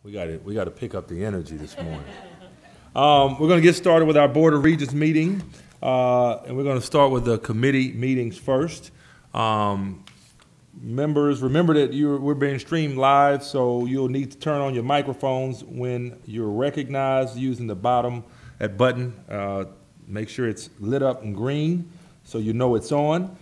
We got to pick up the energy this morning. We're going to get started with our Board of Regents meeting, and we're going to start with the committee meetings first. Members, remember that we're being streamed live, so you'll need to turn on your microphones when you're recognized using the bottom button. Make sure it's lit up in green so you know it's on.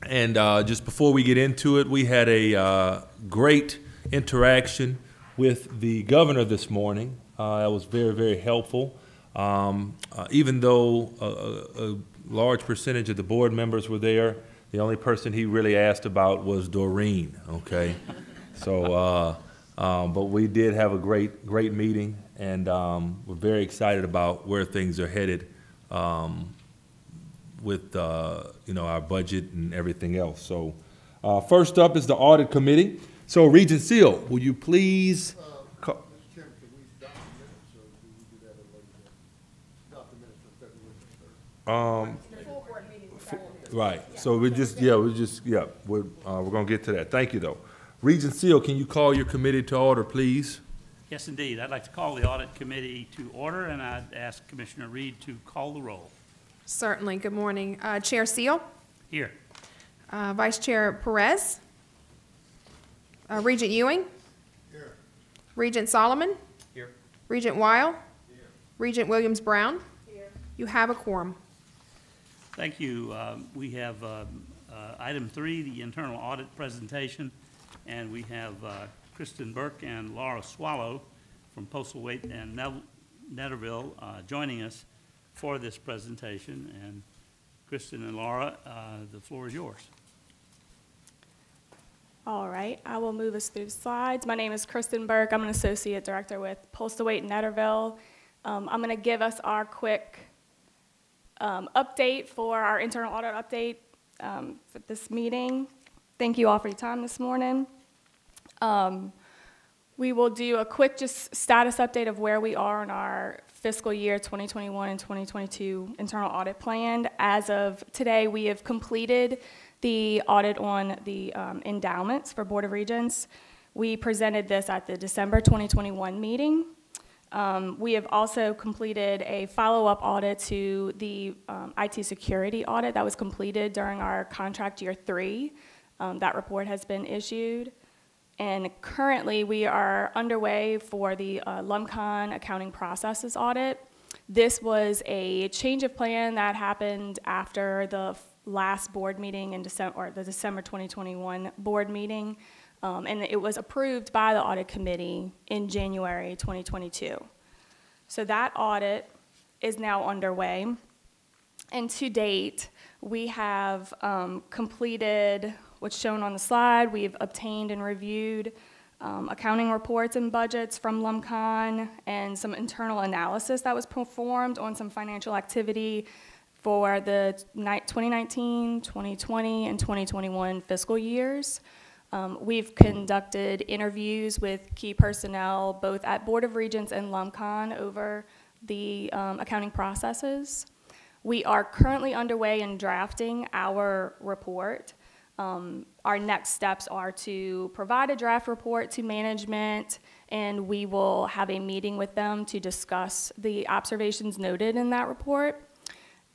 Just before we get into it, we had a great interaction with the governor this morning. That was very, very helpful. Even though a large percentage of the board members were there, the only person he really asked about was Doreen, okay? So, but we did have a great meeting, and we're very excited about where things are headed with our budget and everything else. So first up is the Audit Committee. So Regent Seal, will you please? Mr. Chairman, can we adopt the minutes, or do we do that at a later date? Adopt the minutes from February 3rd. Right. So we're going to get to that. Thank you, though. Regent Seal, can you call your committee to order, please? Yes, indeed. I'd like to call the Audit Committee to order, and I'd ask Commissioner Reed to call the roll. Certainly. Good morning. Chair Seal. Here. Vice Chair Perez. Regent Ewing. Here. Regent Solomon. Here. Regent Weil. Here. Regent Williams-Brown. Here. You have a quorum. Thank you. We have item 3, the internal audit presentation, and we have Kristen Burke and Laura Swallow from Postal Waite and Netterville joining us for this presentation. And Kristen and Laura, the floor is yours. All right, I will move us through the slides. My name is Kristen Burke. I'm an Associate Director with Postal Waite and Netterville. I'm going to give us our quick update for our internal audit update for this meeting. Thank you all for your time this morning. We will do a quick just status update of where we are in our fiscal year 2021 and 2022 internal audit plan. As of today, we have completed the audit on the endowments for Board of Regents. We presented this at the December 2021 meeting. We have also completed a follow-up audit to the IT Security Audit that was completed during our contract year 3. That report has been issued. And currently, we are underway for the Alumcon Accounting Processes Audit. This was a change of plan that happened after the last board meeting in December, or the December 2021 board meeting, and it was approved by the Audit Committee in January 2022. So that audit is now underway, and to date, we have completed what's shown on the slide. We've obtained and reviewed accounting reports and budgets from Alumcon and some internal analysis that was performed on some financial activity for the 2019, 2020, and 2021 fiscal years. We've conducted interviews with key personnel both at Board of Regents and Alumcon over the accounting processes. We are currently underway in drafting our report. Our next steps are to provide a draft report to management, and we will have a meeting with them to discuss the observations noted in that report.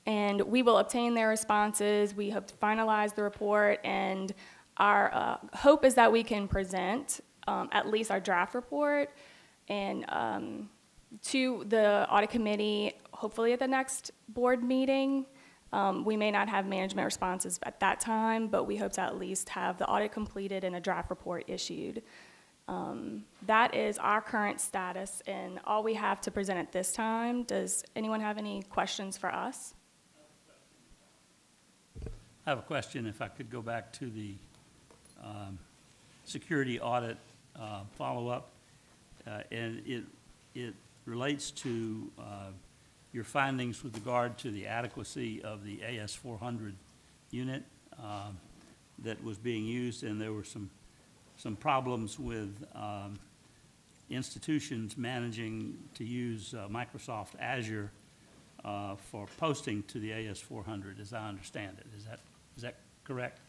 And we will obtain their responses. We hope to finalize the report, and our hope is that we can present at least our draft report and to the Audit Committee, hopefully at the next board meeting. We may not have management responses at that time, but we hope to at least have the audit completed and a draft report issued. That is our current status and all we have to present at this time. Does anyone have any questions for us? I have a question, if I could go back to the security audit follow-up, and it relates to your findings with regard to the adequacy of the AS400 unit that was being used, and there were some problems with institutions managing to use Microsoft Azure for posting to the AS400, as I understand it. Is that correct?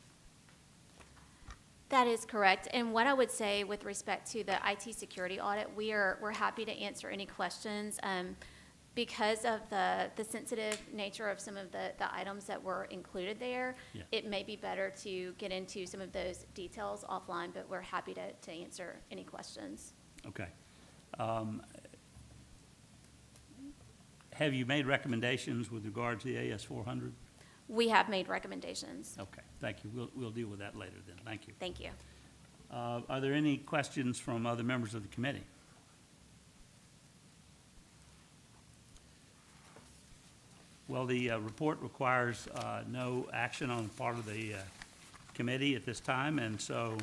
That is correct. And what I would say with respect to the IT security audit, we're happy to answer any questions. Because of the sensitive nature of some of the items that were included there, Yeah. it may be better to get into some of those details offline, but we're happy to answer any questions. Okay. Have you made recommendations with regard to the AS400? We have made recommendations. Okay, thank you. We'll deal with that later then. Thank you. Thank you. Are there any questions from other members of the committee? Well, the report requires no action on the part of the committee at this time, and so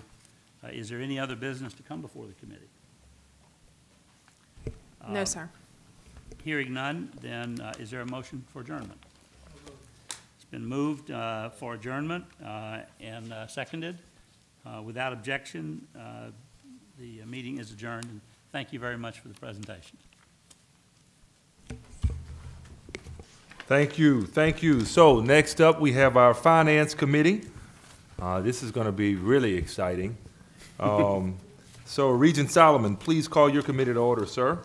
is there any other business to come before the committee? No, sir. Hearing none, then is there a motion for adjournment? It's been moved for adjournment and seconded. Without objection, the meeting is adjourned, and thank you very much for the presentation. Thank you, thank you. So next up, we have our Finance Committee. This is going to be really exciting. So Regent Solomon, please call your committee to order, sir.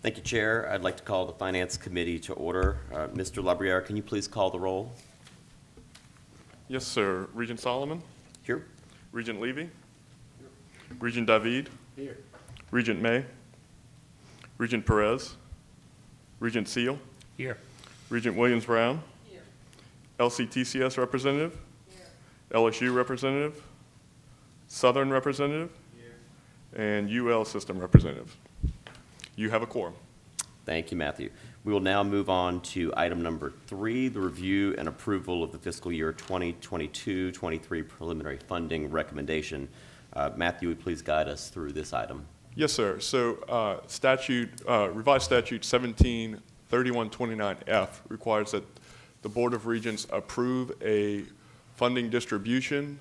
Thank you, Chair. I'd like to call the Finance Committee to order. Mr. Labriere, can you please call the roll? Yes, sir. Regent Solomon? Here. Regent Levy? Here. Regent David? Here. Regent May? Regent Perez? Regent Seal? Here. Regent Williams-Brown? Here. LCTCS representative? Here. LSU representative? Southern representative? Here. And UL system representative. You have a quorum. Thank you, Matthew. We will now move on to item number 3, the review and approval of the fiscal year 2022-23 preliminary funding recommendation. Matthew, would you please guide us through this item? Yes, sir. So revised statute 173129F requires that the Board of Regents approve a funding distribution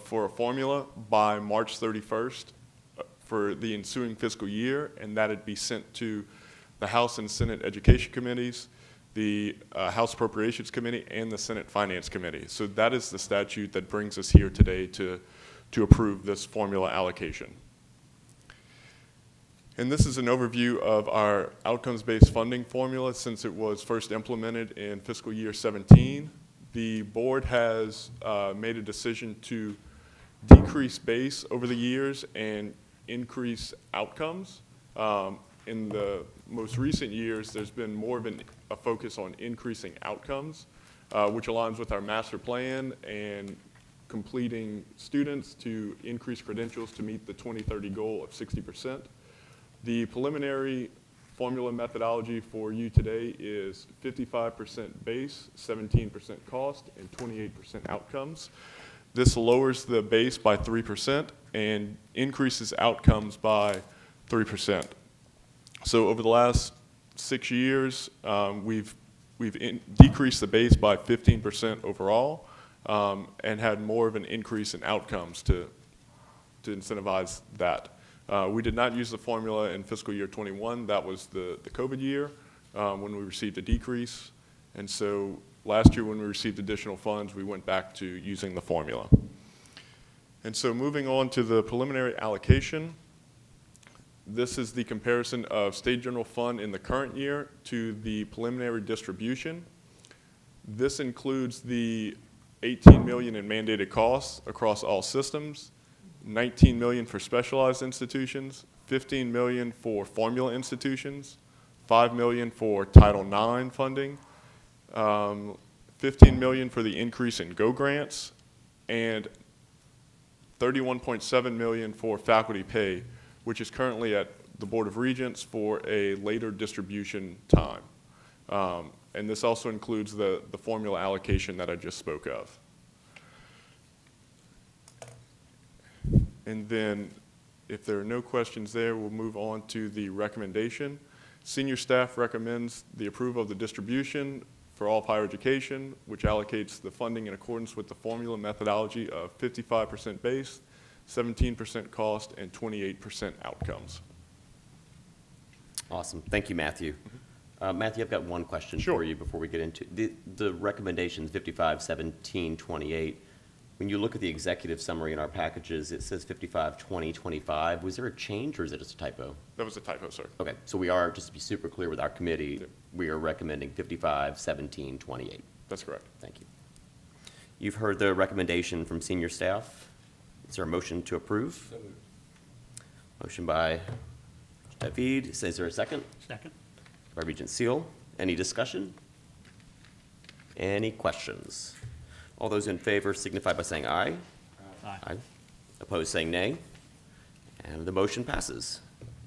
for a formula by March 31st for the ensuing fiscal year, and that it be sent to the House and Senate Education Committees, the House Appropriations Committee, and the Senate Finance Committee. So that is the statute that brings us here today to approve this formula allocation. And this is an overview of our outcomes-based funding formula since it was first implemented in fiscal year 17. The board has made a decision to decrease base over the years and increase outcomes. In the most recent years, there's been more of a focus on increasing outcomes, which aligns with our master plan and completing students to increase credentials to meet the 2030 goal of 60%. The preliminary formula methodology for you today is 55% base, 17% cost, and 28% outcomes. This lowers the base by 3% and increases outcomes by 3%. So over the last 6 years, we've decreased the base by 15% overall and had more of an increase in outcomes to incentivize that. We did not use the formula in fiscal year 21. That was the COVID year when we received a decrease. And so last year when we received additional funds, we went back to using the formula. And so moving on to the preliminary allocation, this is the comparison of state general fund in the current year to the preliminary distribution. This includes the $18 million in mandated costs across all systems, $19 million for specialized institutions, $15 million for formula institutions, $5 million for Title IX funding, $15 million for the increase in GO grants, and $31.7 million for faculty pay, which is currently at the Board of Regents for a later distribution time. And this also includes the formula allocation that I just spoke of. And then if there are no questions there, we'll move on to the recommendation. Senior staff recommends the approval of the distribution for all of higher education, which allocates the funding in accordance with the formula methodology of 55% base, 17% cost, and 28% outcomes. Awesome. Thank you, Matthew. Matthew, I've got one question Sure. for you before we get into the recommendations 55, 17, 28. When you look at the executive summary in our packages, it says 55-20-25. Was there a change or is it just a typo? That was a typo, sir. Okay, so we are, just to be super clear with our committee, we are recommending 55-17-28. That's correct. Thank you. You've heard the recommendation from senior staff. Is there a motion to approve? Motion by David. Is there a second? Second. By Regent Seal. Any discussion? Any questions? All those in favor signify by saying aye. Aye. Opposed, saying nay. And the motion passes.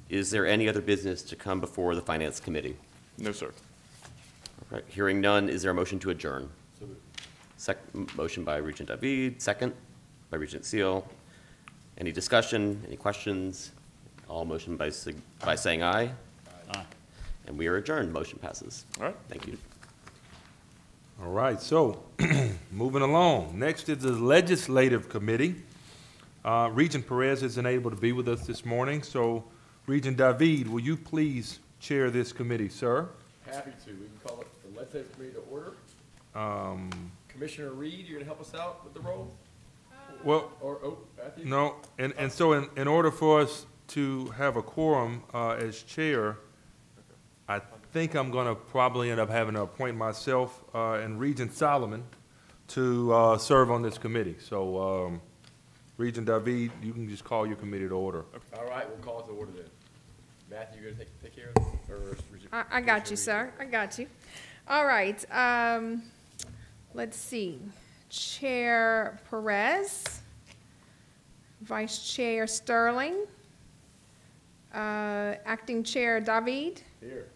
Is there any other business to come before the Finance Committee? No, sir. All right, hearing none, is there a motion to adjourn? Motion by Regent David, second by Regent Seal. Any discussion, any questions? All motion by saying aye. Aye. And we are adjourned. Motion passes. All right. Thank you. All right, so moving along. Next is the Legislative Committee. Regent Perez isn't able to be with us this morning, so Regent David, will you please chair this committee, sir? Happy to. We can call it the Legislative Committee to order. Commissioner Reed, you're going to help us out with the role? Well, Matthew? no, and so in order for us to have a quorum as chair, I think I'm going to probably end up having to appoint myself and Regent Solomon to serve on this committee. So, Regent David, you can just call your committee to order. All right, we'll call it to order then. Matthew, you're going to take care of this? Or I got you, sir. I got you. All right. Let's see. Chair Perez, Vice Chair Sterling, Acting Chair David, Here.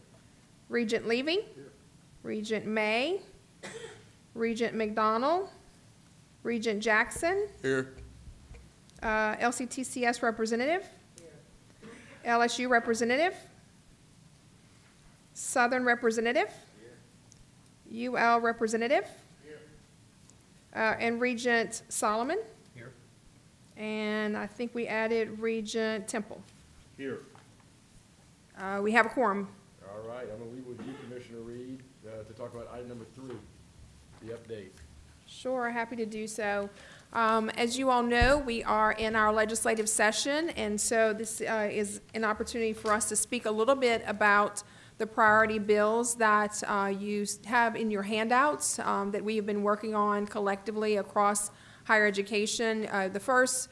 Regent Levy, Regent May, Regent McDonald, Regent Jackson, Here. LCTCS Representative, LSU Representative, Southern Representative, UL Representative, and Regent Solomon. Here. And I think we added Regent Temple. Here. We have a quorum. All right, I'm going to leave with you, Commissioner Reed, to talk about item number 3, the update. Sure, happy to do so. As you all know, we are in our legislative session, and so this is an opportunity for us to speak a little bit about the priority bills that you have in your handouts that we have been working on collectively across higher education. The first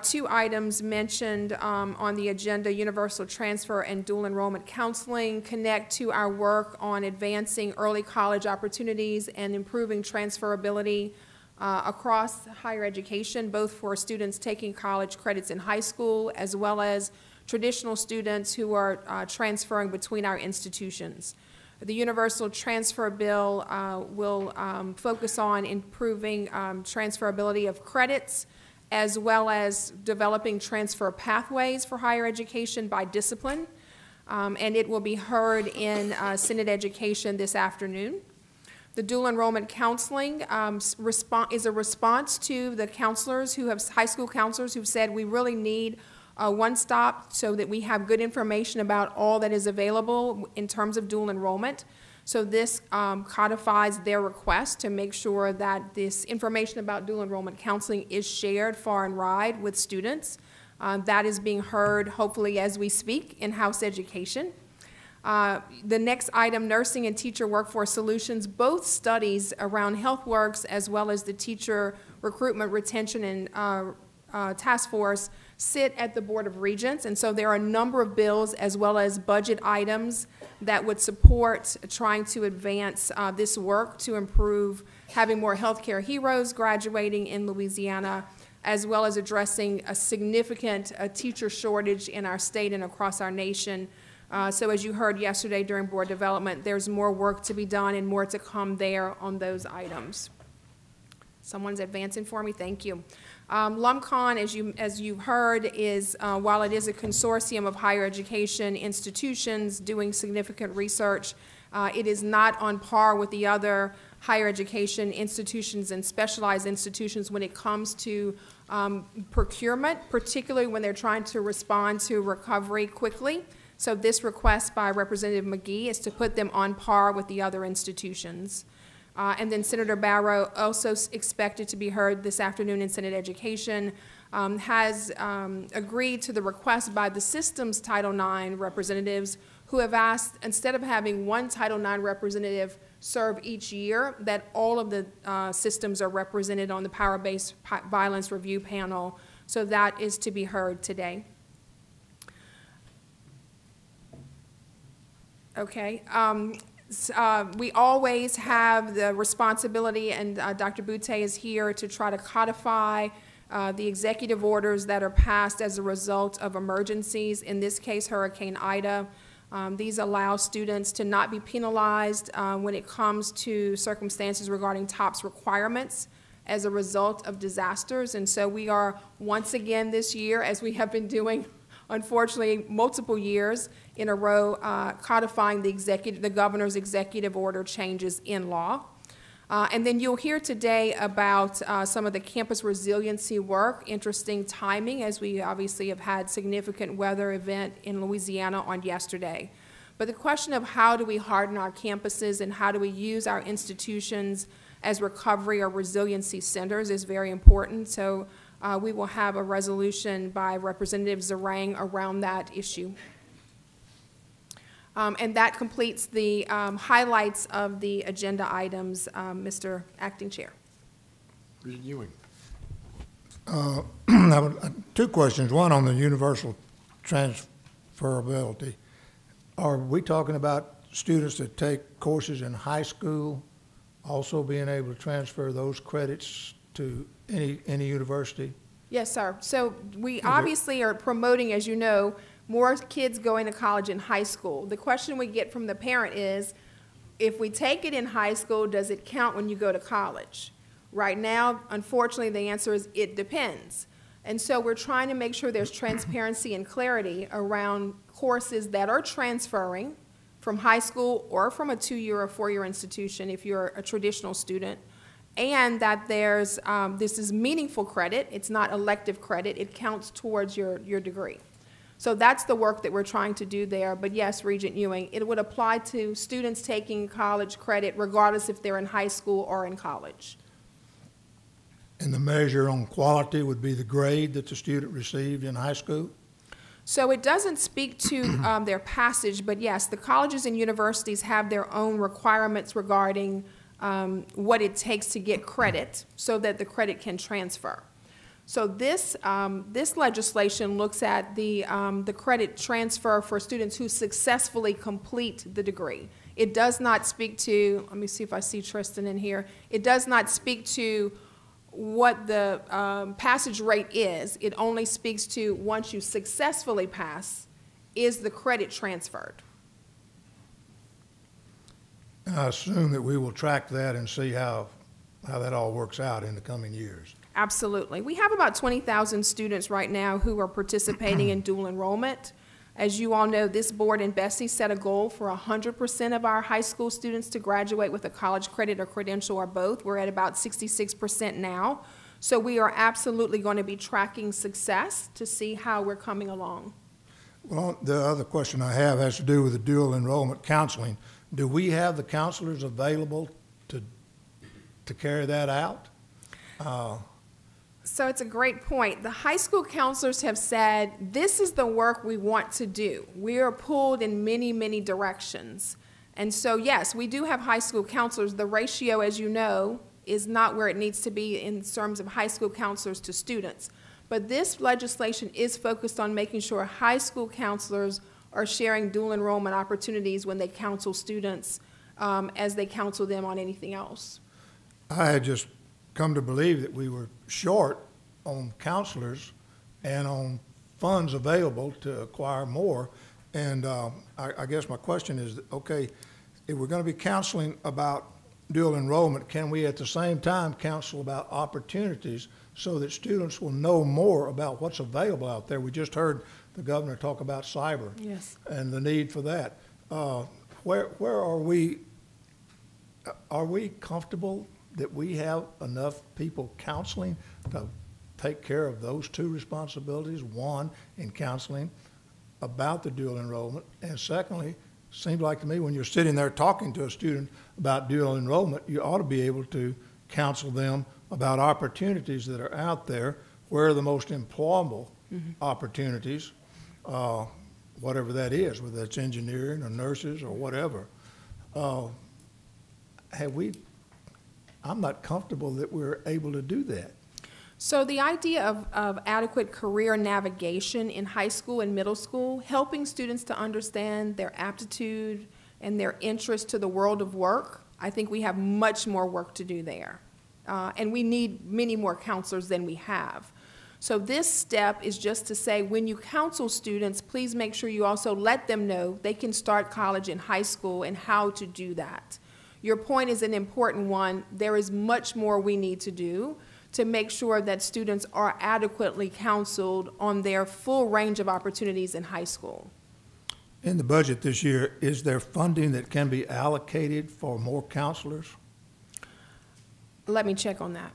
two items mentioned on the agenda, universal transfer and dual enrollment counseling, connect to our work on advancing early college opportunities and improving transferability across higher education, both for students taking college credits in high school as well as traditional students who are transferring between our institutions. The universal transfer bill will focus on improving transferability of credits as well as developing transfer pathways for higher education by discipline, and it will be heard in Senate Education this afternoon. The dual enrollment counseling is a response to the counselors who have, high school counselors who've said we really need one stop so that we have good information about all that is available in terms of dual enrollment. So this codifies their request to make sure that this information about dual enrollment counseling is shared far and wide with students. That is being heard hopefully as we speak in House Education. The next item, nursing and teacher workforce solutions, both studies around HealthWorks as well as the teacher recruitment, retention, and task force sit at the Board of Regents, and so there are a number of bills as well as budget items that would support trying to advance this work to improve having more healthcare heroes graduating in Louisiana, as well as addressing a significant teacher shortage in our state and across our nation. So as you heard yesterday during board development, there's more work to be done and more to come there on those items. Someone's advancing for me, thank you. Alumcon, as you heard, is, while it is a consortium of higher education institutions doing significant research, it is not on par with the other higher education institutions and specialized institutions when it comes to procurement, particularly when they're trying to respond to recovery quickly. So this request by Representative McGee is to put them on par with the other institutions. And then Senator Barrow, also expected to be heard this afternoon in Senate Education, has agreed to the request by the system's Title IX representatives who have asked, instead of having one Title IX representative serve each year, that all of the systems are represented on the Power-Based Violence Review Panel. So that is to be heard today. Okay. We always have the responsibility, and Dr. Boutte is here to try to codify the executive orders that are passed as a result of emergencies, in this case, Hurricane Ida. These allow students to not be penalized when it comes to circumstances regarding TOPS requirements as a result of disasters. And so we are once again this year, as we have been doing unfortunately multiple years in a row, codifying the governor's executive order changes in law. And then you'll hear today about some of the campus resiliency work. Interesting timing, as we obviously have had significant weather event in Louisiana on yesterday. But the question of how do we harden our campuses and how do we use our institutions as recovery or resiliency centers is very important. So we will have a resolution by Representative Zarang around that issue. And that completes the highlights of the agenda items, Mr. Acting Chair. Regent Ewing. Two questions. One on the universal transferability. Are we talking about students that take courses in high school also being able to transfer those credits to any university? Yes, sir. So we obviously are promoting, as you know, more kids going to college in high school. The question we get from the parent is, if we take it in high school, does it count when you go to college? Right now, unfortunately, the answer is it depends. And so we're trying to make sure there's transparency and clarity around courses that are transferring from high school or from a 2-year or 4-year institution if you're a traditional student, and that there's, this is meaningful credit. It's not elective credit. It counts towards your degree. So that's the work that we're trying to do there. But yes, Regent Ewing, it would apply to students taking college credit regardless if they're in high school or in college. And the measure on quality would be the grade that the student received in high school? So it doesn't speak to their passage, but yes, the colleges and universities have their own requirements regarding what it takes to get credit so that the credit can transfer. So this legislation looks at the credit transfer for students who successfully complete the degree. It does not speak to, let me see if I see Tristan in here, it does not speak to what the passage rate is. It only speaks to once you successfully pass, is the credit transferred. I assume that we will track that and see how that all works out in the coming years. Absolutely. We have about 20,000 students right now who are participating in dual enrollment. As you all know, this board and Bessie set a goal for 100% of our high school students to graduate with a college credit or credential or both. We're at about 66% now. So we are absolutely going to be tracking success to see how we're coming along. Well, the other question I have has to do with the dual enrollment counseling. Do we have the counselors available to carry that out? So it's a great point. The high school counselors have said, this is the work we want to do. We are pulled in many, many directions. And so, yes, we do have high school counselors. The ratio, as you know, is not where it needs to be in terms of high school counselors to students. But this legislation is focused on making sure high school counselors are sharing dual enrollment opportunities when they counsel students as they counsel them on anything else. I had just come to believe that we were short on counselors and on funds available to acquire more. And I guess my question is, okay, if we're going to be counseling about dual enrollment, can we at the same time counsel about opportunities so that students will know more about what's available out there? We just heard the governor talk about cyber. Yes. And the need for that. Where are we comfortable that we have enough people counseling to take care of those two responsibilities? One, in counseling about the dual enrollment, and secondly, seems like to me when you're sitting there talking to a student about dual enrollment, you ought to be able to counsel them about opportunities that are out there, where are the most employable opportunities, whatever that is, whether that's engineering or nurses or whatever. I'm not comfortable that we're able to do that. So the idea of adequate career navigation in high school and middle school, helping students to understand their aptitude and their interest to the world of work, I think we have much more work to do there. And we need many more counselors than we have. So this step is just to say, when you counsel students, please make sure you also let them know they can start college in high school and how to do that. Your point is an important one. There is much more we need to do to make sure that students are adequately counseled on their full range of opportunities in high school. In the budget this year, is there funding that can be allocated for more counselors? Let me check on that.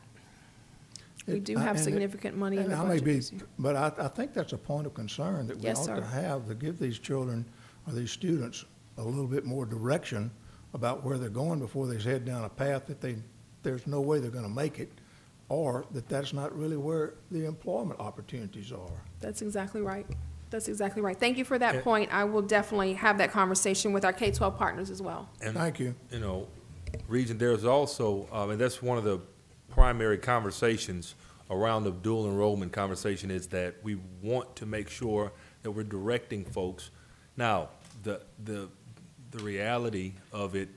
We do have significant money in the budget this year. But I think that's a point of concern that we Yes, ought sir. to have, to give these children or these students a little bit more direction about where they're going before they head down a path that there's no way they're going to make it, or that that's not really where the employment opportunities are. That's exactly right. That's exactly right. Thank you for that point. I will definitely have that conversation with our K-12 partners as well. And, Thank you. You know, Regent, there's also, and that's one of the primary conversations around the dual enrollment conversation, is that we want to make sure that we're directing folks. Now, the reality of it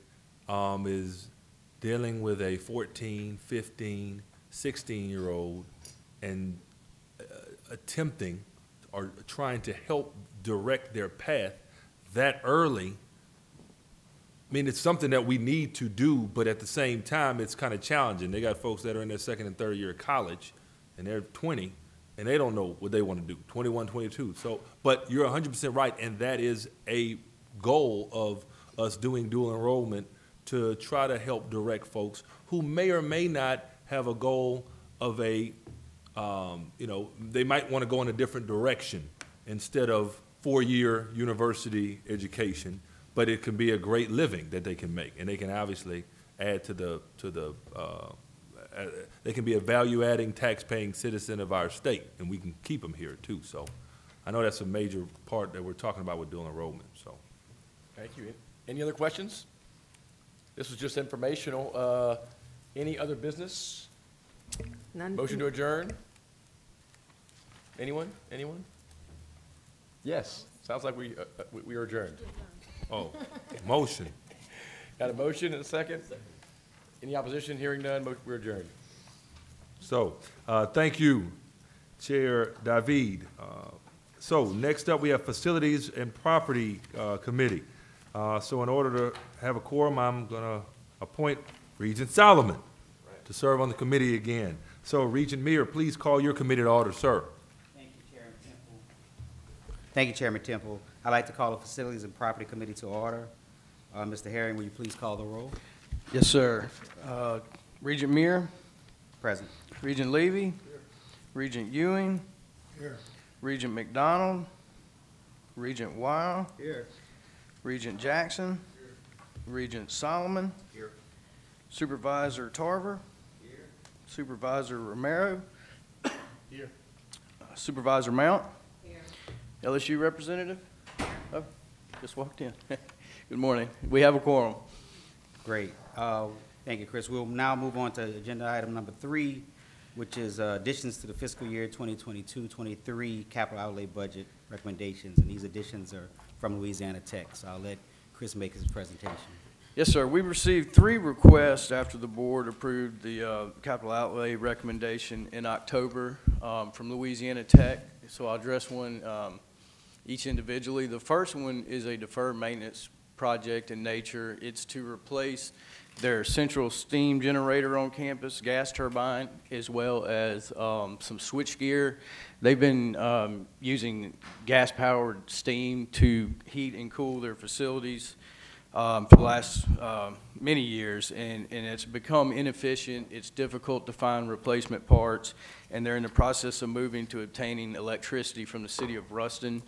is dealing with a 14, 15, 16-year-old and attempting or trying to help direct their path that early. I mean, it's something that we need to do, but at the same time, it's kind of challenging. They got folks that are in their second and third year of college, and they're 20, and they don't know what they want to do, 21, 22. So, but you're 100% right, and that is a goal of us doing dual enrollment, to try to help direct folks who may or may not have a goal of a, you know, they might want to go in a different direction instead of 4-year university education, but it can be a great living that they can make, and they can obviously add to the they can be a value-adding, tax-paying citizen of our state, and we can keep them here too. So I know that's a major part that we're talking about with dual enrollment. So Thank you. Any other questions? This was just informational. Any other business? None. Motion to adjourn? Anyone? Anyone? Yes. Sounds like we are adjourned. oh, motion. Got a motion and a second? Any opposition? Hearing none, we're adjourned. So, thank you, Chair David. So, next up, we have Facilities and Property Committee. So, in order to have a quorum, I'm going to appoint Regent Solomon to serve on the committee again. So, Regent Meir, please call your committee to order, sir. Thank you, Chairman Temple. Thank you, Chairman Temple. I'd like to call the Facilities and Property Committee to order. Mr. Herring, will you please call the roll? Yes, sir. Regent Meir, Present. Regent Levy, Regent Ewing, Here. Regent McDonald, Regent Weil, Here. Regent Jackson, Regent Solomon, Here. Supervisor Tarver, Here. Supervisor Romero, here. Supervisor Mount, Here. LSU representative. Oh, just walked in. Good morning. We have a quorum. Great. Thank you, Chris. We'll now move on to agenda item number 3, which is additions to the fiscal year 2022-23 capital outlay budget recommendations. And these additions are from Louisiana Tech. So I'll let Chris make his presentation. Yes, sir. We received 3 requests after the board approved the capital outlay recommendation in October from Louisiana Tech. So I'll address one each individually. The first one is a deferred maintenance project in nature. It's to replace their central steam generator on campus, gas turbine, as well as some switchgear. They've been using gas-powered steam to heat and cool their facilities for the last many years, and it's become inefficient. It's difficult to find replacement parts, and they're in the process of moving to obtaining electricity from the city of Ruston.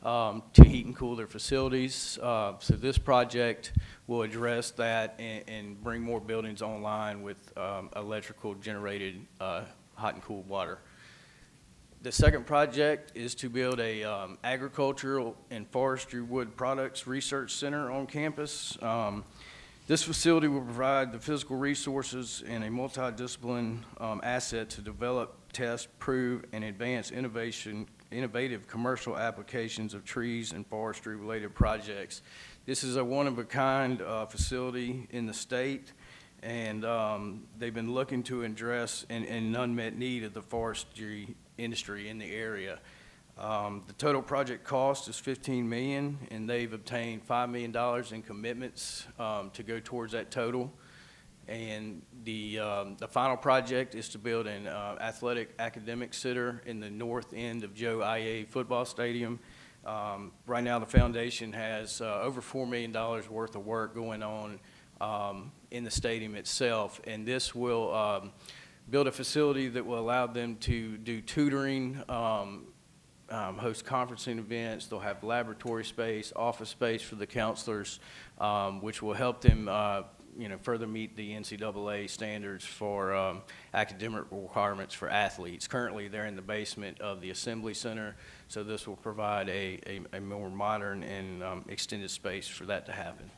to heat and cool their facilities. So this project will address that and bring more buildings online with electrical generated hot and cooled water. The second project is to build a agricultural and forestry wood products research center on campus. This facility will provide the physical resources and a multidiscipline asset to develop, test, prove, and advance innovative commercial applications of trees and forestry-related projects. This is a one-of-a-kind facility in the state, and they've been looking to address an unmet need of the forestry industry in the area. The total project cost is $15 million, and they've obtained $5 million in commitments to go towards that total. And the final project is to build an athletic academic center in the north end of Joe IA football stadium. Right now, the foundation has over $4 million worth of work going on in the stadium itself, and this will build a facility that will allow them to do tutoring, host conferencing events. They'll have laboratory space, office space for the counselors, which will help them further meet the NCAA standards for academic requirements for athletes. Currently, they're in the basement of the Assembly Center, so this will provide a more modern and extended space for that to happen.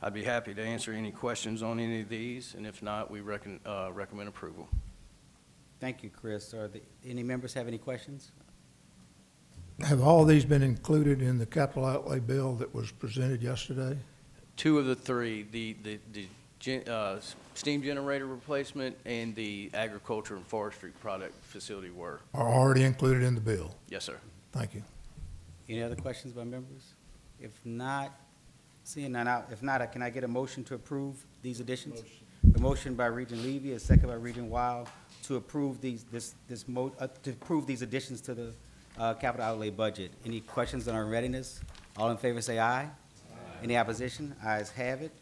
I'd be happy to answer any questions on any of these, and if not, we recommend approval. Thank you, Chris. Any members have any questions? Have all these been included in the capital outlay bill that was presented yesterday? Two of the three, the steam generator replacement and the agriculture and forestry product facility were. Are already included in the bill? Yes, sir. Thank you. Any other questions by members? If not, seeing none, can I get a motion to approve these additions? A motion by Regent Levy, a second by Regent Wild to approve these additions to the capital outlay budget. Any questions on our readiness? All in favor say aye. Aye. Any opposition? Ayes have it.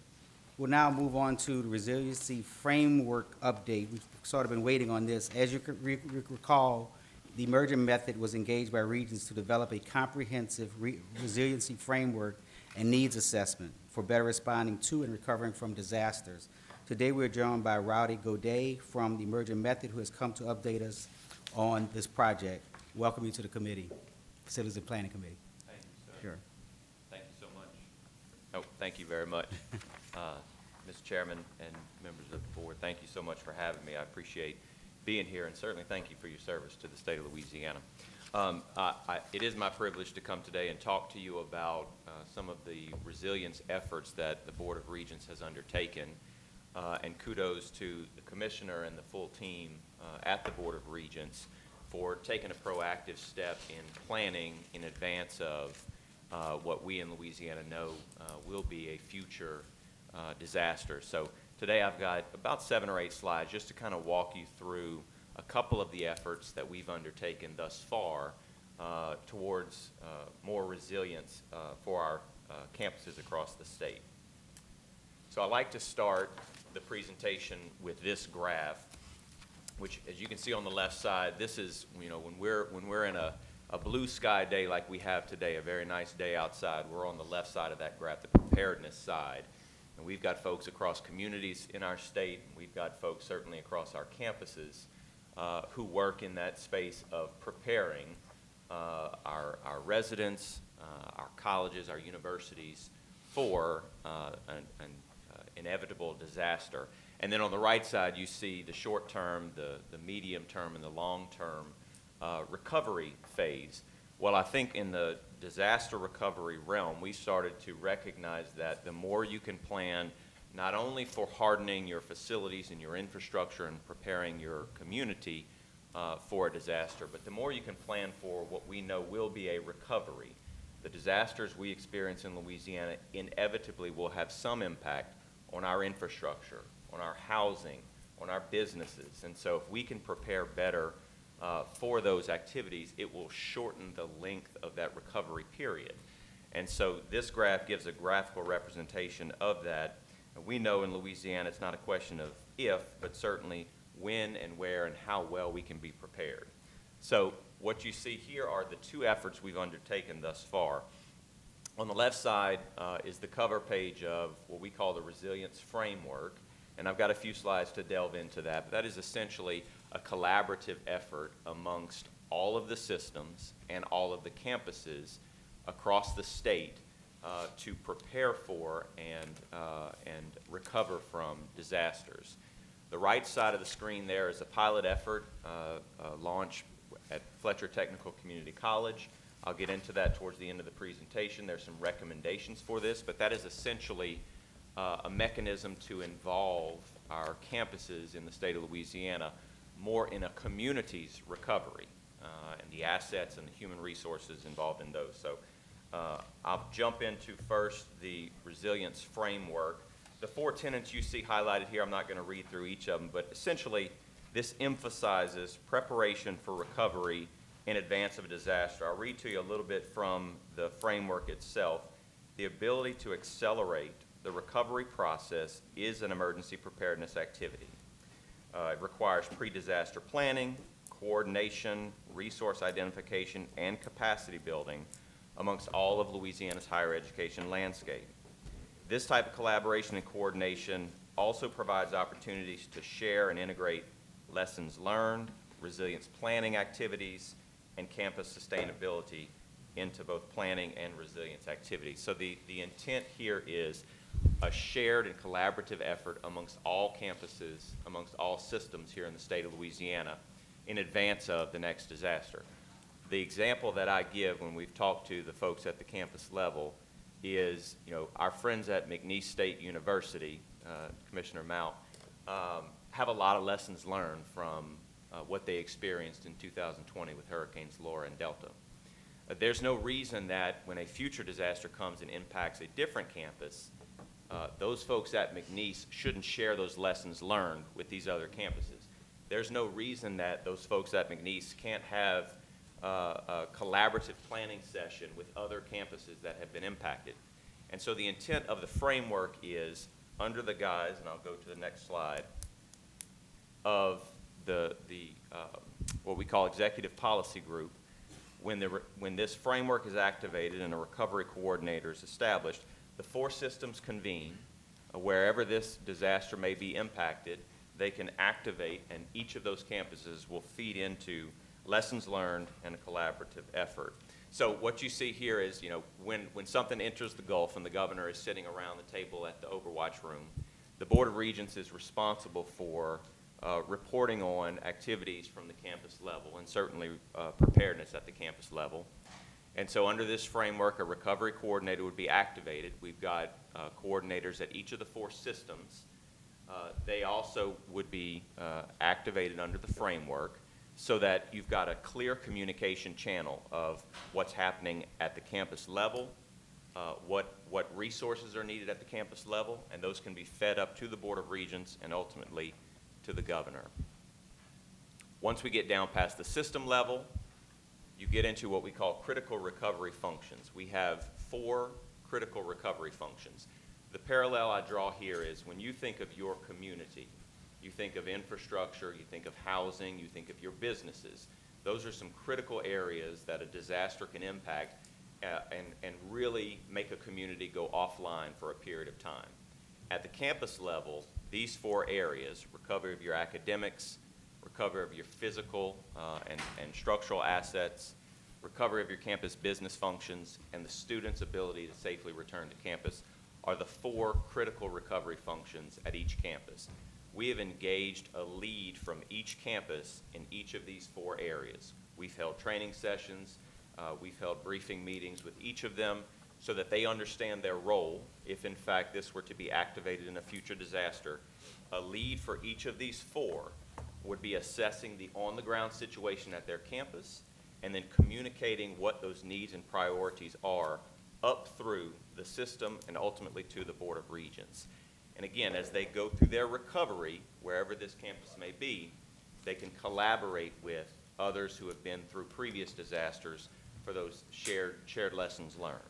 We'll now move on to the resiliency framework update. We've sort of been waiting on this. As you could recall, the emergent method was engaged by Regents to develop a comprehensive resiliency framework and needs assessment for better responding to and recovering from disasters. Today we're joined by Rowdy Godet from the emergent method, who has come to update us on this project. Welcome you to the committee, Facilities and Planning Committee. Thank you, sir. Sure. Thank you so much. Oh, thank you very much. Mr. Chairman and members of the board, thank you so much for having me. I appreciate being here, and certainly thank you for your service to the state of Louisiana. It is my privilege to come today and talk to you about some of the resilience efforts that the Board of Regents has undertaken, and kudos to the Commissioner and the full team at the Board of Regents for taking a proactive step in planning in advance of what we in Louisiana know will be a future disaster. So today I've got about 7 or 8 slides just to kind of walk you through a couple of the efforts that we've undertaken thus far towards more resilience for our campuses across the state. So I like to start the presentation with this graph, which, as you can see on the left side, this is, when we're in a blue sky day like we have today, a very nice day outside, we're on the left side of that graph, the preparedness side. And we've got folks across communities in our state, and we've got folks certainly across our campuses who work in that space of preparing our residents, our colleges, our universities for an inevitable disaster. And then on the right side, you see the short term, the medium term, and the long term recovery phase. Well, I think in the disaster recovery realm, we started to recognize that the more you can plan not only for hardening your facilities and your infrastructure and preparing your community for a disaster, but the more you can plan for what we know will be a recovery. The disasters we experience in Louisiana inevitably will have some impact on our infrastructure, on our housing, on our businesses. And so if we can prepare better for those activities, it will shorten the length of that recovery period. And so this graph gives a graphical representation of that. We know in Louisiana it's not a question of if, but certainly when and where and how well we can be prepared. So what you see here are the two efforts we've undertaken thus far. On the left side is the cover page of what we call the Resilience Framework, and I've got a few slides to delve into that, but that is essentially a collaborative effort amongst all of the systems and all of the campuses across the state to prepare for and recover from disasters. The right side of the screen there is a pilot effort launched at Fletcher Technical Community College. I'll get into that towards the end of the presentation. There's some recommendations for this, but that is essentially a mechanism to involve our campuses in the state of Louisiana more in a community's recovery and the assets and the human resources involved in those. So I'll jump into first the resilience framework. The 4 tenets you see highlighted here, I'm not going to read through each of them, but essentially this emphasizes preparation for recovery in advance of a disaster. I'll read to you a little bit from the framework itself. The ability to accelerate the recovery process is an emergency preparedness activity. It requires pre-disaster planning, coordination, resource identification, and capacity building amongst all of Louisiana's higher education landscape. This type of collaboration and coordination also provides opportunities to share and integrate lessons learned, resilience planning activities, and campus sustainability into both planning and resilience activities. So the intent here is a shared and collaborative effort amongst all campuses, amongst all systems here in the state of Louisiana in advance of the next disaster. The example that I give when we've talked to the folks at the campus level is, our friends at McNeese State University, Commissioner Mount, have a lot of lessons learned from what they experienced in 2020 with Hurricanes Laura and Delta. There's no reason that when a future disaster comes and impacts a different campus, those folks at McNeese shouldn't share those lessons learned with these other campuses. There's no reason that those folks at McNeese can't have a collaborative planning session with other campuses that have been impacted. And so the intent of the framework is under the guise, and I'll go to the next slide, of the what we call executive policy group. When this framework is activated and a recovery coordinator is established, the 4 systems convene. Wherever this disaster may be impacted, they can activate, and each of those campuses will feed into lessons learned and a collaborative effort. So what you see here is, when something enters the Gulf and the governor is sitting around the table at the Overwatch room, the Board of Regents is responsible for reporting on activities from the campus level and certainly preparedness at the campus level. And so under this framework, a recovery coordinator would be activated. We've got coordinators at each of the 4 systems. They also would be activated under the framework so that you've got a clear communication channel of what's happening at the campus level, what resources are needed at the campus level, and those can be fed up to the Board of Regents and ultimately to the governor. Once we get down past the system level, you get into what we call critical recovery functions. We have 4 critical recovery functions. The parallel I draw here is when you think of your community, you think of infrastructure, you think of housing, you think of your businesses. Those are some critical areas that a disaster can impact and really make a community go offline for a period of time. At the campus level, these 4 areas, recovery of your academics, recovery of your physical and structural assets, recovery of your campus business functions, and the student's ability to safely return to campus are the 4 critical recovery functions at each campus. We have engaged a lead from each campus in each of these 4 areas. We've held training sessions, we've held briefing meetings with each of them so that they understand their role if in fact this were to be activated in a future disaster. A lead for each of these 4 would be assessing the on-the-ground situation at their campus and then communicating what those needs and priorities are up through the system and ultimately to the Board of Regents. And again, as they go through their recovery, wherever this campus may be, they can collaborate with others who have been through previous disasters for those shared lessons learned.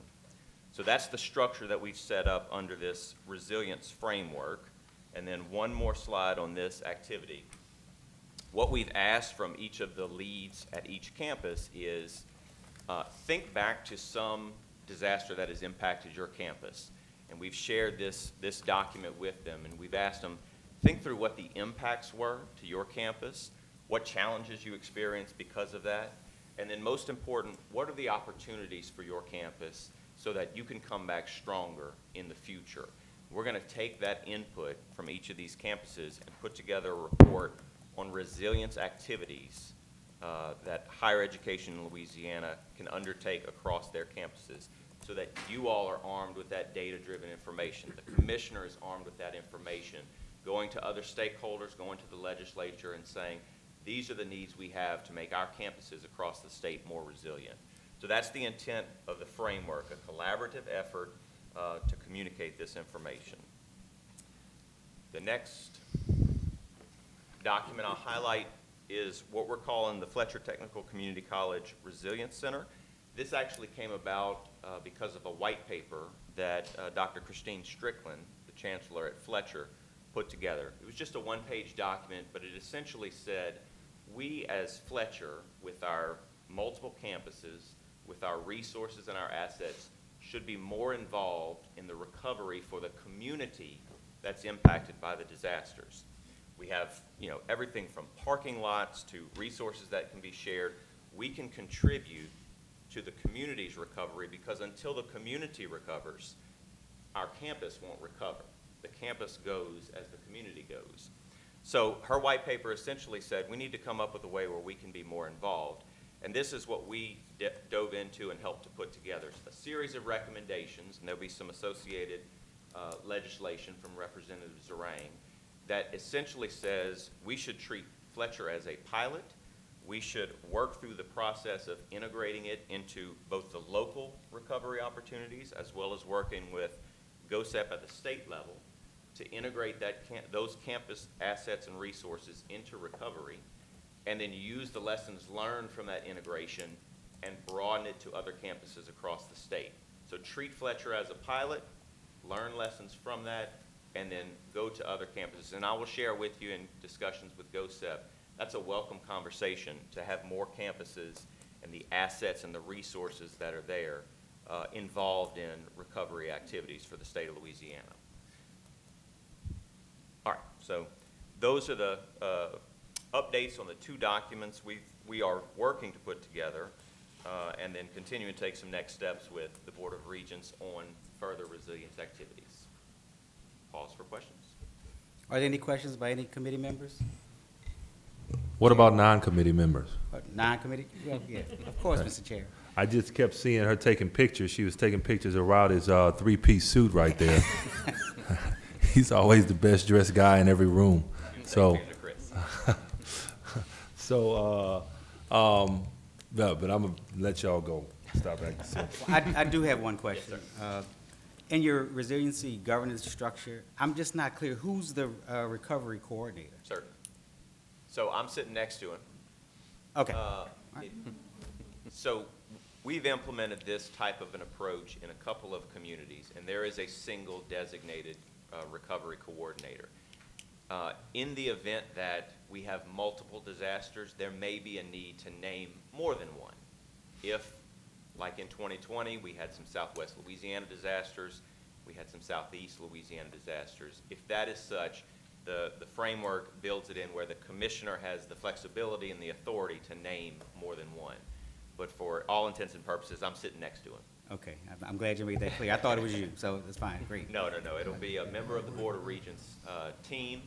So that's the structure that we've set up under this resilience framework. And then one more slide on this activity. What we've asked from each of the leads at each campus is think back to some disaster that has impacted your campus. And we've shared this document with them, and we've asked them, think through what the impacts were to your campus, what challenges you experienced because of that, and then most important, what are the opportunities for your campus so that you can come back stronger in the future. We're going to take that input from each of these campuses and put together a report on resilience activities that higher education in Louisiana can undertake across their campuses, so that you all are armed with that data-driven information. The commissioner is armed with that information, going to other stakeholders, going to the legislature and saying, these are the needs we have to make our campuses across the state more resilient. So that's the intent of the framework, a collaborative effort to communicate this information. The next document I'll highlight is what we're calling the Fletcher Technical Community College Resilience Center. This actually came about because of a white paper that Dr. Christine Strickland, the chancellor at Fletcher, put together. It was just a one-page document, but it essentially said, we as Fletcher, with our multiple campuses, with our resources and our assets, should be more involved in the recovery for the community that's impacted by the disasters. We have, everything from parking lots to resources that can be shared. We can contribute to the community's recovery, because until the community recovers, our campus won't recover. The campus goes as the community goes. So her white paper essentially said we need to come up with a way where we can be more involved. And this is what we dove into and helped to put together. A series of recommendations, and there'll be some associated legislation from Representative Zerang, that essentially says we should treat Fletcher as a pilot. We should work through the process of integrating it into both the local recovery opportunities as well as working with GOSEP at the state level to integrate those campus assets and resources into recovery, and then use the lessons learned from that integration and broaden it to other campuses across the state. So treat Fletcher as a pilot, learn lessons from that, and then go to other campuses. And I will share with you in discussions with GOSEP, that's a welcome conversation to have more campuses and the assets and the resources that are there involved in recovery activities for the state of Louisiana. All right, so those are the updates on the two documents we are working to put together, and then continuing to take some next steps with the Board of Regents on further resilience activities. Pause for questions. Are there any questions by any committee members? What about non-committee members? Non-committee? Well, yeah, of course, Mr. Chair. I just kept seeing her taking pictures. She was taking pictures of Rowdy's three-piece suit right there. He's always the best dressed guy in every room. So, no, but I'm gonna let y'all go. Stop acting. I do have one question. In your resiliency governance structure, I'm just not clear, who's the recovery coordinator? Certainly. So I'm sitting next to him. Okay. So we've implemented this type of an approach in a couple of communities, and there is a single designated recovery coordinator. In the event that we have multiple disasters, there may be a need to name more than one. If, like in 2020, we had some Southwest Louisiana disasters, we had some Southeast Louisiana disasters. If that is such, the framework builds it in where the commissioner has the flexibility and the authority to name more than one. But for all intents and purposes, I'm sitting next to him. Okay, I'm glad you made that clear. I thought it was you, so it's fine, great. No. It'll be a member of the Board of Regents team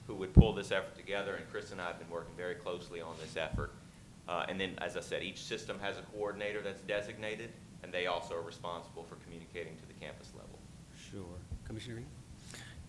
who would pull this effort together, and Chris and I have been working very closely on this effort. And then, as I said, each system has a coordinator that's designated, and they also are responsible for communicating to the campus level. Sure. Commissioner Reed?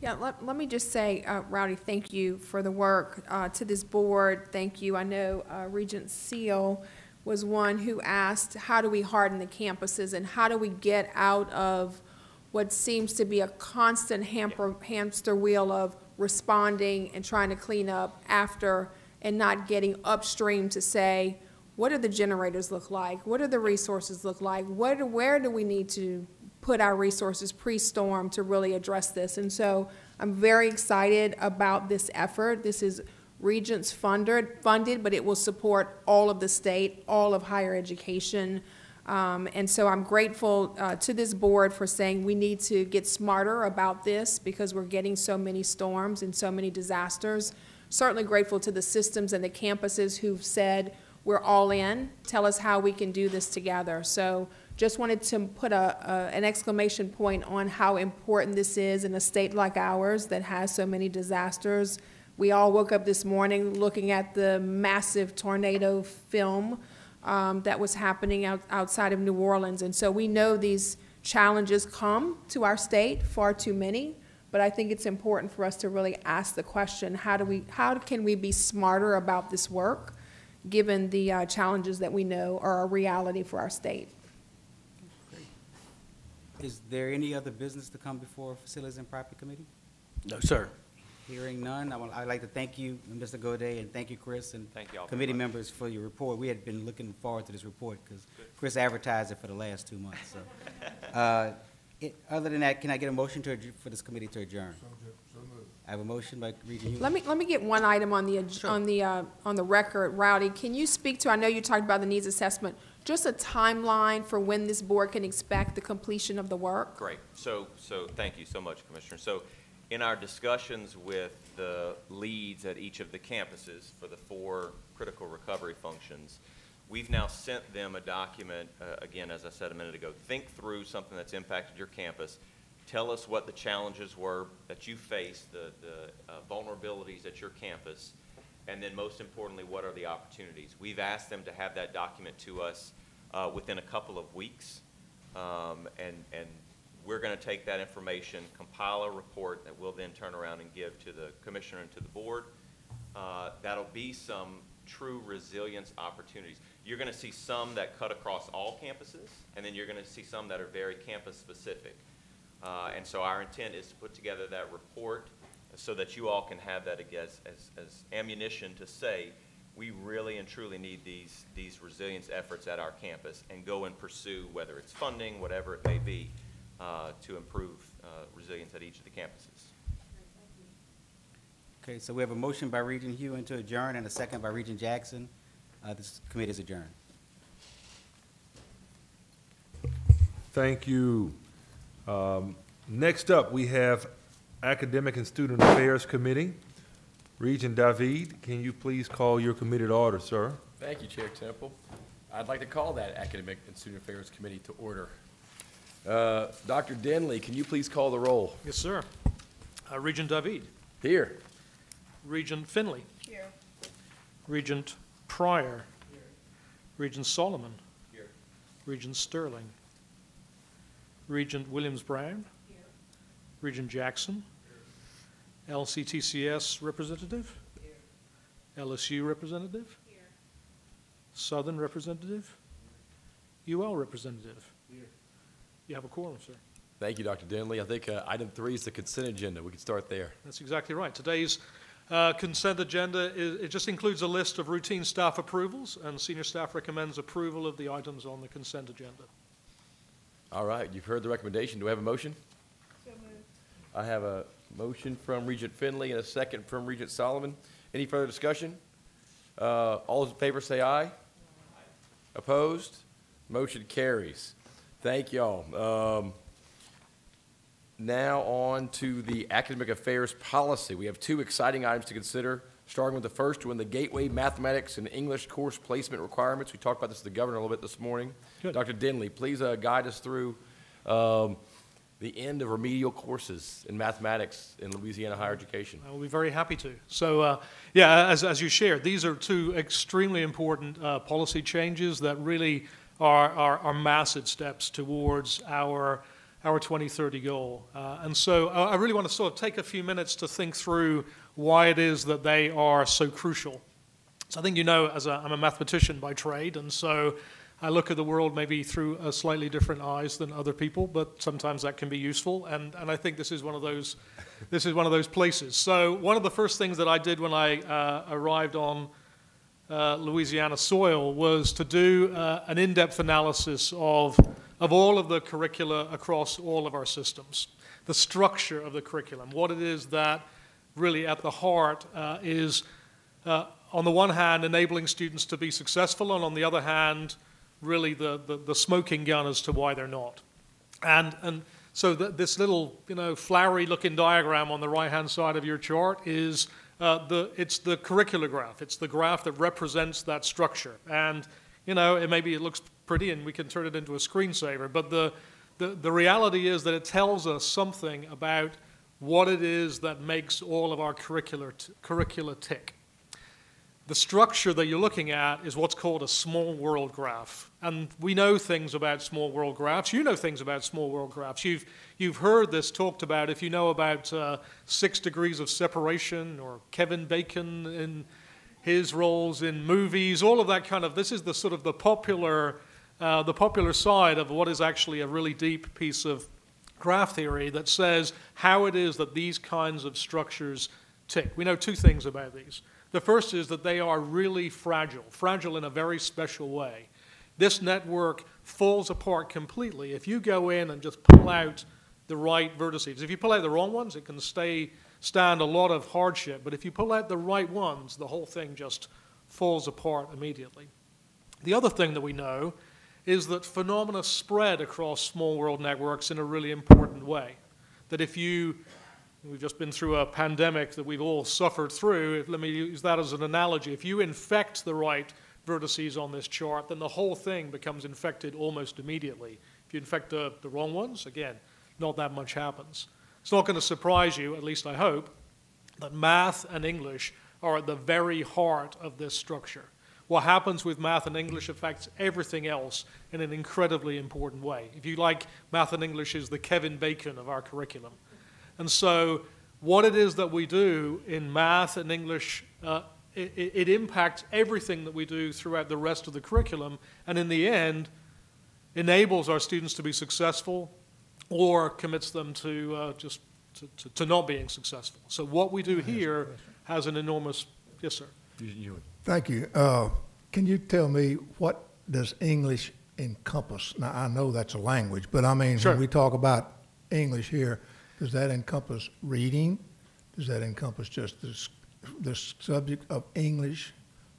Yeah, let me just say, Rowdy, thank you for the work to this board. Thank you. I know Regent Seal was one who asked, how do we harden the campuses and how do we get out of what seems to be a constant hamster wheel of responding and trying to clean up after and not getting upstream to say, what do the generators look like? What do the resources look like? Where do we need to put our resources pre-storm to really address this? And so I'm very excited about this effort. This is Regents funded, but it will support all of the state, all of higher education. And so I'm grateful to this board for saying we need to get smarter about this because we're getting so many storms and so many disasters. Certainly grateful to the systems and the campuses who've said we're all in, tell us how we can do this together. So just wanted to put an exclamation point on how important this is in a state like ours that has so many disasters. We all woke up this morning looking at the massive tornado film that was happening outside of New Orleans. And so we know these challenges come to our state, far too many, but I think it's important for us to really ask the question, how can we be smarter about this work, given the challenges that we know are a reality for our state? Is there any other business to come before Facilities and Property Committee? No, sir. Hearing none, I'd like to thank you, Mr. Goday, and thank you, Chris, and Thank you all very committee much. members for your report. We had been looking forward to this report because Chris advertised it for the last 2 months. So, other than that, can I get a motion for this committee to adjourn? I have a motion by Regent Hughes. Let me get one item on the record. Rowdy, can you speak to, I know you talked about the needs assessment, just a timeline for when this board can expect the completion of the work? Great. So thank you so much, Commissioner. So in our discussions with the leads at each of the campuses for the 4 critical recovery functions, we've now sent them a document, again, as I said a minute ago, think through something that's impacted your campus. Tell us what the challenges were that you faced, the vulnerabilities at your campus, and then most importantly, what are the opportunities? We've asked them to have that document to us within a couple of weeks, and we're going to take that information, compile a report that we'll then turn around and give to the commissioner and to the board. That'll be some true resilience opportunities. You're going to see some that cut across all campuses, and then you're going to see some that are very campus specific. And so our intent is to put together that report so that you all can have that as ammunition to say, we really and truly need these resilience efforts at our campus and go and pursue, whether it's funding, whatever it may be, to improve resilience at each of the campuses. Okay, so we have a motion by Regent Hughes to adjourn and a second by Regent Jackson. This committee is adjourned. Thank you. Next up, we have Academic and Student Affairs Committee. Regent David, can you please call your committee to order, sir? Thank you, Chair Temple. I'd like to call that Academic and Student Affairs Committee to order. Dr. Denley, can you please call the roll? Yes, sir. Regent David. Here. Regent Finley. Here. Regent Pryor. Here. Regent Solomon. Here. Regent Sterling. Regent Williams-Brown. Here. Regent Jackson. Here. LCTCS representative. Here. LSU representative. Here. Southern representative. UL representative. Here. You have a quorum, sir. Thank you, Dr. Denley. I think item 3 is the consent agenda. We can start there. That's exactly right. Today's consent agenda, it just includes a list of routine staff approvals, and senior staff recommends approval of the items on the consent agenda. All right, you've heard the recommendation. Do we have a motion? So moved. I have a motion from Regent Finley and a second from Regent Solomon. Any further discussion? All those in favor say aye. Aye. Opposed? Motion carries. Thank y'all. Now on to the academic affairs policy. We have 2 exciting items to consider, starting with the first one, the Gateway Mathematics and English course placement requirements. We talked about this to the governor a little bit this morning. Good. Dr. Denley, please guide us through the end of remedial courses in mathematics in Louisiana higher education. I will be very happy to. So, yeah, as you shared, these are 2 extremely important policy changes that really are massive steps towards our 2030 goal. And so I really want to sort of take a few minutes to think through why it is that they are so crucial. So I think you know, I'm a mathematician by trade, and so I look at the world maybe through a slightly different eyes than other people, but sometimes that can be useful, and I think this is one of those places. So one of the first things that I did when I arrived on Louisiana soil was to do an in-depth analysis of all of the curricula across all of our systems, the structure of the curriculum, what it is that really at the heart is on the one hand, enabling students to be successful, and on the other hand, really the smoking gun as to why they're not. And so this little, flowery-looking diagram on the right-hand side of your chart is it's the curricular graph. It's the graph that represents that structure. And, maybe it looks pretty and we can turn it into a screensaver, but the reality is that it tells us something about what it is that makes all of our curricula tick. The structure that you're looking at is what's called a small world graph. And we know things about small world graphs. You know things about small world graphs. You've heard this talked about if you know about 6 degrees of separation or Kevin Bacon in his roles in movies, all of that kind of, this is the sort of the popular side of what is actually a really deep piece of graph theory that says how it is that these kinds of structures tick. We know 2 things about these. The first is that they are really fragile in a very special way. This network falls apart completely if you go in and just pull out the right vertices. If you pull out the wrong ones, it can stand a lot of hardship, but if you pull out the right ones, the whole thing just falls apart immediately. The other thing that we know is that phenomena spread across small world networks in a really important way. That we've just been through a pandemic that we've all suffered through. Let me use that as an analogy. If you infect the right vertices on this chart, then the whole thing becomes infected almost immediately. If you infect the wrong ones, again, not that much happens. It's not going to surprise you, at least I hope, that math and English are at the very heart of this structure. What happens with math and English affects everything else in an incredibly important way. If you like, math and English is the Kevin Bacon of our curriculum. And so what it is that we do in math and English, it impacts everything that we do throughout the rest of the curriculum, and in the end, enables our students to be successful or commits them to to not being successful. So what we do here has an enormous, yes, sir. Thank you. Can you tell me what does English encompass? Now, I know that's a language, but I mean, Sure. when we talk about English here, does that encompass reading? Does that encompass just this subject of English,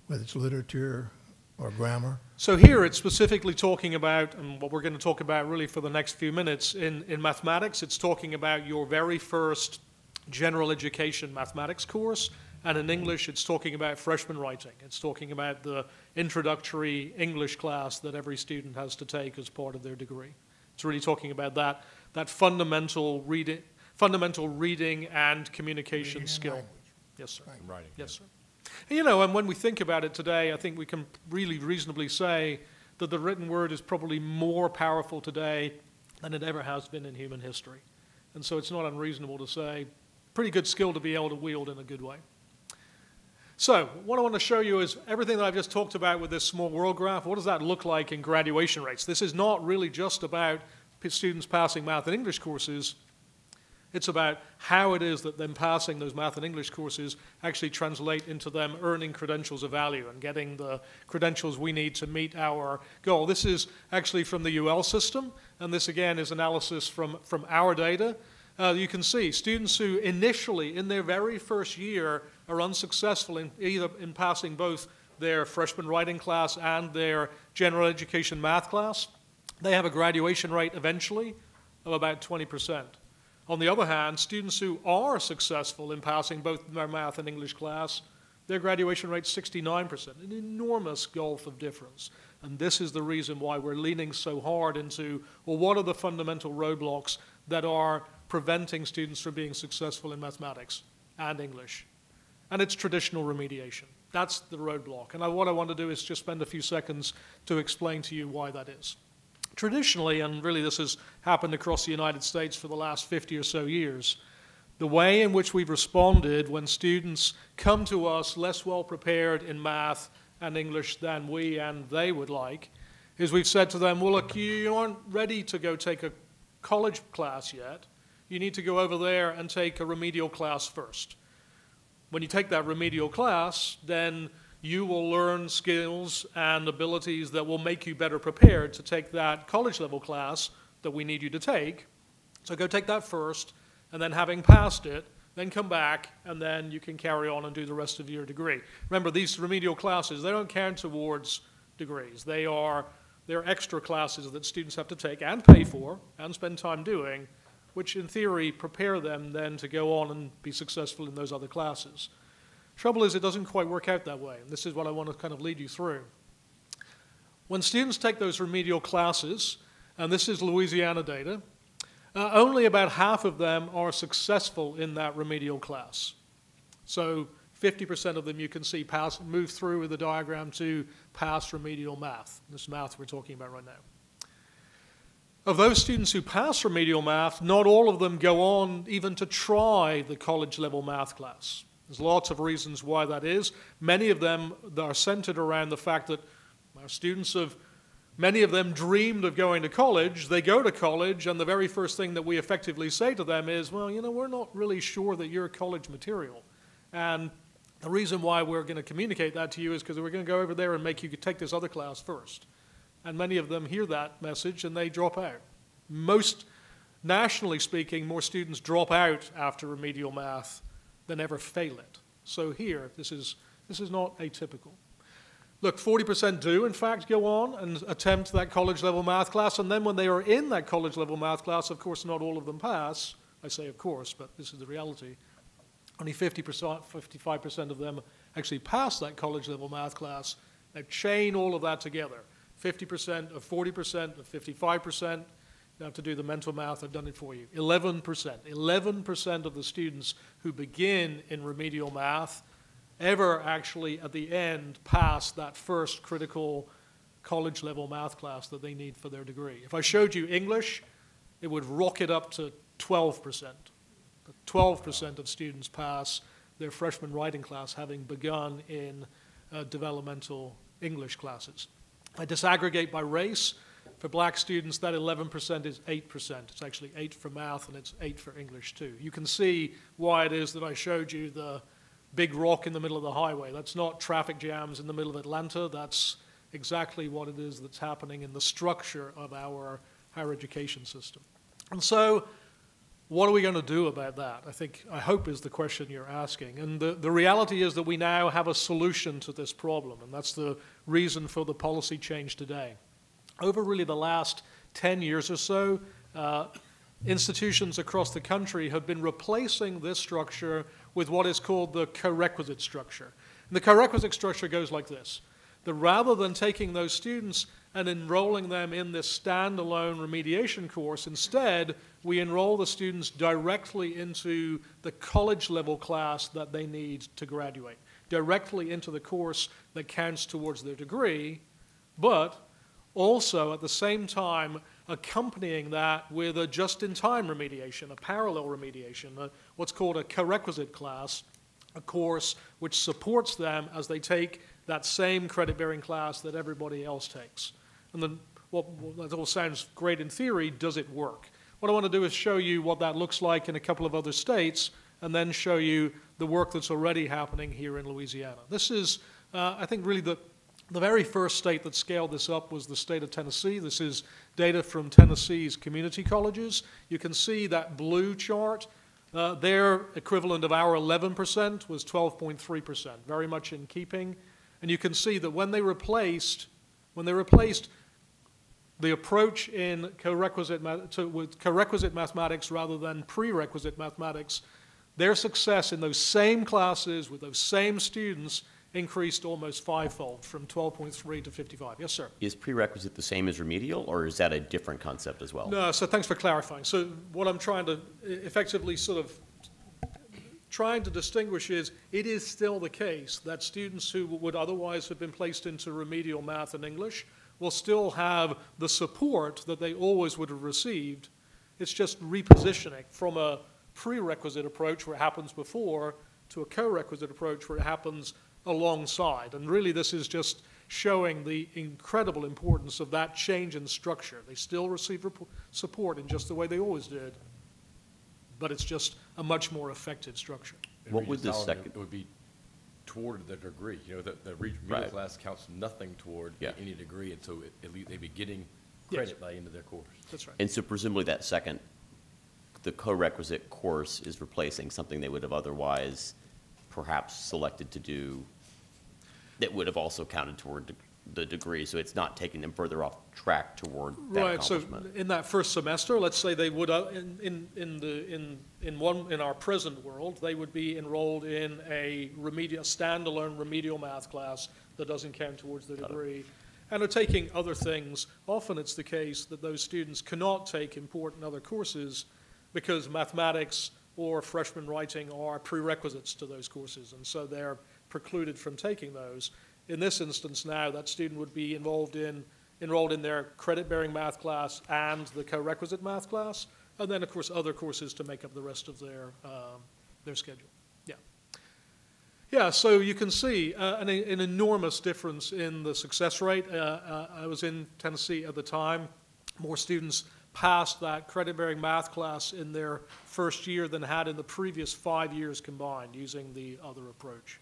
whether it's literature or grammar? So here it's specifically talking about, and what we're going to talk about really for the next few minutes, in mathematics, it's talking about your very first general education mathematics course, and in English it's talking about freshman writing. It's talking about the introductory English class that every student has to take as part of their degree. It's really talking about that fundamental reading and communication skill. Language. Yes, sir. Writing. Yes, sir. And when we think about it today, I think we can really reasonably say that the written word is probably more powerful today than it ever has been in human history. And so it's not unreasonable to say, pretty good skill to be able to wield in a good way. So what I want to show you is everything that I've just talked about with this small world graph. What does that look like in graduation rates? This is not really just about students passing math and English courses. It's about how it is that them passing those math and English courses actually translate into them earning credentials of value and getting the credentials we need to meet our goal. This is actually from the UL system, and this again is analysis from our data. You can see students who initially, in their very first year, are unsuccessful in either in passing both their freshman writing class and their general education math class, they have a graduation rate eventually of about 20%. On the other hand, students who are successful in passing both their math and English class, their graduation rate is 69%, an enormous gulf of difference. And this is the reason why we're leaning so hard into, well, what are the fundamental roadblocks that are preventing students from being successful in mathematics and English? And it's traditional remediation. That's the roadblock. And what I want to do is just spend a few seconds to explain to you why that is. Traditionally, and really this has happened across the United States for the last 50 or so years, the way in which we've responded when students come to us less well prepared in math and English than we and they would like is we've said to them, well, look, you aren't ready to go take a college class yet. You need to go over there and take a remedial class first. When you take that remedial class, then you will learn skills and abilities that will make you better prepared to take that college level class that we need you to take. So go take that first, and then having passed it, then come back, and then you can carry on and do the rest of your degree. Remember, these remedial classes, they don't count towards degrees. They're extra classes that students have to take and pay for and spend time doing, which in theory prepare them then to go on and be successful in those other classes. Trouble is, it doesn't quite work out that way, and this is what I want to kind of lead you through. When students take those remedial classes, and this is Louisiana data, only about half of them are successful in that remedial class. So 50% of them you can see move through with the diagram to pass remedial math. This math we're talking about right now. Of those students who pass remedial math, not all of them go on even to try the college level math class. There's lots of reasons why that is. Many of them are centered around the fact that our students many of them dreamed of going to college. They go to college, and the very first thing that we effectively say to them is, well, you know, we're not really sure that you're college material. And the reason why we're going to communicate that to you is because we're going to go over there and make you take this other class first. And many of them hear that message and they drop out. Most, nationally speaking, more students drop out after remedial math than ever fail it. So here, this is not atypical. Look, 40% do, in fact, go on and attempt that college-level math class, and then when they are in that college-level math class, of course, not all of them pass. I say of course, but this is the reality. Only 55% of them actually pass that college-level math class. Now, chain all of that together. 50% of 40% of 55%. You have to do the mental math. I've done it for you. 11%. 11% of the students who begin in remedial math ever actually at the end pass that first critical college-level math class that they need for their degree. If I showed you English, it would rocket up to 12%. 12% of students pass their freshman writing class having begun in developmental English classes. If I disaggregate by race, for black students, that 11% is 8%. It's actually 8 for math, and it's 8 for English, too. You can see why it is that I showed you the big rock in the middle of the highway. That's not traffic jams in the middle of Atlanta. That's exactly what it is that's happening in the structure of our higher education system. And so, what are we going to do about that? I hope is the question you're asking. And the reality is that we now have a solution to this problem, and that's the reason for the policy change today. Over really the last 10 years or so, institutions across the country have been replacing this structure with what is called the co-requisite structure. And the co-requisite structure goes like this. That rather than taking those students and enrolling them in this standalone remediation course, instead, we enroll the students directly into the college-level class that they need to graduate, directly into the course that counts towards their degree, but also at the same time accompanying that with a just-in-time remediation, a parallel remediation, what's called a co-requisite class, a course which supports them as they take that same credit-bearing class that everybody else takes. And then, that all sounds great in theory. Does it work? What I want to do is show you what that looks like in a couple of other states, and then show you the work that's already happening here in Louisiana. This is, I think, really the very first state that scaled this up was the state of Tennessee. This is data from Tennessee's community colleges. You can see that blue chart. Their equivalent of our 11% was 12.3%, very much in keeping. And you can see that when they replaced the approach in with co-requisite mathematics rather than prerequisite mathematics, their success in those same classes with those same students increased almost fivefold, from 12.3 to 55. Yes, sir? Is prerequisite the same as remedial, or is that a different concept as well? No, so thanks for clarifying. So what I'm trying to effectively trying to distinguish is it is still the case that students who would otherwise have been placed into remedial math and English will still have the support that they always would have received. It's just repositioning from a prerequisite approach where it happens before to a co-requisite approach where it happens alongside. And really this is just showing the incredible importance of that change in structure. They still receive support in just the way they always did, but it's just a much more effective structure. What would the second? It would be toward the degree. You know, the remedial class counts nothing toward any degree, and so at least they'd be getting credit by the end of their course. That's right. And so presumably that second the co-requisite course is replacing something they would have otherwise perhaps selected to do that would have also counted toward the degree, so it's not taking them further off track toward that Right, so accomplishment. in that first semester, let's say they would, in our present world, they would be enrolled in a standalone remedial math class that doesn't count towards the degree, and are taking other things. Often it's the case that those students cannot take important other courses because mathematics or freshman writing are prerequisites to those courses, and so they're precluded from taking those. In this instance now, that student would be enrolled in their credit-bearing math class and the co-requisite math class, and then, of course, other courses to make up the rest of their schedule. Yeah. Yeah, so you can see an enormous difference in the success rate. I was in Tennessee at the time. More students passed that credit-bearing math class in their first year than had in the previous 5 years combined using the other approach.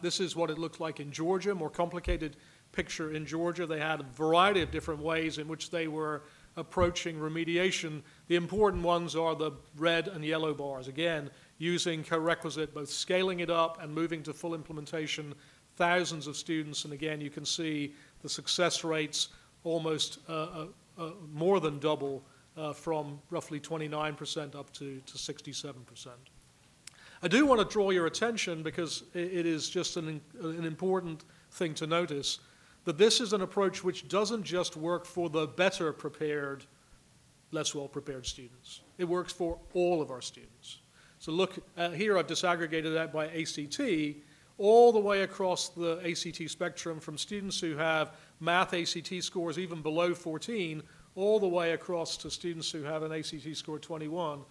This is what it looked like in Georgia, more complicated picture in Georgia. They had a variety of different ways in which they were approaching remediation. The important ones are the red and yellow bars. Again, using co-requisite, both scaling it up and moving to full implementation, thousands of students, and again, you can see the success rates almost more than double from roughly 29% up to 67%. I do want to draw your attention, because it is just an important thing to notice, that this is an approach which doesn't just work for the better prepared, less well prepared students. It works for all of our students. So look, here I've disaggregated that by ACT, all the way across the ACT spectrum, from students who have math ACT scores even below 14, all the way across to students who have an ACT score 21.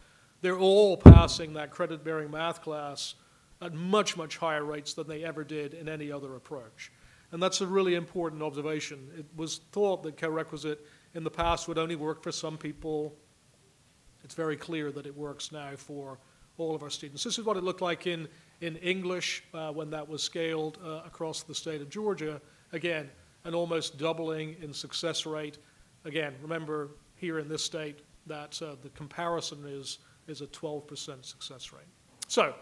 They're all passing that credit-bearing math class at much, much higher rates than they ever did in any other approach. And that's a really important observation. It was thought that co-requisite in the past would only work for some people. It's very clear that it works now for all of our students. This is what it looked like in English when that was scaled across the state of Georgia. Again, an almost doubling in success rate. Again, remember here in this state that the comparison is a 12% success rate. So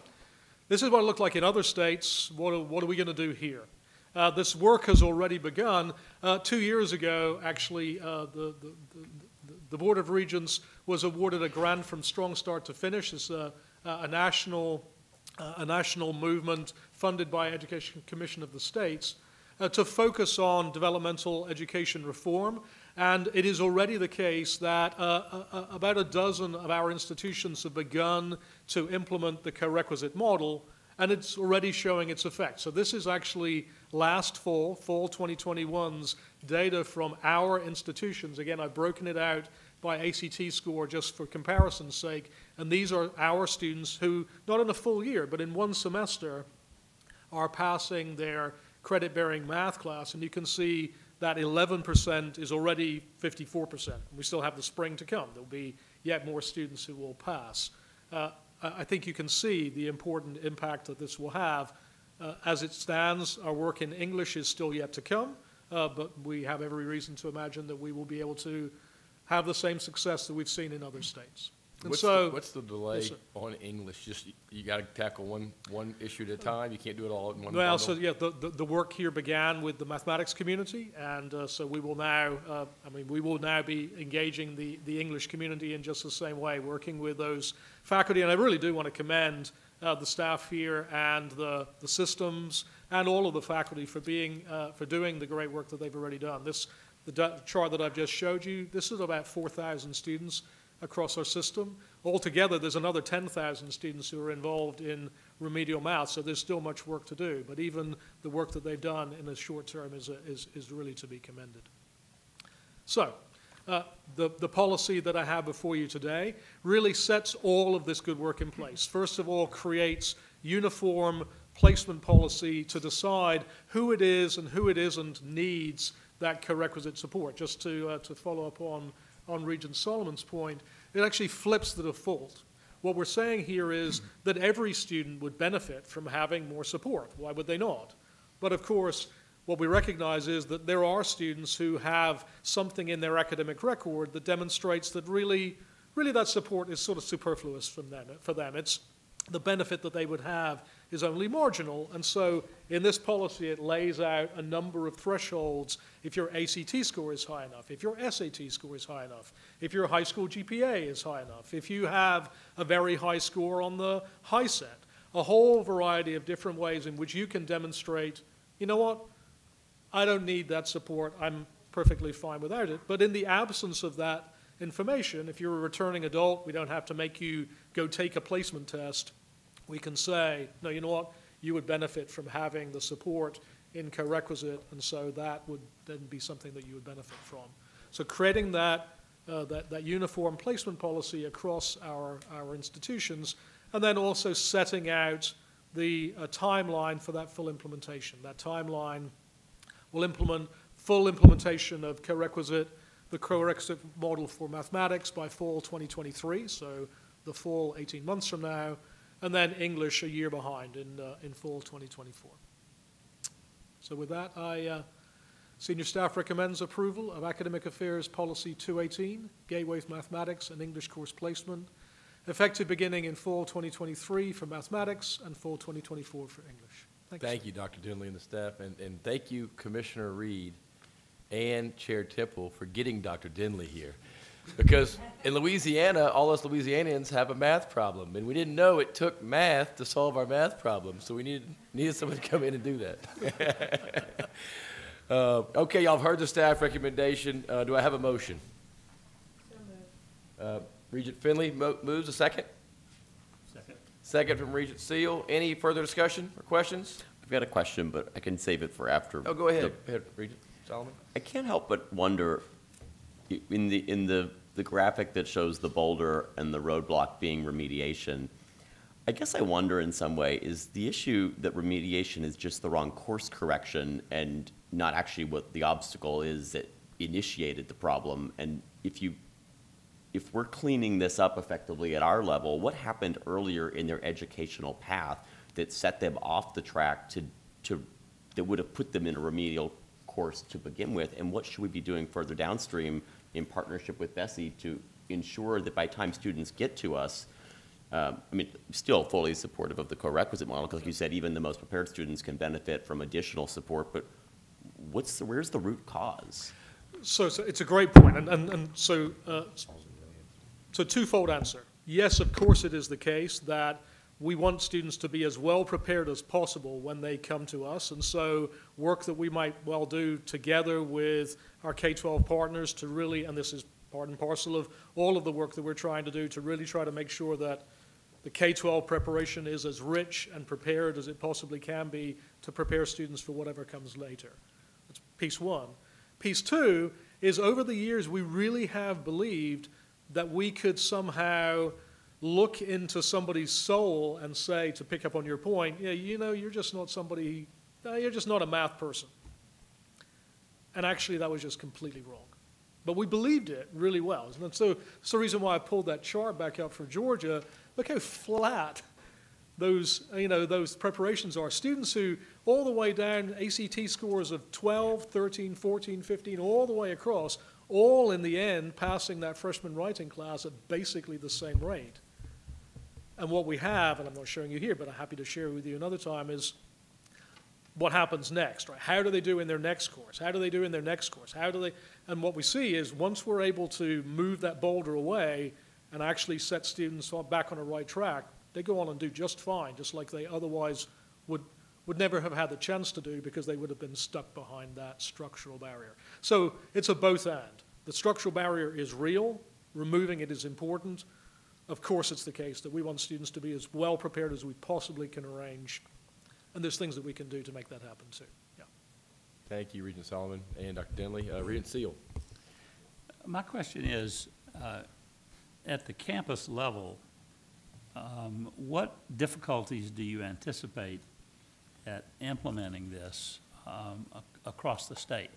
this is what it looked like in other states. What are we going to do here? This work has already begun. 2 years ago, actually, the Board of Regents was awarded a grant from Strong Start to Finish. It's a national movement funded by Education Commission of the States to focus on developmental education reform. And it is already the case that about a dozen of our institutions have begun to implement the co-requisite model, and it's already showing its effect. So this is actually last fall 2021's data from our institutions. Again, I've broken it out by ACT score just for comparison's sake, and these are our students who, not in a full year, but in one semester, are passing their credit-bearing math class, and you can see that 11% is already 54%. We still have the spring to come. There'll be yet more students who will pass. I think you can see the important impact that this will have. As it stands, our work in English is still yet to come, but we have every reason to imagine that we will be able to have the same success that we've seen in other states. And what's the delay on English? Just you got to tackle one issue at a time. You can't do it all in one. Well, bundle. so yeah, the work here began with the mathematics community, and so we will now. We will now be engaging the English community in just the same way, working with those faculty. And I really do want to commend the staff here and the systems and all of the faculty for doing the great work that they've already done. The chart that I've just showed you. This is about 4,000 students across our system. Altogether, there's another 10,000 students who are involved in remedial math, so there's still much work to do. But even the work that they've done in the short term is really to be commended. So, the policy that I have before you today really sets all of this good work in place. First of all, creates uniform placement policy to decide who it is and who it isn't needs that co-requisite support. Just to follow up on Regent Solomon's point, it actually flips the default. What we're saying here is that every student would benefit from having more support. Why would they not? But of course, what we recognize is that there are students who have something in their academic record that demonstrates that really really that support is sort of superfluous for them. It's the benefit that they would have is only marginal, and so in this policy it lays out a number of thresholds. If your ACT score is high enough, if your SAT score is high enough, if your high school GPA is high enough, if you have a very high score on the high set, a whole variety of different ways in which you can demonstrate, you know what, I don't need that support, I'm perfectly fine without it. But in the absence of that information, if you're a returning adult, we don't have to make you go take a placement test. We can say, no, you know what, you would benefit from having the support in co-requisite, and so that would then be something that you would benefit from. So creating that uniform placement policy across our institutions, and then also setting out the timeline for that full implementation. That timeline will implement full implementation of co-requisite, the co-requisite model for mathematics by fall 2023, so the fall 18 months from now, and then English a year behind in fall 2024. So with that, senior staff recommends approval of Academic Affairs Policy 218, Gateway for Mathematics and English Course Placement, effective beginning in fall 2023 for mathematics and fall 2024 for English. Thank you, Dr. Dinley and the staff, and thank you, Commissioner Reed and Chair Tipple, for getting Dr. Dinley here. Because in Louisiana, all us Louisianians have a math problem, and we didn't know it took math to solve our math problem, so we needed someone to come in and do that. Okay, y'all have heard the staff recommendation. Do I have a motion? So moved. Regent Finley moves. A second? Second. Second from Regent Seal. Any further discussion or questions? I've got a question, but I can save it for after. Oh, go ahead. Go ahead, Regent Solomon. I can't help but wonder, in the graphic that shows the boulder and the roadblock being remediation, I guess I wonder in some way, is the issue that remediation is just the wrong course correction and not actually what the obstacle is that initiated the problem? And if we're cleaning this up effectively at our level, what happened earlier in their educational path that set them off the track that would have put them in a remedial course to begin with, and what should we be doing further downstream in partnership with Bessie to ensure that by the time students get to us, I mean, still fully supportive of the co-requisite model, because like you said, even the most prepared students can benefit from additional support, but where's the root cause? So it's a great point, and so twofold answer. Yes, of course it is the case that we want students to be as well prepared as possible when they come to us, and so work that we might well do together with our K-12 partners to really, and this is part and parcel of all of the work that we're trying to do, to really try to make sure that the K-12 preparation is as rich and prepared as it possibly can be to prepare students for whatever comes later. That's piece one. Piece two is, over the years, we really have believed that we could somehow look into somebody's soul and say, to pick up on your point, yeah, you know, you're just not somebody, you're just not a math person. And actually, that was just completely wrong. But we believed it really well. And so it's the reason why I pulled that chart back up for Georgia. Look how flat those preparations are. Students who, all the way down, ACT scores of 12, 13, 14, 15, all the way across, all in the end passing that freshman writing class at basically the same rate. And what we have, and I'm not showing you here, but I'm happy to share with you another time, is what happens next, right? How do they do in their next course? How do they do in their next course? And what we see is, once we're able to move that boulder away and actually set students back on a right track, they go on and do just fine, just like they otherwise would never have had the chance to do, because they would have been stuck behind that structural barrier. So it's a both and. The structural barrier is real. Removing it is important. Of course, it's the case that we want students to be as well prepared as we possibly can arrange, and there's things that we can do to make that happen too. Yeah. Thank you, Regent Solomon and Dr. Dinley. Regent Seal. My question is, at the campus level, what difficulties do you anticipate at implementing this across the state?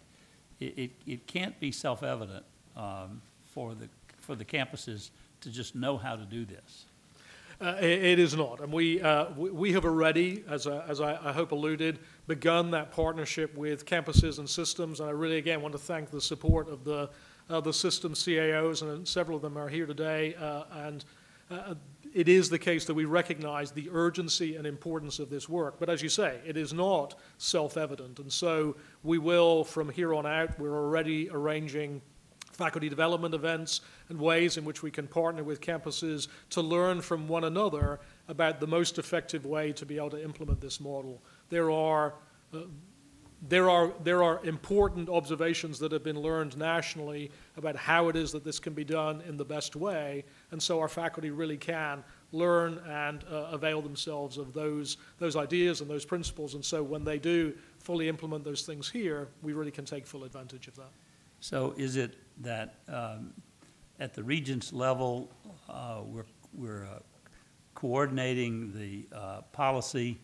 It can't be self-evident for the campuses to just know how to do this. It is not, and we have already, as I hope alluded, begun that partnership with campuses and systems. And I really, again, want to thank the support of the the system CAOs, and several of them are here today, it is the case that we recognize the urgency and importance of this work. But as you say, it is not self-evident. And so we will, from here on out, we're already arranging faculty development events and ways in which we can partner with campuses to learn from one another about the most effective way to be able to implement this model. There are important observations that have been learned nationally about how it is that this can be done in the best way, and so our faculty really can learn and avail themselves of those ideas and those principles, and so when they do fully implement those things here, we really can take full advantage of that. So is it that at the Regents level, we're coordinating the policy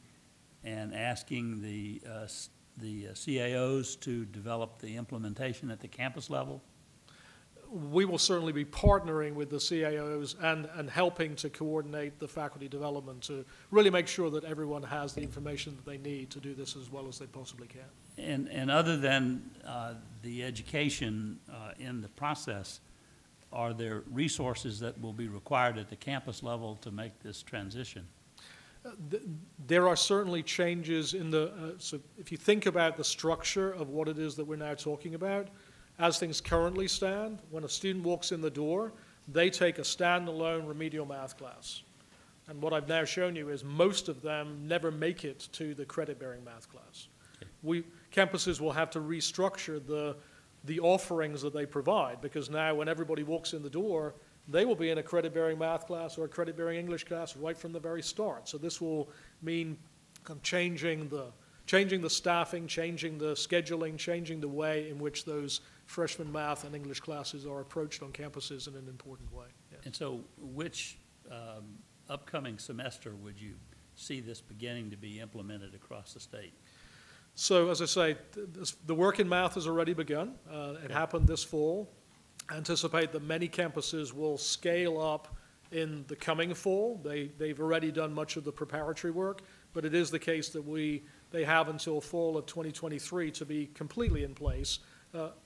and asking the CAOs to develop the implementation at the campus level? We will certainly be partnering with the CAOs and helping to coordinate the faculty development to really make sure that everyone has the information that they need to do this as well as they possibly can. And other than the education in the process, are there resources that will be required at the campus level to make this transition? There are certainly changes in the, so if you think about the structure of what it is that we're now talking about, as things currently stand, when a student walks in the door, they take a standalone remedial math class. And what I've now shown you is most of them never make it to the credit-bearing math class. Okay. Campuses will have to restructure the offerings that they provide, because now when everybody walks in the door, they will be in a credit-bearing math class or a credit-bearing English class right from the very start. So this will mean kind of changing the staffing, changing the scheduling, changing the way in which those freshman math and English classes are approached on campuses in an important way. Yes. And so which upcoming semester would you see this beginning to be implemented across the state? So as I say, the work in math has already begun. It happened this fall. I anticipate that many campuses will scale up in the coming fall. They've already done much of the preparatory work, but it is the case that they have until fall of 2023 to be completely in place.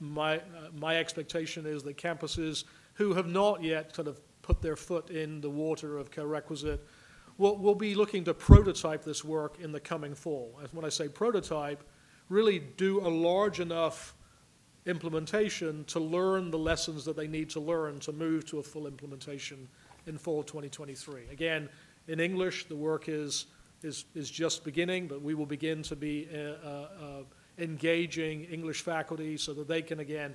My expectation is that campuses who have not yet kind of put their foot in the water of co-requisite will be looking to prototype this work in the coming fall. And when I say prototype, really do a large enough implementation to learn the lessons that they need to learn to move to a full implementation in fall 2023. Again, in English, the work is just beginning, but we will begin to be engaging English faculty so that they can, again,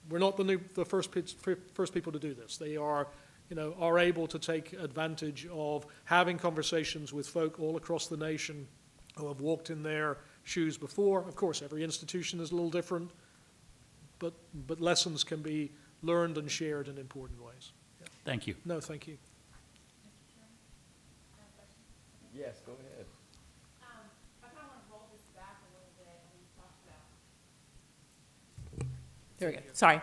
we're not the first people to do this. They are able to take advantage of having conversations with folk all across the nation who have walked in their shoes before. Of course, every institution is a little different, but lessons can be learned and shared in important ways. Yeah. Thank you. No, thank you. Yes, go ahead. I kind of want to roll this back a little bit. We talked about. There we go. Sorry.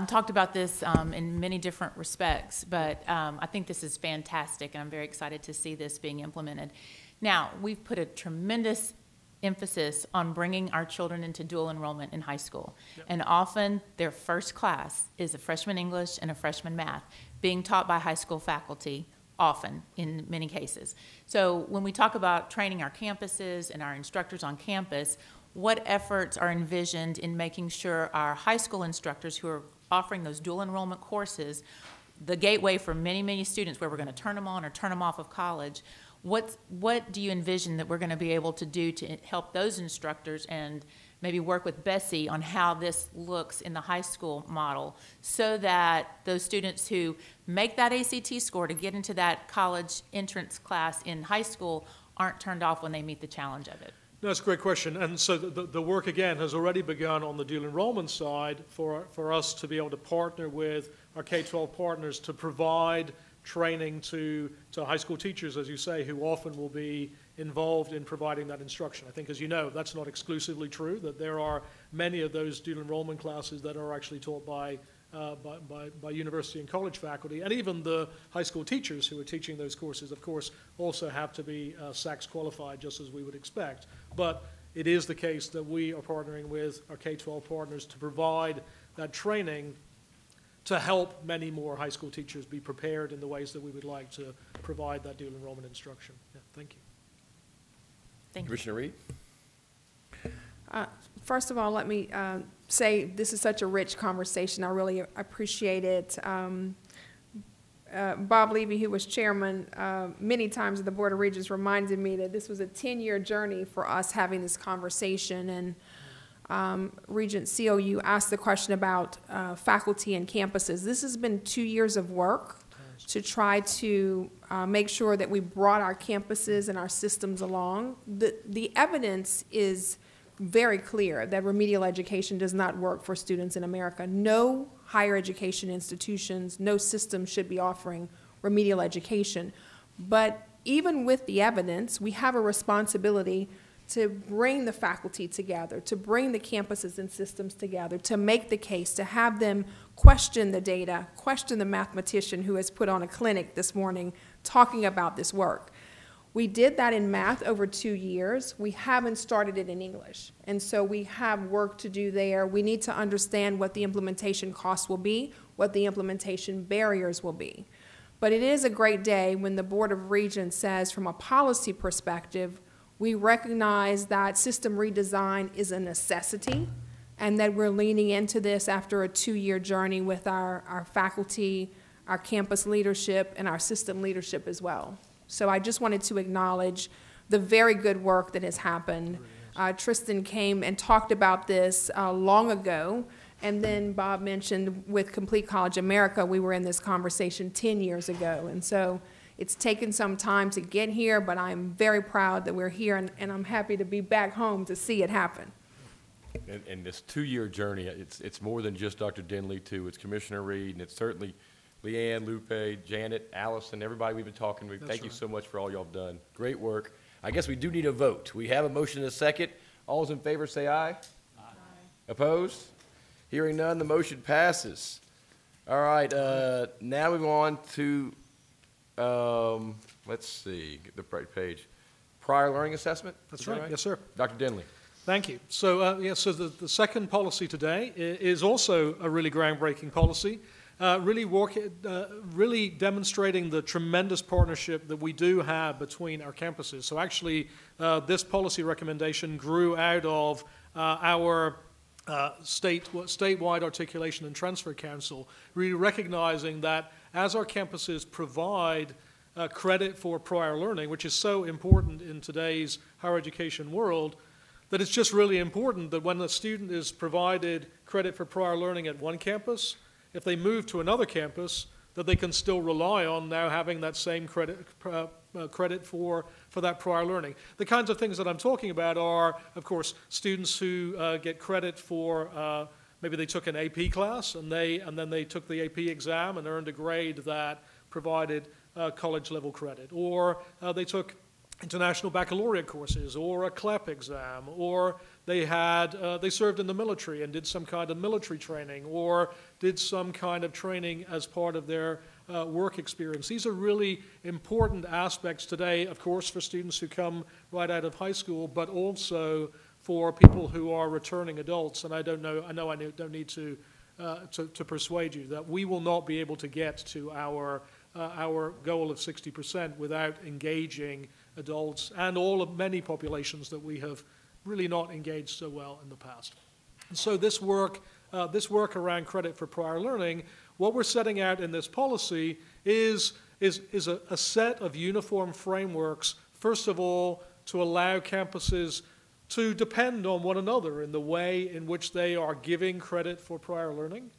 Talked about this in many different respects, but I think this is fantastic, and I'm very excited to see this being implemented. Now, we've put a tremendous emphasis on bringing our children into dual enrollment in high school. Yep. And often their first class is a freshman English and a freshman math being taught by high school faculty, often in many cases. So when we talk about training our campuses and our instructors on campus, what efforts are envisioned in making sure our high school instructors who are offering those dual enrollment courses, the gateway for many, many students where we're going to turn them on or turn them off of college, what do you envision that we're going to be able to do to help those instructors and maybe work with Bessie on how this looks in the high school model so that those students who make that ACT score to get into that college entrance class in high school aren't turned off when they meet the challenge of it? No, that's a great question. And so the work, again, has already begun on the dual enrollment side for us to be able to partner with our K-12 partners to provide training to high school teachers, as you say, who often will be involved in providing that instruction. I think, as you know, that's not exclusively true, that there are many of those dual enrollment classes that are actually taught by university and college faculty, and even the high school teachers who are teaching those courses, of course, also have to be SACS qualified, just as we would expect. But it is the case that we are partnering with our K-12 partners to provide that training to help many more high school teachers be prepared in the ways that we would like to provide that dual enrollment instruction. Yeah, thank you. Thank you. Commissioner Reed? First of all, let me say this is such a rich conversation. I really appreciate it. Bob Levy, who was chairman many times of the Board of Regents, reminded me that this was a 10-year journey for us having this conversation. And Regent COU asked the question about faculty and campuses. This has been 2 years of work to try to make sure that we brought our campuses and our systems along. The evidence is very clear that remedial education does not work for students in America. No higher education institutions, no system should be offering remedial education. But even with the evidence, we have a responsibility to bring the faculty together, to bring the campuses and systems together, to make the case, to have them question the data, question the mathematician who has put on a clinic this morning talking about this work. We did that in math over 2 years. We haven't started it in English. And so we have work to do there. We need to understand what the implementation costs will be, what the implementation barriers will be. But it is a great day when the Board of Regents says, from a policy perspective, we recognize that system redesign is a necessity and that we're leaning into this after a 2-year journey with our faculty, our campus leadership, and our system leadership as well. So I just wanted to acknowledge the very good work that has happened. Tristan came and talked about this long ago, and then Bob mentioned with Complete College America, we were in this conversation 10 years ago. And so it's taken some time to get here, but I'm very proud that we're here, and I'm happy to be back home to see it happen. And this 2-year journey, it's more than just Dr. Denley, too. It's Commissioner Reed, and it's certainly Leanne, Lupe, Janet, Allison, everybody we've been talking to. Thank you so much for all y'all have done. Great work. I guess we do need a vote. We have a motion and a second. All those in favor say aye. Aye. Opposed? Hearing none, the motion passes. All right, now we go on to, let's see, get the right page. Prior learning assessment? That's right. Yes, sir. Dr. Denley. Thank you. So, so the second policy today is also a really groundbreaking policy. Really demonstrating the tremendous partnership that we do have between our campuses. So actually, this policy recommendation grew out of our statewide articulation and transfer council, really recognizing that as our campuses provide credit for prior learning, which is so important in today's higher education world, that it's just really important that when a student is provided credit for prior learning at one campus, if they move to another campus, that they can still rely on now having that same credit for that prior learning. The kinds of things that I'm talking about are, of course, students who get credit for maybe they took an AP class and then they took the AP exam and earned a grade that provided college level credit, or they took international baccalaureate courses, or a CLEP exam, or they served in the military and did some kind of military training, or did some kind of training as part of their work experience. These are really important aspects today, of course, for students who come right out of high school, but also for people who are returning adults. And I know I don't need to persuade you that we will not be able to get to our goal of 60% without engaging adults and many populations that we have really not engaged so well in the past. And so this work around credit for prior learning, what we're setting out in this policy is a set of uniform frameworks, first of all, to allow campuses to depend on one another in the way in which they are giving credit for prior learning,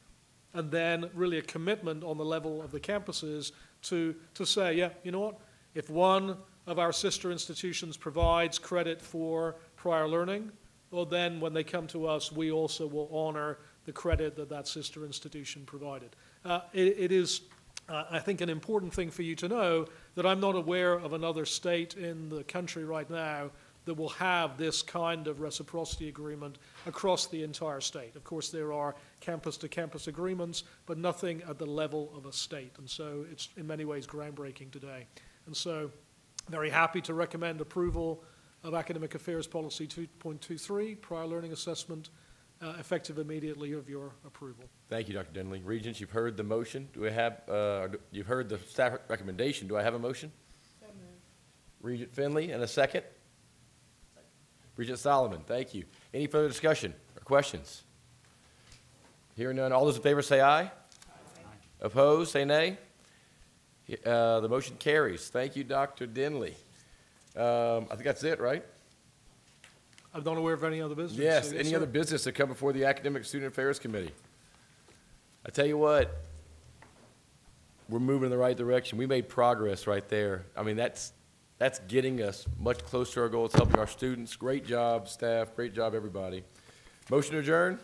and then really a commitment on the level of the campuses to say, yeah, you know what, if one of our sister institutions provides credit for prior learning, well then when they come to us, we also will honor the credit that sister institution provided. It is, I think, an important thing for you to know that I'm not aware of another state in the country right now that will have this kind of reciprocity agreement across the entire state. Of course, there are campus-to-campus agreements, but nothing at the level of a state. And so it's in many ways groundbreaking today. And so very happy to recommend approval of Academic Affairs Policy 2.23, Prior Learning Assessment, effective immediately of your approval. Thank you, Dr. Denley. Regents, you've heard the motion. Do we have, you've heard the staff recommendation. Do I have a motion? So moved. Regent Finley, and a second? Regent Solomon, thank you. Any further discussion or questions? Hearing none, all those in favor say aye. Aye. Opposed, say nay. The motion carries. Thank you, Dr. Denley. I think that's it, right? I'm not aware of any other business. Yes, So, any sir. other business to come before the Academic Student Affairs Committee? I tell you what, we're moving in the right direction. We made progress right there. I mean, that's getting us much closer to our goal. It's helping our students. Great job, staff. Great job, everybody. Motion to adjourn?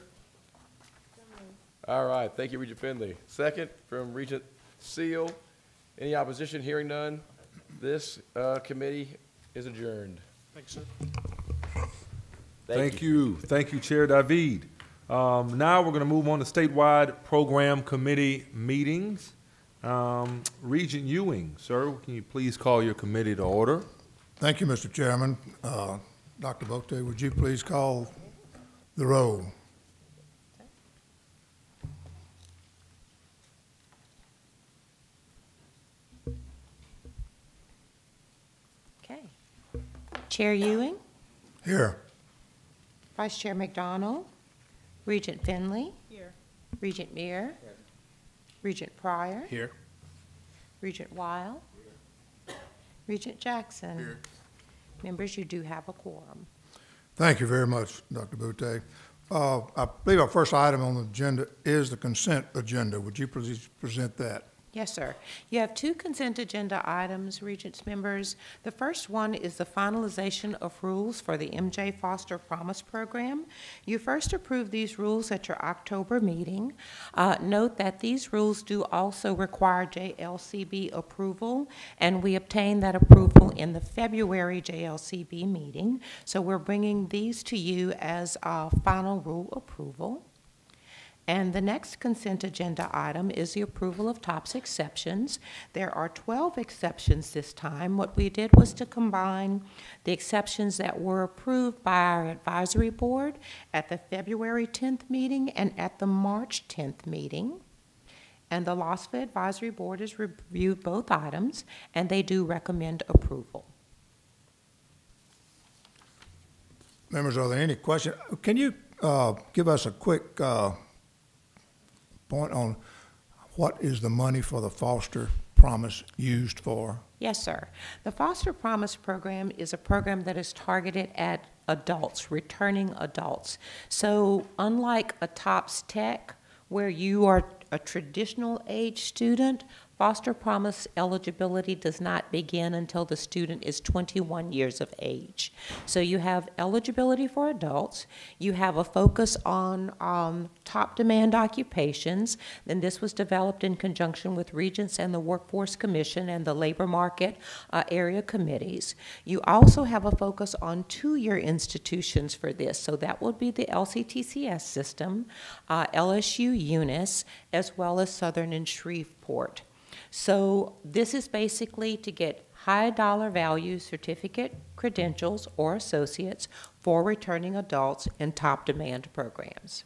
All right, thank you, Regent Finley. Second from Regent Seal. Any opposition? Hearing none. This committee is adjourned. Thanks, sir. Thank you. Thank you, Chair David. Now we're going to move on to statewide program committee meetings. Regent Ewing, sir, can you please call your committee to order? Thank you, Mr. Chairman. Dr. Bote, would you please call the roll? Okay. Chair Ewing, Here. Vice Chair McDonald, Regent Finley. Here. Regent Meir. Here. Regent Pryor. Here. Regent Weil. Here. Regent Jackson. Here. Members, you do have a quorum. Thank you very much, Dr. Bote. I believe our first item on the agenda is the consent agenda. Would you please present that? Yes, sir. You have two consent agenda items, Regents members. The first one is the finalization of rules for the MJ Foster Promise Program. You first approved these rules at your October meeting. Note that these rules do also require JLCB approval, and we obtained that approval in the February JLCB meeting. So we're bringing these to you as a final rule approval. And the next consent agenda item is the approval of TOPS exceptions. There are 12 exceptions this time. What we did was to combine the exceptions that were approved by our advisory board at the February 10th meeting and at the March 10th meeting. And the LOSFA advisory board has reviewed both items, and they do recommend approval. Members, are there any questions? Can you give us a quick point on what is the money for the Foster Promise used for? Yes, sir. The Foster Promise Program is a program that is targeted at adults, returning adults. So unlike a TOPS Tech, where you are a traditional age student, Foster Promise eligibility does not begin until the student is 21 years of age. So you have eligibility for adults, you have a focus on top demand occupations, and this was developed in conjunction with Regents and the Workforce Commission and the Labor Market area committees. You also have a focus on two-year institutions for this, so that would be the LCTCS system, LSU Eunice, as well as Southern and Shreveport. So this is basically to get high dollar value certificate, credentials, or associates for returning adults in top demand programs.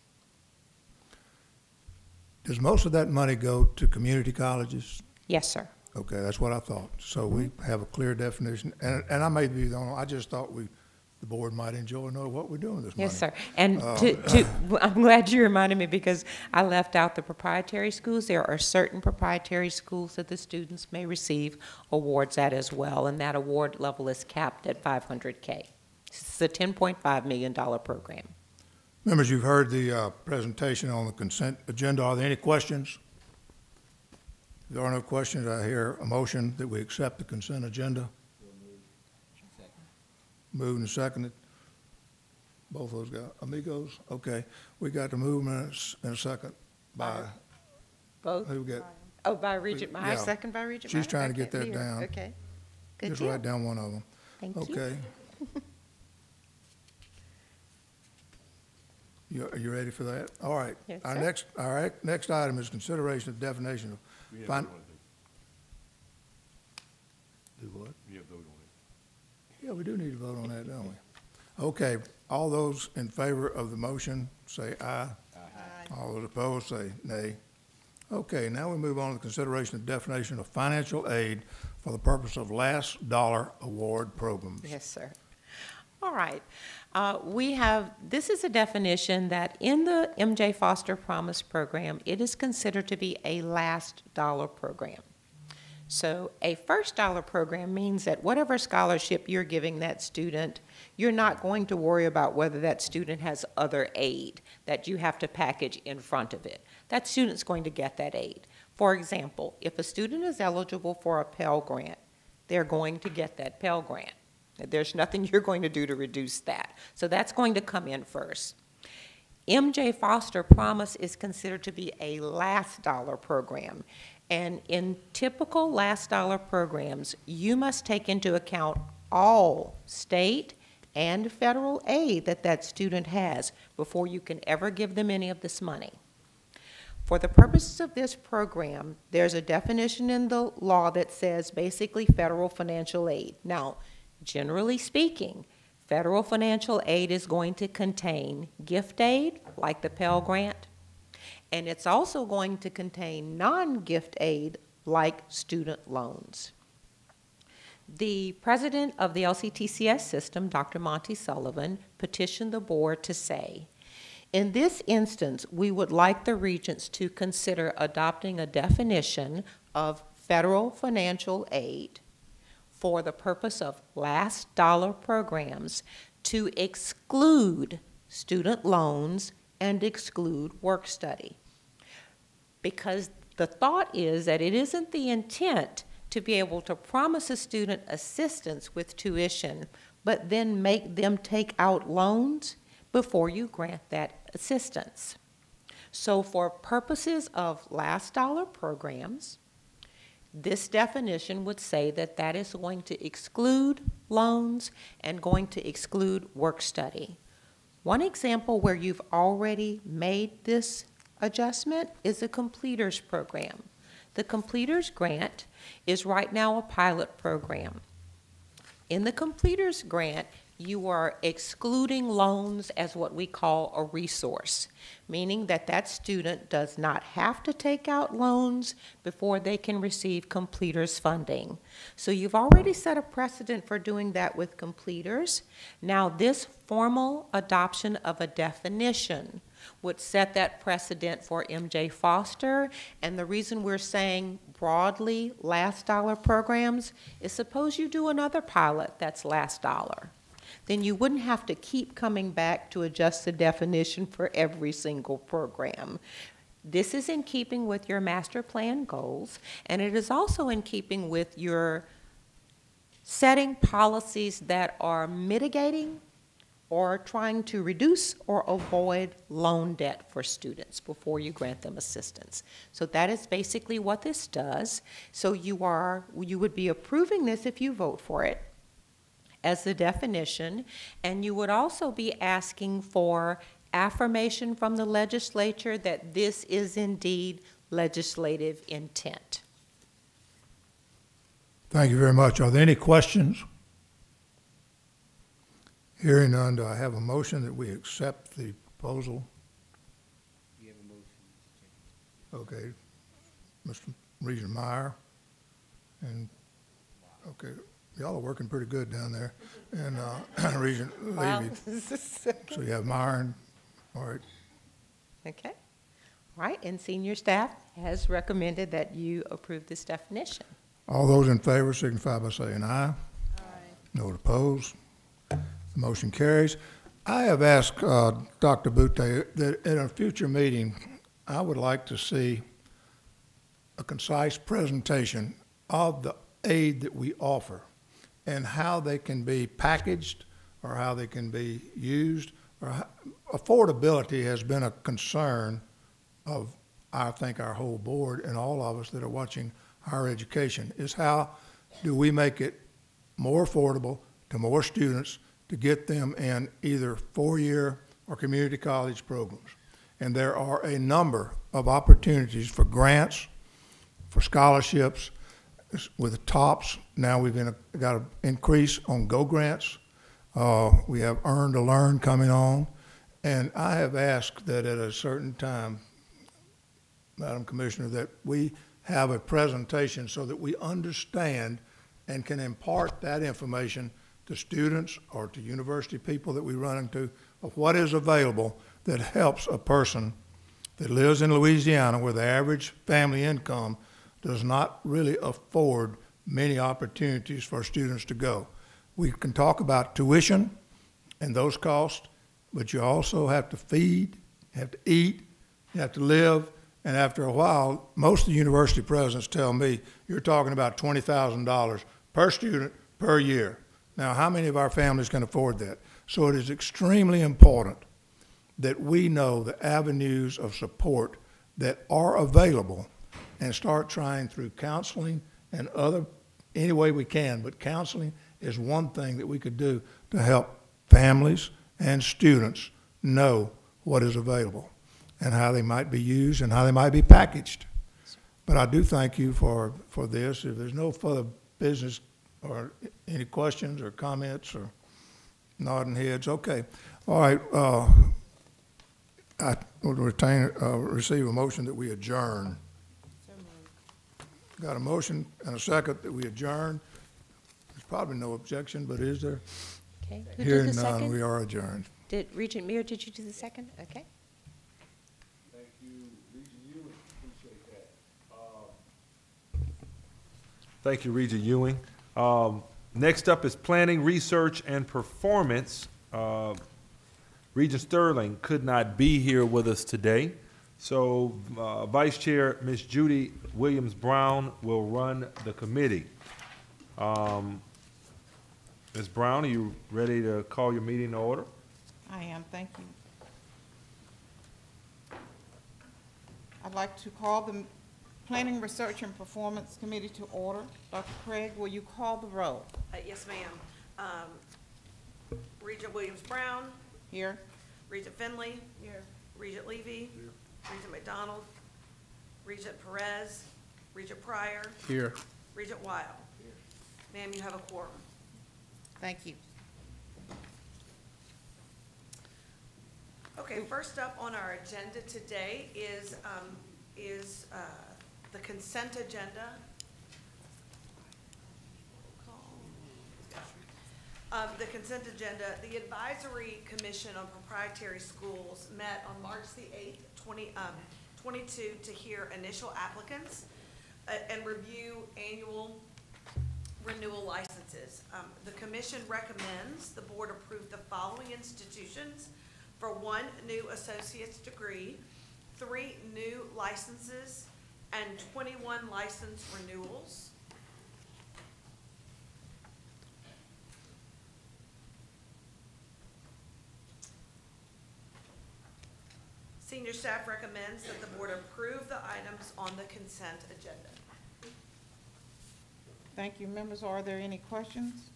Does most of that money go to community colleges? Yes, sir. Okay, that's what I thought. So we have a clear definition, and I may be the only, I just thought the board might enjoy knowing what we're doing with this money. Yes, sir. And I'm glad you reminded me, because I left out the proprietary schools. There are certain proprietary schools that the students may receive awards at as well, and that award level is capped at $500K. It's a $10.5 million program. Members, you've heard the presentation on the consent agenda. Are there any questions? If there are no questions, I hear a motion that we accept the consent agenda. Moved and seconded. Both those guys, amigos? Okay. We got the movement and a second by, Both? who got? Oh, by Regent Meyer, Yeah. second by Regent Meyer? She's trying to get Okay, that down. Okay. Good Just deal. write down one of them. Thank you. Okay. Are you ready for that? All right. Yes, Our sir. next item is consideration of definition of. Do what? Yeah, we do need to vote on that, don't we? Okay, All those in favor of the motion, say aye. Aye. All those opposed, say nay. Okay, now we move on to consideration of definition of financial aid for the purpose of last dollar award programs. Yes, sir. All right. This is a definition that in the MJ Foster Promise Program, it is considered to be a last dollar program. So a first dollar program means that whatever scholarship you're giving that student, you're not going to worry about whether that student has other aid that you have to package in front of it. That student's going to get that aid. For example, if a student is eligible for a Pell Grant, they're going to get that Pell Grant. There's nothing you're going to do to reduce that. So that's going to come in first. MJ Foster Promise is considered to be a last dollar program. And in typical last dollar programs, you must take into account all state and federal aid that that student has before you can ever give them any of this money. For the purposes of this program, there's a definition in the law that says basically federal financial aid. Now, generally speaking, federal financial aid is going to contain gift aid, like the Pell Grant, and it's also going to contain non-gift aid, like student loans. The president of the LCTCS system, Dr. Monty Sullivan, petitioned the board to say, in this instance, we would like the Regents to consider adopting a definition of federal financial aid for the purpose of last dollar programs to exclude student loans and exclude work study. Because the thought is that it isn't the intent to be able to promise a student assistance with tuition, but then make them take out loans before you grant that assistance. So for purposes of last dollar programs, this definition would say that that is going to exclude loans and going to exclude work study. One example where you've already made this adjustment is the Completers program. The Completers grant is right now a pilot program. In the Completers grant, you are excluding loans as what we call a resource, meaning that that student does not have to take out loans before they can receive Completers funding. So you've already set a precedent for doing that with Completers. Now this formal adoption of a definition would set that precedent for MJ Foster, and the reason we're saying broadly last dollar programs is suppose you do another pilot that's last dollar. Then you wouldn't have to keep coming back to adjust the definition for every single program. This is in keeping with your master plan goals, and it is also in keeping with your setting policies that are mitigating or trying to reduce or avoid loan debt for students before you grant them assistance. So that is basically what this does. So you would be approving this if you vote for it as the definition, and you would also be asking for affirmation from the legislature that this is indeed legislative intent. Thank you very much. Are there any questions? Hearing none, do I have a motion that we accept the proposal? You have a motion, Mr. Chairman. Okay, Mr. Regent Meyer, and, okay, y'all are working pretty good down there, and Regent Levy. So you have Meyer, and, all right. Okay. All right, and senior staff has recommended that you approve this definition. All those in favor signify by saying aye. Aye. No opposed. The motion carries. I have asked Dr. Butte that in a future meeting, I would like to see a concise presentation of the aid that we offer and how they can be packaged or how they can be used. Affordability has been a concern of, I think, our whole board and all of us that are watching higher education, is how do we make it more affordable to more students to get them in either four-year or community college programs. And there are a number of opportunities for grants, for scholarships, with the TOPS. Now we've got an increase on GO grants. We have Earn to Learn coming on. And I have asked that at a certain time, Madam Commissioner, that we have a presentation so that we understand and can impart that information to students or to university people that we run into of what is available that helps a person that lives in Louisiana where the average family income does not really afford many opportunities for students to go. We can talk about tuition and those costs, but you also have to feed, you have to eat, you have to live, and after a while, most of the university presidents tell me you're talking about $20,000 per student per year. Now, how many of our families can afford that? So it is extremely important that we know the avenues of support that are available and start trying through counseling and any way we can, but counseling is one thing that we could do to help families and students know what is available and how they might be used and how they might be packaged. But I do thank you for this. If there's no further business or any questions or comments or nodding heads, okay. All right, I will receive a motion that we adjourn. Got a motion and a second that we adjourn. There's probably no objection, but is there? Okay. Who did Hearing the none, second? we are adjourned. Did Regent Muir, did you do the second? Okay. Thank you, Regent Ewing, appreciate that. Thank you, Regent Ewing. Next up is Planning, Research, and Performance. Regent Sterling could not be here with us today, so Vice Chair Ms. Judy Williams-Brown will run the committee. Ms. Brown, are you ready to call your meeting to order? I am, thank you. I'd like to call the Planning, Research, and Performance Committee to order. Dr. Craig, will you call the roll? Yes, ma'am. Regent Williams-Brown. Here. Regent Finley. Here. Regent Levy. Here. Regent McDonald. Regent Perez. Regent Pryor. Here. Regent Weil. Here. Ma'am, you have a quorum. Thank you. Okay, first up on our agenda today is the consent agenda. The consent agenda, the Advisory Commission on Proprietary Schools met on March the 8th, 2022 to hear initial applicants and review annual renewal licenses. The commission recommends the board approve the following institutions for 1 new associate's degree, 3 new licenses, and 21 license renewals. Senior staff recommends that the board approve the items on the consent agenda. Thank you, members. Are there any questions?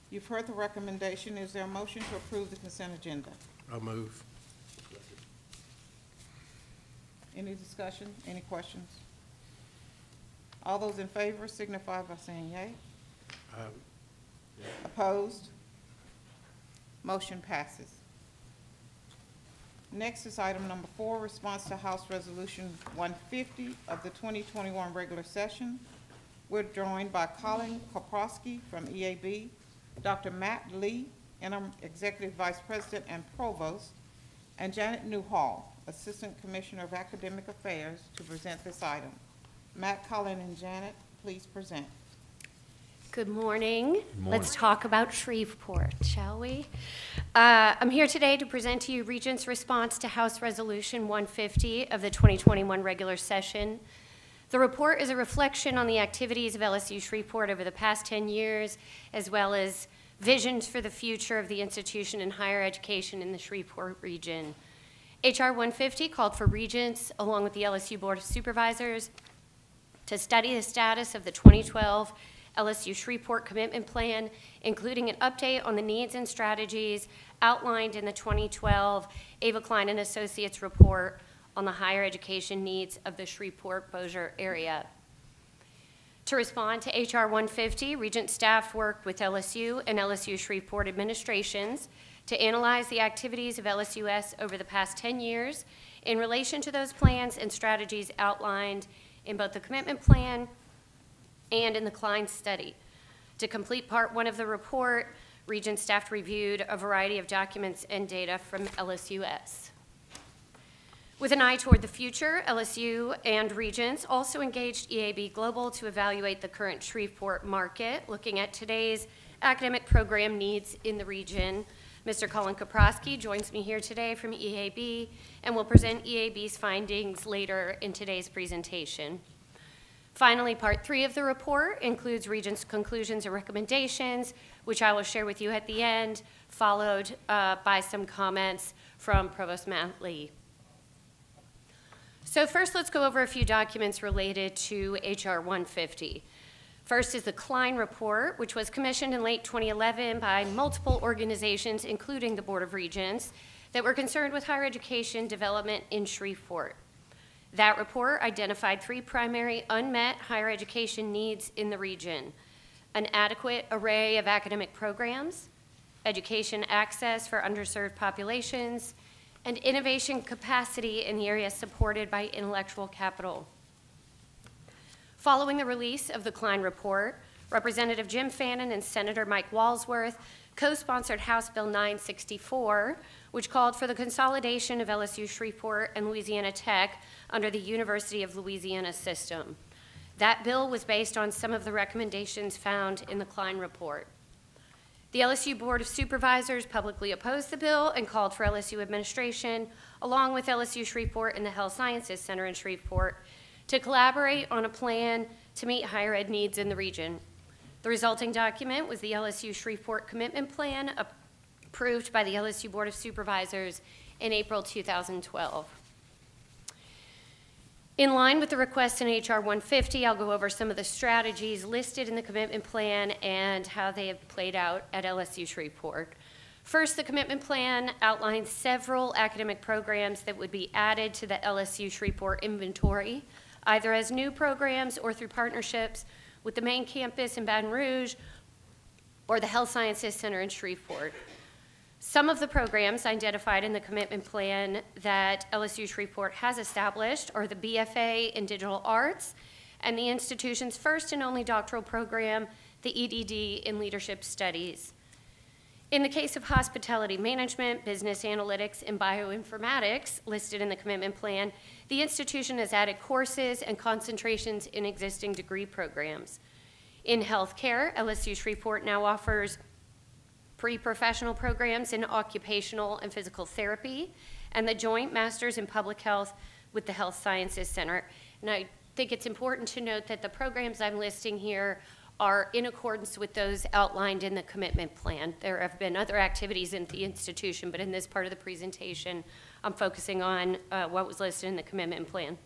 You've heard the recommendation. Is there a motion to approve the consent agenda? I'll move. Any discussion? Any questions? All those in favor signify by saying yea. Opposed? Motion passes. Next is item number 4, response to House Resolution 150 of the 2021 regular session. We're joined by Colin Koprowski from EAB, Dr. Matt Lee, Interim Executive Vice President and Provost, and Janet Newhall, Assistant Commissioner of Academic Affairs, to present this item. Matt, Colin, and Janet, please present. Good morning. Good morning. Let's talk about Shreveport, shall we? I'm here today to present to you Regents' response to House Resolution 150 of the 2021 regular session. The report is a reflection on the activities of LSU Shreveport over the past 10 years, as well as visions for the future of the institution and higher education in the Shreveport region. HR 150 called for Regents, along with the LSU Board of Supervisors, to study the status of the 2012 LSU Shreveport Commitment Plan, including an update on the needs and strategies outlined in the 2012 Ava Klein and Associates report on the higher education needs of the Shreveport-Bossier area. To respond to HR 150, Regent staff worked with LSU and LSU Shreveport administrations to analyze the activities of LSUS over the past 10 years in relation to those plans and strategies outlined in both the commitment plan and in the Klein study. To complete part 1 of the report, Regent staff reviewed a variety of documents and data from LSUS. With an eye toward the future, LSU and Regents also engaged EAB Global to evaluate the current Shreveport market, looking at today's academic program needs in the region. Mr. Colin Koprosky joins me here today from EAB and will present EAB's findings later in today's presentation. Finally, part 3 of the report includes Regents' conclusions and recommendations, which I will share with you at the end, followed by some comments from Provost Matt Lee. So first, let's go over a few documents related to HR 150. First is the Klein Report, which was commissioned in late 2011 by multiple organizations, including the Board of Regents, that were concerned with higher education development in Shreveport. That report identified 3 primary unmet higher education needs in the region: an adequate array of academic programs, education access for underserved populations, and innovation capacity in the areas supported by intellectual capital. Following the release of the Klein Report, Representative Jim Fannin and Senator Mike Walsworth co-sponsored House Bill 964, which called for the consolidation of LSU Shreveport and Louisiana Tech under the University of Louisiana system. That bill was based on some of the recommendations found in the Klein Report. The LSU Board of Supervisors publicly opposed the bill and called for LSU administration, along with LSU Shreveport and the Health Sciences Center in Shreveport, to collaborate on a plan to meet higher ed needs in the region. The resulting document was the LSU Shreveport Commitment Plan, approved by the LSU Board of Supervisors in April 2012. In line with the requests in HR 150, I'll go over some of the strategies listed in the commitment plan and how they have played out at LSU Shreveport. First, the commitment plan outlines several academic programs that would be added to the LSU Shreveport inventory, either as new programs or through partnerships with the main campus in Baton Rouge or the Health Sciences Center in Shreveport. Some of the programs identified in the commitment plan that LSU Shreveport has established are the BFA in Digital Arts and the institution's first and only doctoral program, the EDD in Leadership Studies. In the case of hospitality management, business analytics, and bioinformatics listed in the commitment plan, the institution has added courses and concentrations in existing degree programs. In healthcare, LSU Shreveport now offers pre-professional programs in occupational and physical therapy and the joint Masters in Public Health with the Health Sciences Center. And I think it's important to note that the programs I'm listing here are in accordance with those outlined in the commitment plan. There have been other activities in the institution, but in this part of the presentation, I'm focusing on what was listed in the commitment plan.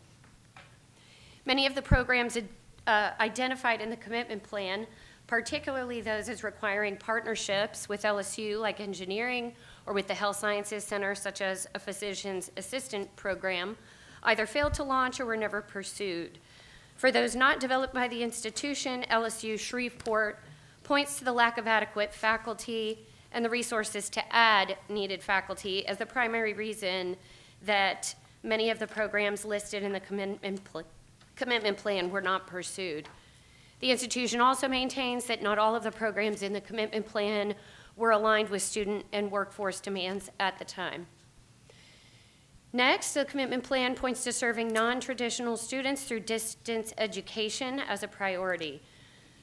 Many of the programs identified in the commitment plan, particularly those as requiring partnerships with LSU, like engineering, or with the Health Sciences Center, such as a physician's assistant program, either failed to launch or were never pursued. For those not developed by the institution, LSU Shreveport points to the lack of adequate faculty and the resources to add needed faculty as the primary reason that many of the programs listed in the commitment plan were not pursued. The institution also maintains that not all of the programs in the commitment plan were aligned with student and workforce demands at the time. Next, the commitment plan points to serving non-traditional students through distance education as a priority.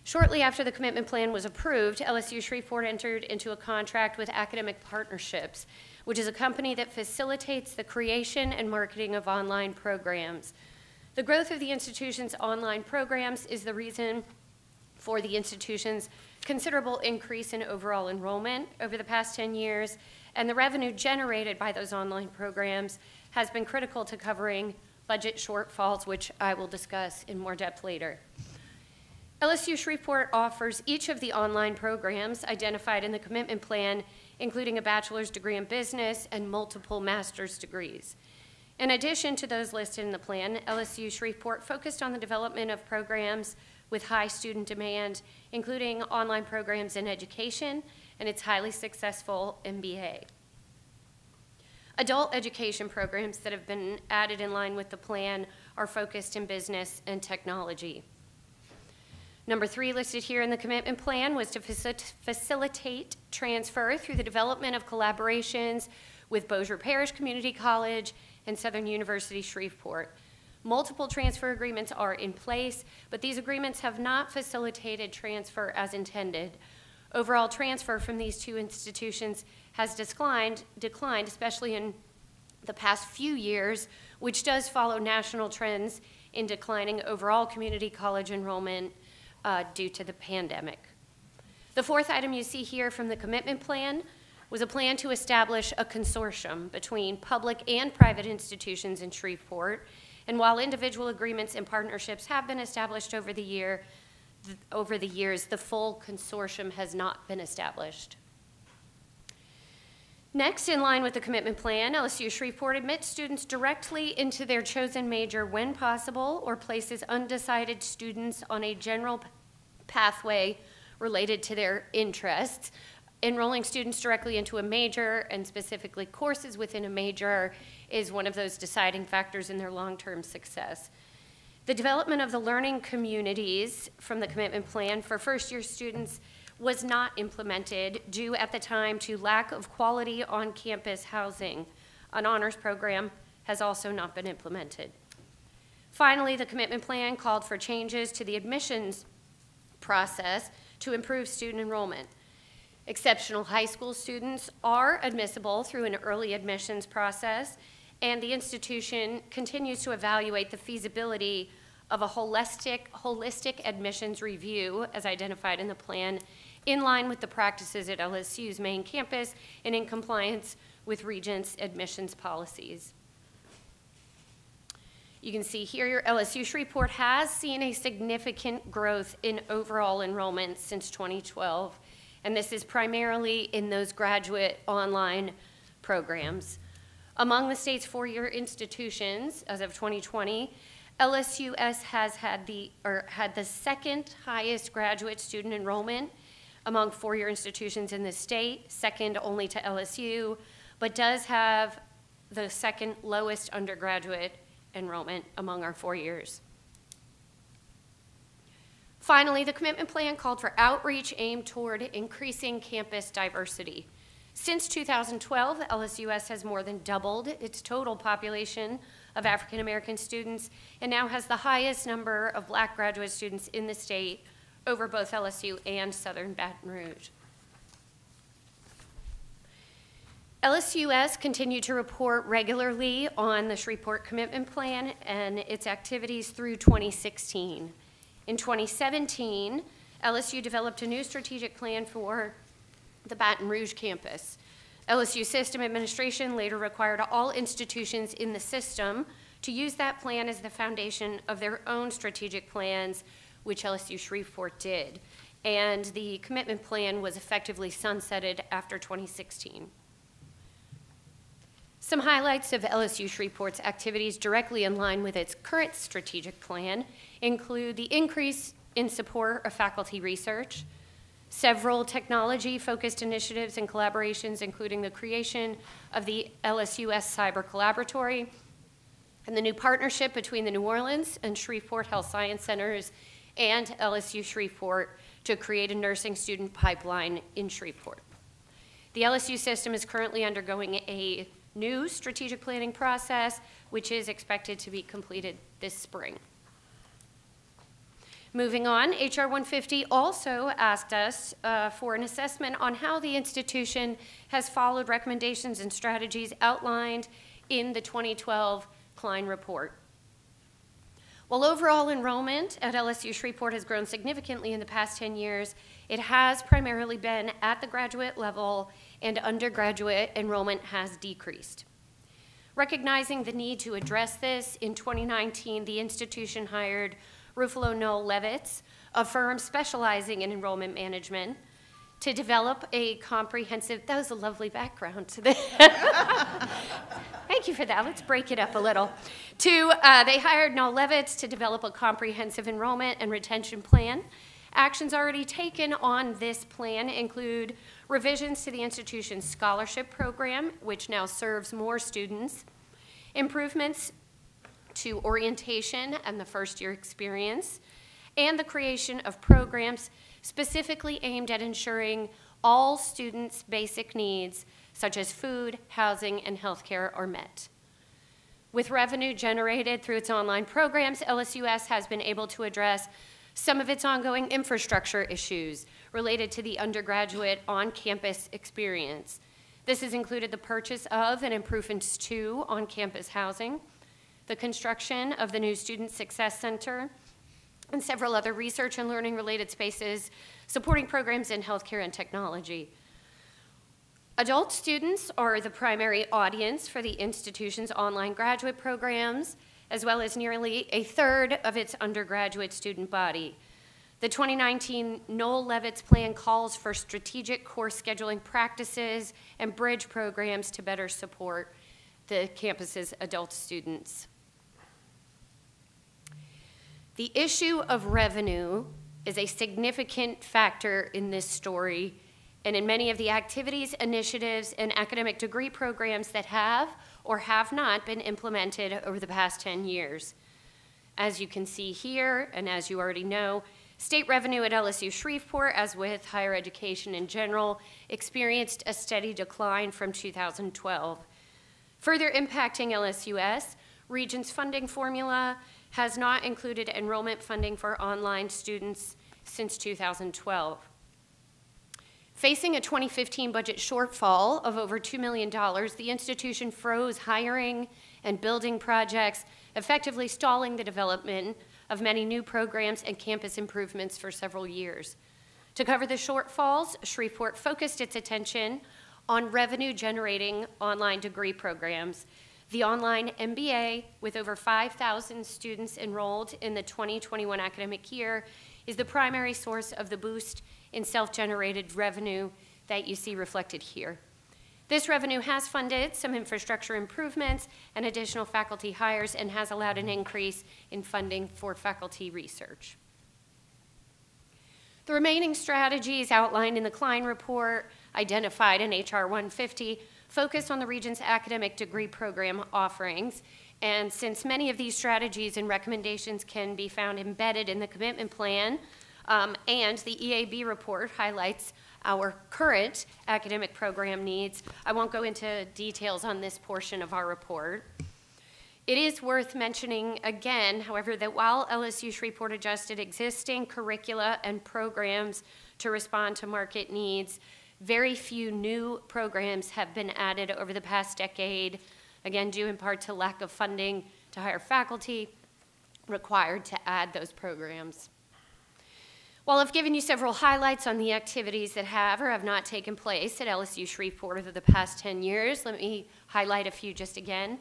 Shortly after the commitment plan was approved, LSU Shreveport entered into a contract with Academic Partnerships, which is a company that facilitates the creation and marketing of online programs. The growth of the institution's online programs is the reason for the institution's considerable increase in overall enrollment over the past 10 years, and the revenue generated by those online programs has been critical to covering budget shortfalls, which I will discuss in more depth later. LSU Shreveport offers each of the online programs identified in the commitment plan, including a bachelor's degree in business and multiple master's degrees. In addition to those listed in the plan, LSU Shreveport focused on the development of programs with high student demand, including online programs in education and its highly successful MBA. Adult education programs that have been added in line with the plan are focused in business and technology. Number 3 listed here in the commitment plan was to facilitate transfer through the development of collaborations with Bossier Parish Community College and Southern University Shreveport. Multiple transfer agreements are in place, but these agreements have not facilitated transfer as intended. Overall transfer from these two institutions has declined, especially in the past few years, which does follow national trends in declining overall community college enrollment due to the pandemic. The 4th item you see here from the commitment plan was a plan to establish a consortium between public and private institutions in Shreveport. And while individual agreements and partnerships have been established over the years, the full consortium has not been established. Next, in line with the commitment plan, LSU Shreveport admits students directly into their chosen major when possible, or places undecided students on a general pathway related to their interests. Enrolling students directly into a major, and specifically courses within a major, is one of those deciding factors in their long-term success. The development of the learning communities from the commitment plan for first-year students was not implemented due at the time to lack of quality on-campus housing. An honors program has also not been implemented. Finally, the commitment plan called for changes to the admissions process to improve student enrollment. Exceptional high school students are admissible through an early admissions process, and the institution continues to evaluate the feasibility of a holistic admissions review, as identified in the plan, in line with the practices at LSU's main campus and in compliance with Regents' admissions policies. You can see here your LSU Shreveport has seen a significant growth in overall enrollment since 2012, and this is primarily in those graduate online programs. Among the state's 4-year institutions, as of 2020, LSUS has had the second highest graduate student enrollment among 4-year institutions in the state, second only to LSU, but does have the second lowest undergraduate enrollment among our 4 years. Finally, the commitment plan called for outreach aimed toward increasing campus diversity. Since 2012, LSUS has more than doubled its total population of African American students and now has the highest number of Black graduate students in the state over both LSU and Southern Baton Rouge. LSUS continued to report regularly on the Shreveport Commitment Plan and its activities through 2016. In 2017, LSU developed a new strategic plan for the Baton Rouge campus. LSU system administration later required all institutions in the system to use that plan as the foundation of their own strategic plans, which LSU Shreveport did. And the commitment plan was effectively sunsetted after 2016. Some highlights of LSU Shreveport's activities directly in line with its current strategic plan include the increase in support of faculty research, several technology-focused initiatives and collaborations, including the creation of the LSUS Cyber Collaboratory, and the new partnership between the New Orleans and Shreveport Health Science Centers and LSU Shreveport to create a nursing student pipeline in Shreveport. The LSU system is currently undergoing a new strategic planning process, which is expected to be completed this spring. Moving on, HR 150 also asked us for an assessment on how the institution has followed recommendations and strategies outlined in the 2012 Klein Report. While overall enrollment at LSU Shreveport has grown significantly in the past 10 years, it has primarily been at the graduate level, and undergraduate enrollment has decreased. Recognizing the need to address this, in 2019, the institution hired Ruffalo Noel Levitz, a firm specializing in enrollment management, to develop a comprehensive, that was a lovely background to this. Thank thank you for that. Let's break it up a little. They hired Noel Levitz to develop a comprehensive enrollment and retention plan. Actions already taken on this plan include revisions to the institution's scholarship program, which now serves more students, improvements to orientation and the first-year experience, and the creation of programs specifically aimed at ensuring all students' basic needs, such as food, housing, and healthcare, are met. With revenue generated through its online programs, LSUS has been able to address some of its ongoing infrastructure issues related to the undergraduate on-campus experience. This has included the purchase of and improvements to on-campus housing, the construction of the new Student Success Center, and several other research and learning related spaces supporting programs in healthcare and technology. Adult students are the primary audience for the institution's online graduate programs, as well as nearly a third of its undergraduate student body. The 2019 Noel Levitz plan calls for strategic course scheduling practices and bridge programs to better support the campus's adult students. The issue of revenue is a significant factor in this story and in many of the activities, initiatives, and academic degree programs that have or have not been implemented over the past 10 years. As you can see here, and as you already know, state revenue at LSU Shreveport, as with higher education in general, experienced a steady decline from 2012. Further impacting LSUS, Regents funding formula has not included enrollment funding for online students since 2012. Facing a 2015 budget shortfall of over $2 million, the institution froze hiring and building projects, effectively stalling the development of many new programs and campus improvements for several years. To cover the shortfalls, Shreveport focused its attention on revenue-generating online degree programs. The online MBA, with over 5,000 students enrolled in the 2021 academic year, is the primary source of the boost in self-generated revenue that you see reflected here. This revenue has funded some infrastructure improvements and additional faculty hires and has allowed an increase in funding for faculty research. The remaining strategies outlined in the Klein Report, identified in HR 150, focus on the Regents' academic degree program offerings, and since many of these strategies and recommendations can be found embedded in the commitment plan, and the EAB report highlights our current academic program needs, I won't go into details on this portion of our report. It is worth mentioning again, however, that while LSU Shreveport adjusted existing curricula and programs to respond to market needs, very few new programs have been added over the past decade, again, due in part to lack of funding to hire faculty required to add those programs. While I've given you several highlights on the activities that have or have not taken place at LSU Shreveport over the past 10 years, let me highlight a few just again.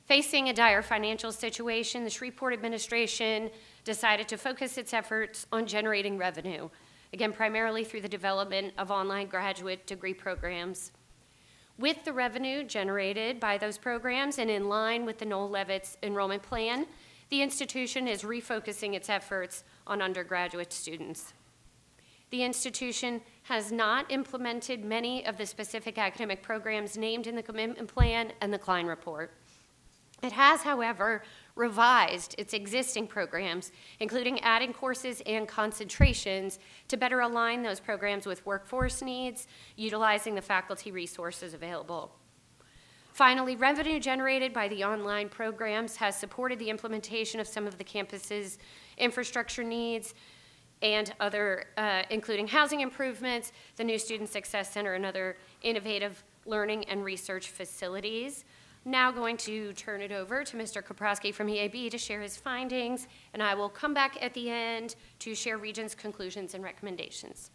Facing a dire financial situation, the Shreveport administration decided to focus its efforts on generating revenue, again, primarily through the development of online graduate degree programs. With the revenue generated by those programs and in line with the Noel Levitz enrollment plan, the institution is refocusing its efforts on undergraduate students. The institution has not implemented many of the specific academic programs named in the commitment plan and the Klein Report. It has, however, revised its existing programs, including adding courses and concentrations to better align those programs with workforce needs, utilizing the faculty resources available. Finally, revenue generated by the online programs has supported the implementation of some of the campus's infrastructure needs and other, including housing improvements, the new Student Success Center, and other innovative learning and research facilities. Now going to turn it over to Mr. Koprowski from EAB to share his findings, and I will come back at the end to share Regents' conclusions and recommendations.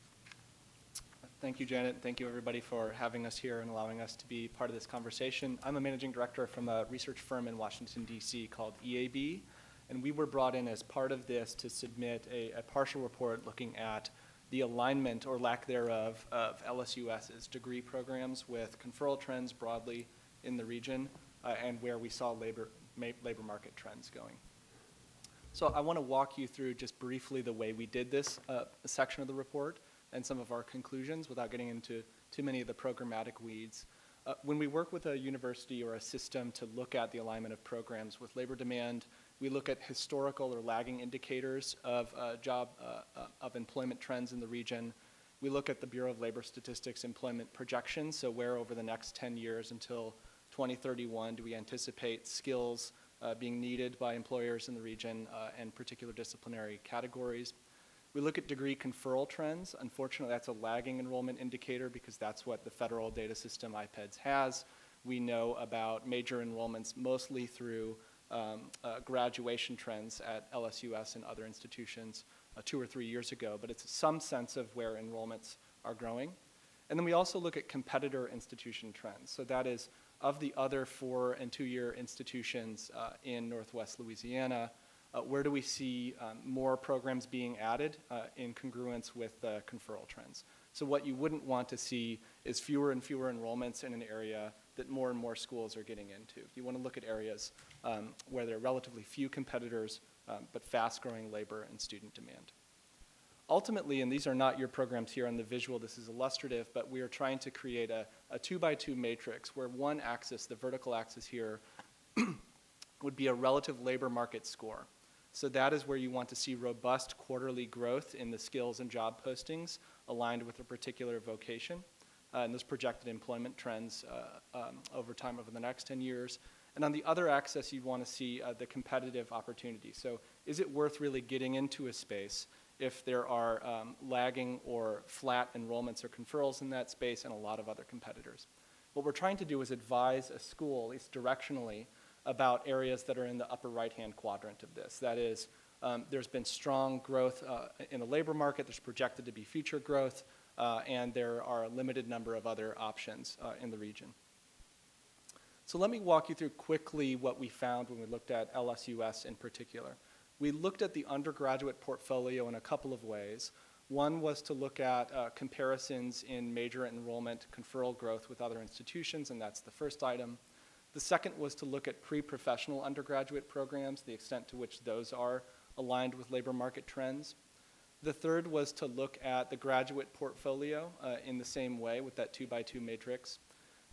Thank you, Janet. Thank you, everybody, for having us here and allowing us to be part of this conversation. I'm a managing director from a research firm in Washington, D.C. called EAB, and we were brought in as part of this to submit a partial report looking at the alignment or lack thereof of LSUS's degree programs with conferral trends broadly in the region. and where we saw labor market trends going. So I want to walk you through just briefly the way we did this section of the report and some of our conclusions without getting into too many of the programmatic weeds. When we work with a university or a system to look at the alignment of programs with labor demand, we look at historical or lagging indicators of of employment trends in the region. We look at the Bureau of Labor Statistics employment projections, so where over the next 10 years until 2031 do we anticipate skills being needed by employers in the region and particular disciplinary categories. We look at degree conferral trends. Unfortunately, that's a lagging enrollment indicator because that's what the federal data system IPEDS has. We know about major enrollments mostly through graduation trends at LSUS and other institutions 2 or 3 years ago, but it's some sense of where enrollments are growing. And then we also look at competitor institution trends. So that is, of the other 4- and 2-year institutions in Northwest Louisiana, where do we see more programs being added in congruence with the conferral trends? So what you wouldn't want to see is fewer and fewer enrollments in an area that more and more schools are getting into. You want to look at areas where there are relatively few competitors, but fast-growing labor and student demand. Ultimately, and these are not your programs here on the visual, this is illustrative, but we are trying to create a 2x2 matrix where one axis, the vertical axis here, would be a relative labor market score. So that is where you want to see robust quarterly growth in the skills and job postings aligned with a particular vocation. And those projected employment trends over time over the next 10 years. And on the other axis, you want to see the competitive opportunity. So is it worth really getting into a space if there are lagging or flat enrollments or conferrals in that space and a lot of other competitors? What we're trying to do is advise a school, at least directionally, about areas that are in the upper right-hand quadrant of this. That is, there's been strong growth in the labor market, there's projected to be future growth, and there are a limited number of other options in the region. So let me walk you through quickly what we found when we looked at LSUS in particular. We looked at the undergraduate portfolio in a couple of ways. One was to look at comparisons in major enrollment conferral growth with other institutions, and that's the first item. The second was to look at pre-professional undergraduate programs, the extent to which those are aligned with labor market trends. The third was to look at the graduate portfolio in the same way with that 2x2 matrix.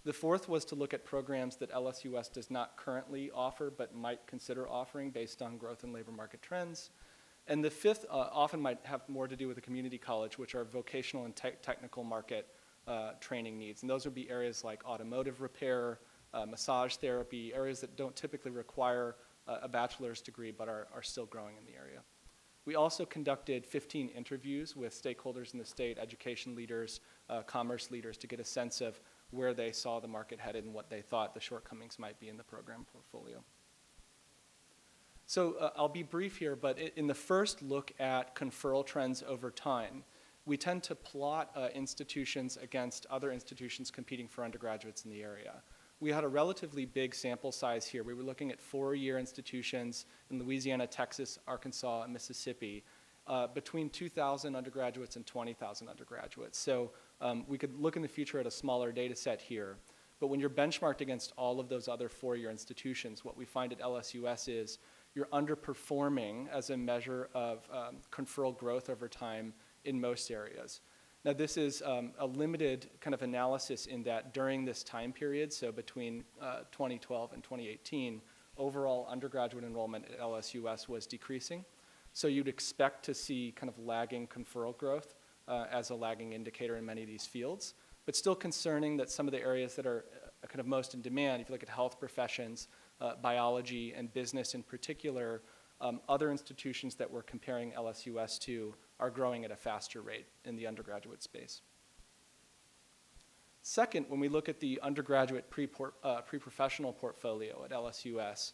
The fourth was to look at programs that LSUS does not currently offer but might consider offering based on growth in labor market trends. And the fifth often might have more to do with the community college, which are vocational and technical market training needs. And those would be areas like automotive repair, massage therapy, areas that don't typically require a bachelor's degree but are still growing in the area. We also conducted 15 interviews with stakeholders in the state, education leaders, commerce leaders, to get a sense of where they saw the market headed and what they thought the shortcomings might be in the program portfolio. So I'll be brief here, but in the first look at conferral trends over time, we tend to plot institutions against other institutions competing for undergraduates in the area. We had a relatively big sample size here. We were looking at 4-year institutions in Louisiana, Texas, Arkansas, and Mississippi, between 2,000 undergraduates and 20,000 undergraduates. So we could look in the future at a smaller data set here. But when you're benchmarked against all of those other 4-year institutions, what we find at LSUS is you're underperforming as a measure of conferral growth over time in most areas. Now, this is a limited kind of analysis in that during this time period, so between 2012 and 2018, overall undergraduate enrollment at LSUS was decreasing. So you'd expect to see kind of lagging conferral growth as a lagging indicator in many of these fields, but still concerning that some of the areas that are kind of most in demand, if you look at health professions, biology, and business in particular, other institutions that we're comparing LSUS to are growing at a faster rate in the undergraduate space. Second, when we look at the undergraduate pre-professional portfolio at LSUS,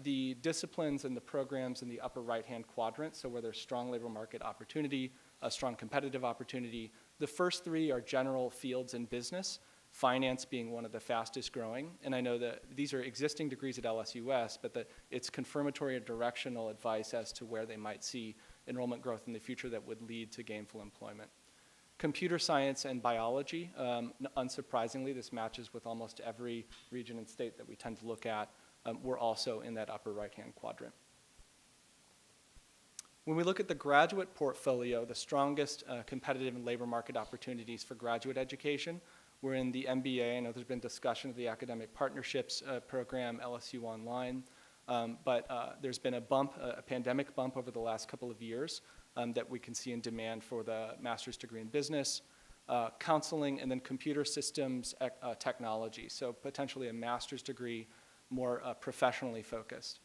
the disciplines and the programs in the upper right-hand quadrant, so where there's strong labor market opportunity, a strong competitive opportunity, the first 3 are general fields in business, finance being one of the fastest growing. And I know that these are existing degrees at LSUS, but it's confirmatory or directional advice as to where they might see enrollment growth in the future that would lead to gainful employment. Computer science and biology, unsurprisingly, this matches with almost every region and state that we tend to look at. We're also in that upper right-hand quadrant. When we look at the graduate portfolio, the strongest competitive and labor market opportunities for graduate education, we're in the MBA. I know there's been discussion of the Academic Partnerships program, LSU Online, but there's been a pandemic bump over the last couple of years that we can see in demand for the master's degree in business, counseling, and then computer systems technology, so potentially a master's degree more professionally focused.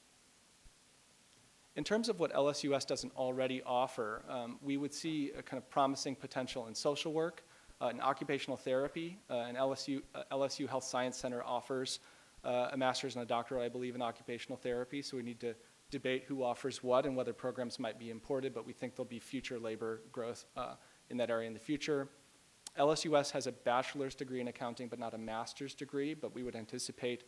In terms of what LSUS doesn't already offer, we would see a kind of promising potential in social work, in occupational therapy. And LSU Health Science Center offers a master's and a doctorate, I believe, in occupational therapy, so we need to debate who offers what and whether programs might be imported, but we think there'll be future labor growth in that area in the future. LSUS has a bachelor's degree in accounting, but not a master's degree, but we would anticipate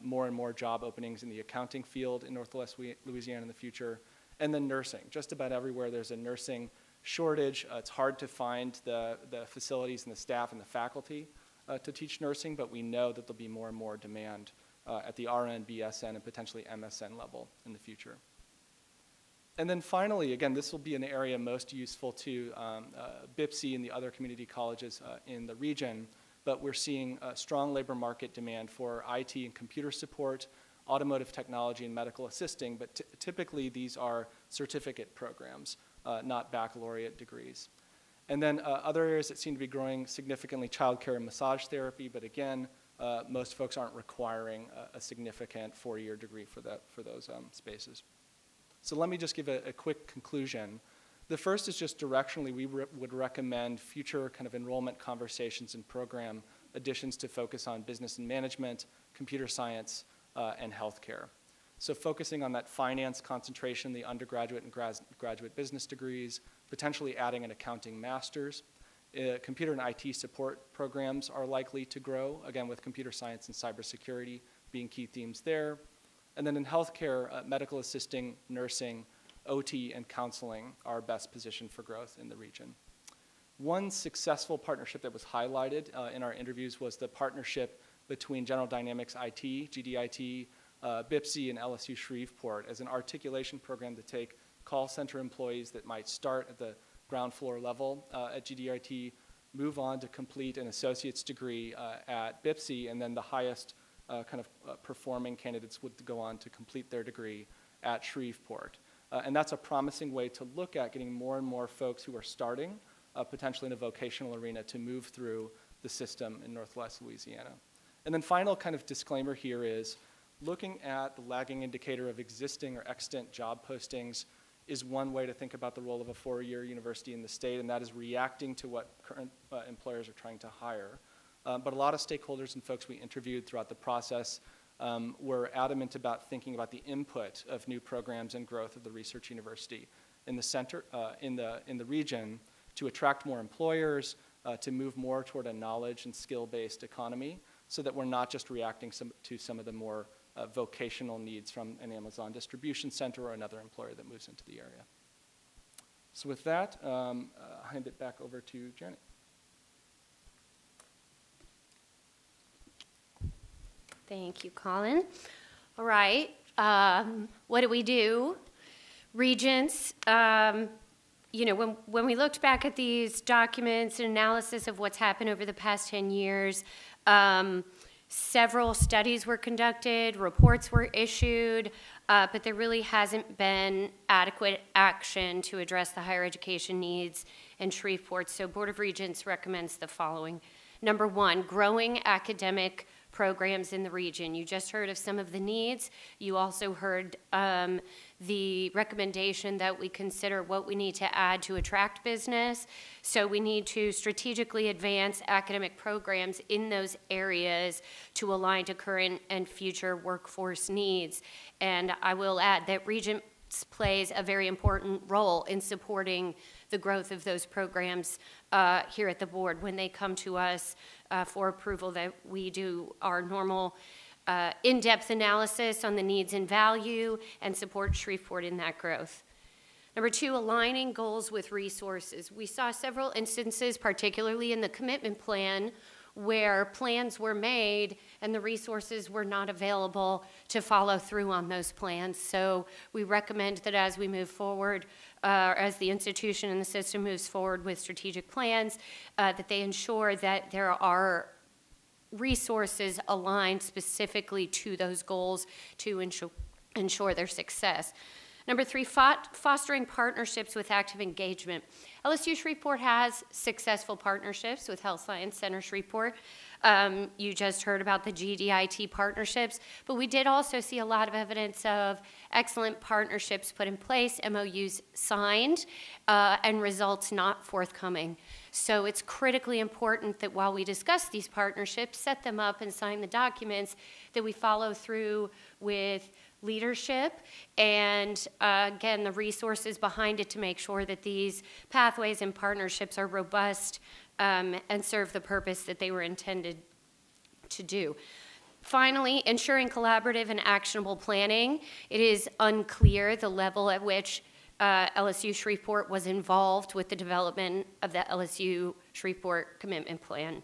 more and more job openings in the accounting field in Northwest Louisiana in the future. And then nursing. Just about everywhere there's a nursing shortage. It's hard to find the facilities and the staff and the faculty to teach nursing, but we know that there'll be more and more demand at the RN, BSN, and potentially MSN level in the future. And then finally, again, this will be an area most useful to BIPC and the other community colleges in the region, but we're seeing a strong labor market demand for IT and computer support, automotive technology, and medical assisting, but typically these are certificate programs, not baccalaureate degrees. And then other areas that seem to be growing significantly, childcare and massage therapy, but again, most folks aren't requiring a significant four-year degree for those spaces. So let me just give a quick conclusion. The first is just directionally, we would recommend future kind of enrollment conversations and program additions to focus on business and management, computer science, and healthcare. So focusing on that finance concentration, the undergraduate and graduate business degrees, potentially adding an accounting master's. Computer and IT support programs are likely to grow, again with computer science and cybersecurity being key themes there. And then in healthcare, medical assisting, nursing, OT, and counseling are best positioned for growth in the region. One successful partnership that was highlighted in our interviews was the partnership between General Dynamics IT, GDIT, BIPC, and LSU Shreveport as an articulation program to take call center employees that might start at the ground floor level at GDIT, move on to complete an associate's degree at BIPC, and then the highest kind of performing candidates would go on to complete their degree at Shreveport. And that's a promising way to look at getting more and more folks who are starting, potentially in a vocational arena, to move through the system in Northwest Louisiana. And then final kind of disclaimer here is looking at the lagging indicator of existing or extant job postings is one way to think about the role of a four-year university in the state, and that is reacting to what current employers are trying to hire. But a lot of stakeholders and folks we interviewed throughout the process were adamant about thinking about the input of new programs and growth of the research university in the center, in the region, to attract more employers, to move more toward a knowledge and skill-based economy, so that we're not just reacting to some of the more vocational needs from an Amazon distribution center or another employer that moves into the area. So with that, I'll hand it back over to Janet. Thank you, Colin. All right, what do we do? Regents, you know, when we looked back at these documents and analysis of what's happened over the past 10 years, several studies were conducted, reports were issued, but there really hasn't been adequate action to address the higher education needs in Shreveport. So Board of Regents recommends the following. Number one, growing academic programs in the region. You just heard of some of the needs. You also heard the recommendation that we consider what we need to add to attract business. So we need to strategically advance academic programs in those areas to align to current and future workforce needs. And I will add that Regents plays a very important role in supporting the growth of those programs here at the board. When they come to us for approval, that we do our normal in-depth analysis on the needs and value and support Shreveport in that growth. Number two, aligning goals with resources. We saw several instances, particularly in the commitment plan, where plans were made and the resources were not available to follow through on those plans. So we recommend that as we move forward, as the institution and the system moves forward with strategic plans, that they ensure that there are resources aligned specifically to those goals to ensure their success. Number three, fostering partnerships with active engagement. LSU Shreveport has successful partnerships with Health Science Center Shreveport. You just heard about the GDIT partnerships, but we did also see a lot of evidence of excellent partnerships put in place, MOUs signed, and results not forthcoming. So it's critically important that while we discuss these partnerships, set them up and sign the documents, that we follow through with leadership and, again, the resources behind it to make sure that these pathways and partnerships are robust and serve the purpose that they were intended to do. Finally, ensuring collaborative and actionable planning. It is unclear the level at which LSU Shreveport was involved with the development of the LSU Shreveport Commitment Plan.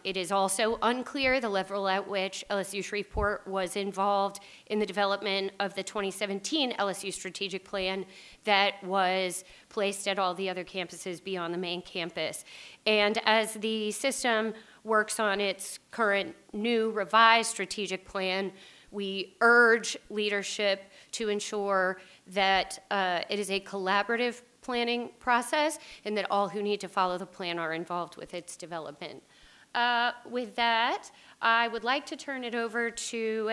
It is also unclear the level at which LSU Shreveport was involved in the development of the 2017 LSU Strategic Plan that was placed at all the other campuses beyond the main campus. And as the system works on its current new revised strategic plan, we urge leadership to ensure that it is a collaborative planning process and that all who need to follow the plan are involved with its development. With that, I would like to turn it over to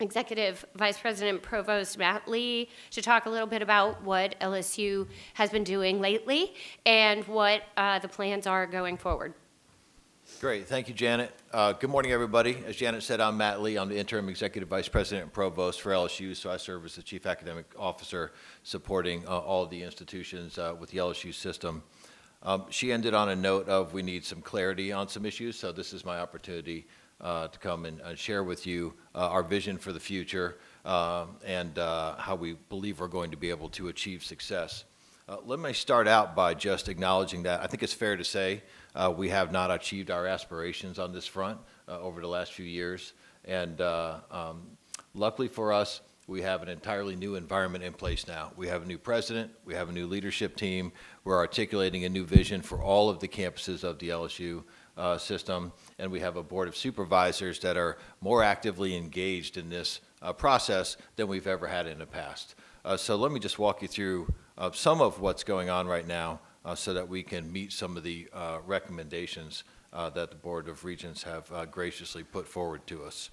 Executive Vice President Provost Matt Lee to talk a little bit about what LSU has been doing lately and what the plans are going forward. Great. Thank you, Janet. Good morning, everybody. As Janet said, I'm Matt Lee. I'm the Interim Executive Vice President and Provost for LSU, so I serve as the Chief Academic Officer supporting all of the institutions with the LSU system. She ended on a note of we need some clarity on some issues, so this is my opportunity to come and share with you our vision for the future and how we believe we're going to be able to achieve success. Let me start out by just acknowledging that I think it's fair to say we have not achieved our aspirations on this front over the last few years, and luckily for us, we have an entirely new environment in place now. We have a new president, we have a new leadership team, we're articulating a new vision for all of the campuses of the LSU system, and we have a board of supervisors that are more actively engaged in this process than we've ever had in the past. So let me just walk you through some of what's going on right now so that we can meet some of the recommendations that the Board of Regents have graciously put forward to us.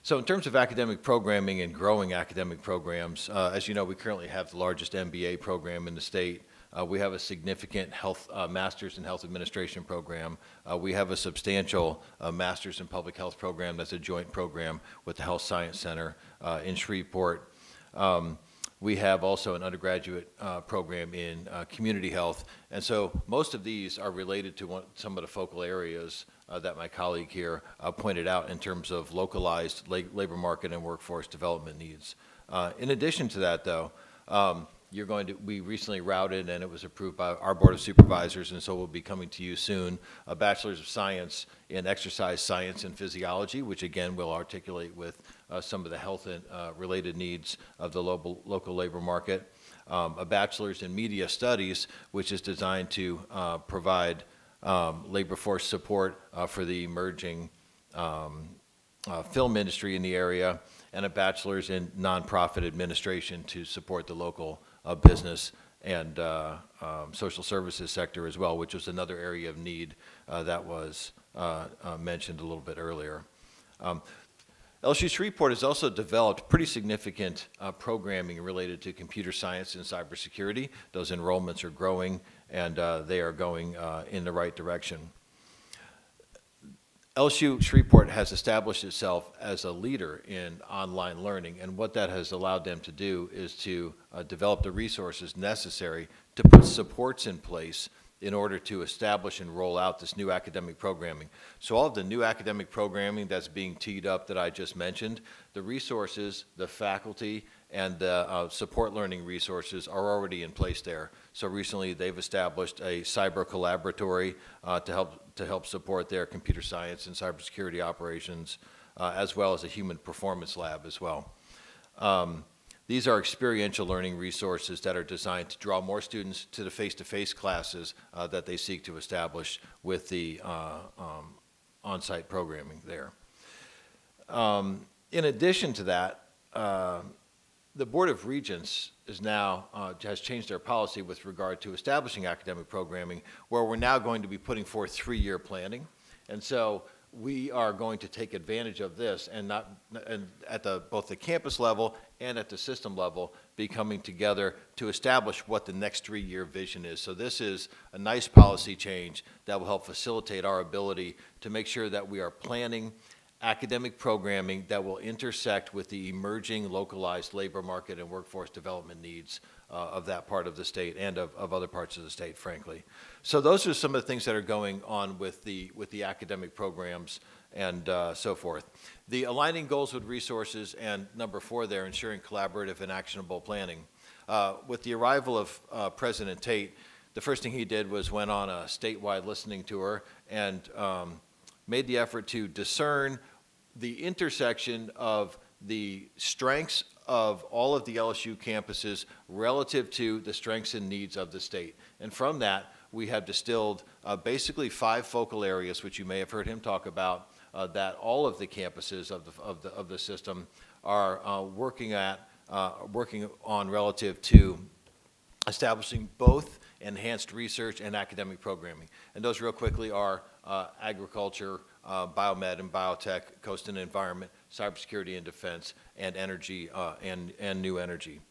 So in terms of academic programming and growing academic programs, as you know, we currently have the largest MBA program in the state. We have a significant Master's in Health Administration program. We have a substantial Master's in Public Health program that's a joint program with the Health Science Center in Shreveport. We have also an undergraduate program in community health. And so most of these are related to some of the focal areas that my colleague here pointed out in terms of localized labor market and workforce development needs. In addition to that, though, we recently routed, and it was approved by our Board of Supervisors, and so we'll be coming to you soon, a Bachelor's of Science in Exercise Science and Physiology, which again will articulate with some of the health and related needs of the local labor market. A Bachelor's in Media Studies, which is designed to provide labor force support for the emerging film industry in the area, and a Bachelor's in Nonprofit Administration to support the local business and social services sector as well, which was another area of need that was mentioned a little bit earlier. LSU Shreveport has also developed pretty significant programming related to computer science and cybersecurity. Those enrollments are growing, and they are going in the right direction. LSU Shreveport has established itself as a leader in online learning, and what that has allowed them to do is to develop the resources necessary to put supports in place in order to establish and roll out this new academic programming. So all of the new academic programming that's being teed up that I just mentioned, the resources, the faculty, and support learning resources are already in place there. So recently they've established a cyber collaboratory to help support their computer science and cybersecurity operations, as well as a human performance lab as well. These are experiential learning resources that are designed to draw more students to the face-to-face classes that they seek to establish with the on-site programming there. In addition to that, the Board of Regents is now, has changed their policy with regard to establishing academic programming, where we're now going to be putting forth 3-year planning. And so we are going to take advantage of this and at both the campus level and at the system level be coming together to establish what the next 3-year vision is. So this is a nice policy change that will help facilitate our ability to make sure that we are planning academic programming that will intersect with the emerging localized labor market and workforce development needs of that part of the state and of other parts of the state, frankly. So those are some of the things that are going on with the academic programs and so forth. The aligning goals with resources, and number 4 there, ensuring collaborative and actionable planning. With the arrival of President Tate, the first thing he did was went on a statewide listening tour and made the effort to discern the intersection of the strengths of all of the LSU campuses relative to the strengths and needs of the state. And from that, we have distilled basically 5 focal areas, which you may have heard him talk about, that all of the campuses of the system are working on relative to establishing both enhanced research and academic programming. And those real quickly are agriculture, biomed and biotech, coast and environment, cybersecurity and defense, and energy and new energy.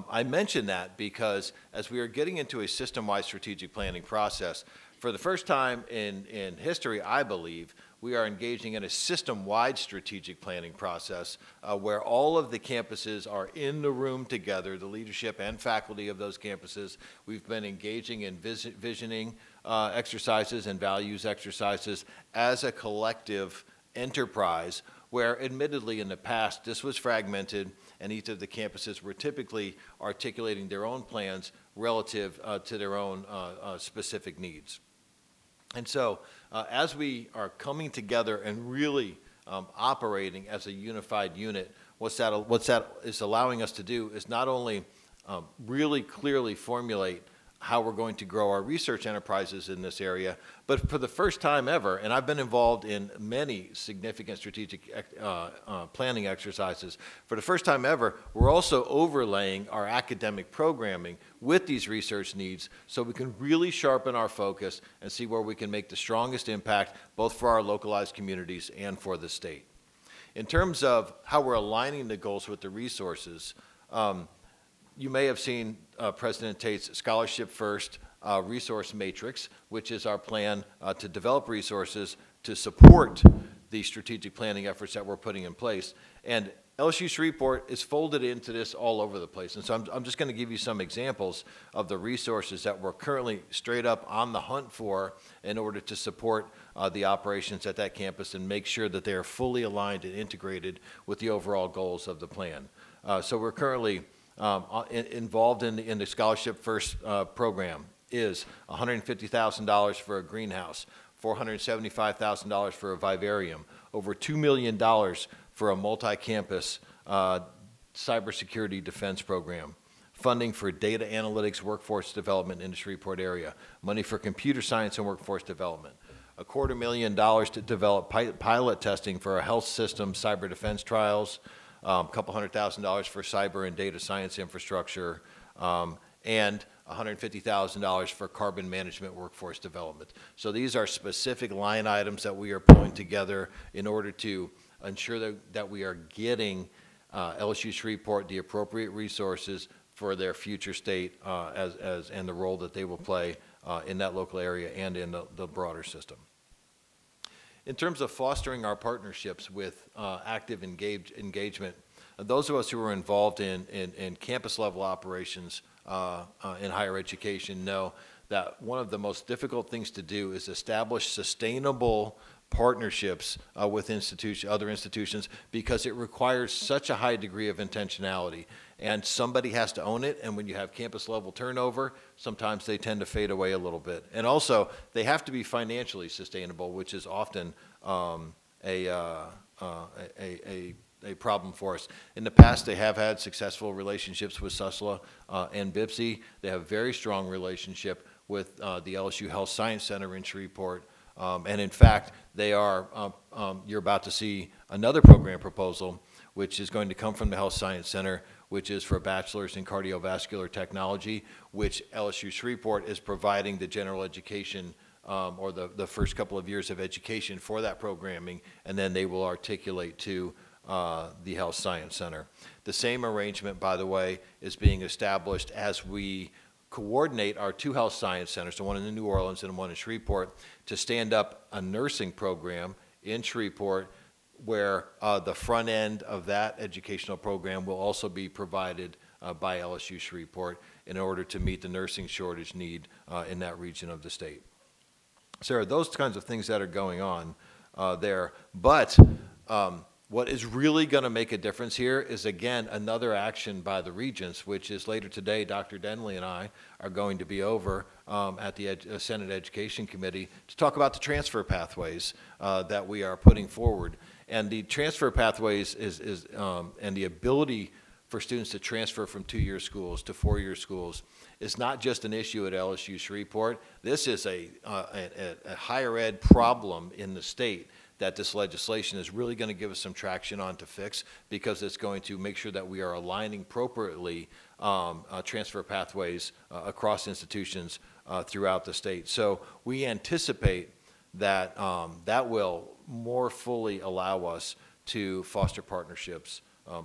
I mention that because as we are getting into a system-wide strategic planning process, for the first time in history, I believe, we are engaging in a system-wide strategic planning process where all of the campuses are in the room together, the leadership and faculty of those campuses. We've been engaging in visioning exercises and values exercises as a collective enterprise where admittedly in the past this was fragmented and each of the campuses were typically articulating their own plans relative to their own specific needs. And so as we are coming together and really operating as a unified unit, what that is allowing us to do is not only really clearly formulate how we're going to grow our research enterprises in this area, but for the first time ever, and I've been involved in many significant strategic planning exercises, for the first time ever, we're also overlaying our academic programming with these research needs so we can really sharpen our focus and see where we can make the strongest impact both for our localized communities and for the state. In terms of how we're aligning the goals with the resources, you may have seen President Tate's Scholarship First resource matrix, which is our plan to develop resources to support the strategic planning efforts that we're putting in place. And LSU Shreveport is folded into this all over the place. And so I'm just going to give you some examples of the resources that we're currently straight up on the hunt for in order to support the operations at that campus and make sure that they are fully aligned and integrated with the overall goals of the plan. So we're currently involved in the Scholarship First program is $150,000 for a greenhouse, $475,000 for a vivarium, over $2 million for a multi-campus cybersecurity defense program, funding for data analytics, workforce development in the Shreveport area, money for computer science and workforce development, $250,000 to develop pilot testing for our health system cyber defense trials, couple $100,000 for cyber and data science infrastructure, and $150,000 for carbon management workforce development. So these are specific line items that we are pulling together in order to ensure that we are getting LSU Shreveport the appropriate resources for their future state and the role that they will play in that local area and in the broader system. In terms of fostering our partnerships with active engagement, those of us who are involved in campus level operations in higher education know that one of the most difficult things to do is establish sustainable partnerships with other institutions, because it requires such a high degree of intentionality. And somebody has to own it, and when you have campus level turnover, sometimes they tend to fade away a little bit. And also, they have to be financially sustainable, which is often a problem for us. In the past, they have had successful relationships with SUSLA and BIPSI. They have a very strong relationship with the LSU Health Science Center in Shreveport. And in fact, they are, you're about to see another program proposal, which is going to come from the Health Science Center, which is for a bachelor's in cardiovascular technology, which LSU Shreveport is providing the general education or the first couple of years of education for that programming, and then they will articulate to the Health Science Center. The same arrangement, by the way, is being established as we coordinate our two health science centers, the one in New Orleans and one in Shreveport, to stand up a nursing program in Shreveport where the front end of that educational program will also be provided by LSU Shreveport in order to meet the nursing shortage need in that region of the state. So there are those kinds of things that are going on there. But what is really going to make a difference here is, again, another action by the Regents, which is later today, Dr. Denley and I are going to be over at the Senate Education Committee to talk about the transfer pathways that we are putting forward. And the transfer pathways and the ability for students to transfer from two-year schools to four-year schools is not just an issue at LSU Shreveport. This is a higher ed problem in the state that this legislation is really going to give us some traction on to fix, because it's going to make sure that we are aligning appropriately transfer pathways across institutions throughout the state. So we anticipate that that will more fully allow us to foster partnerships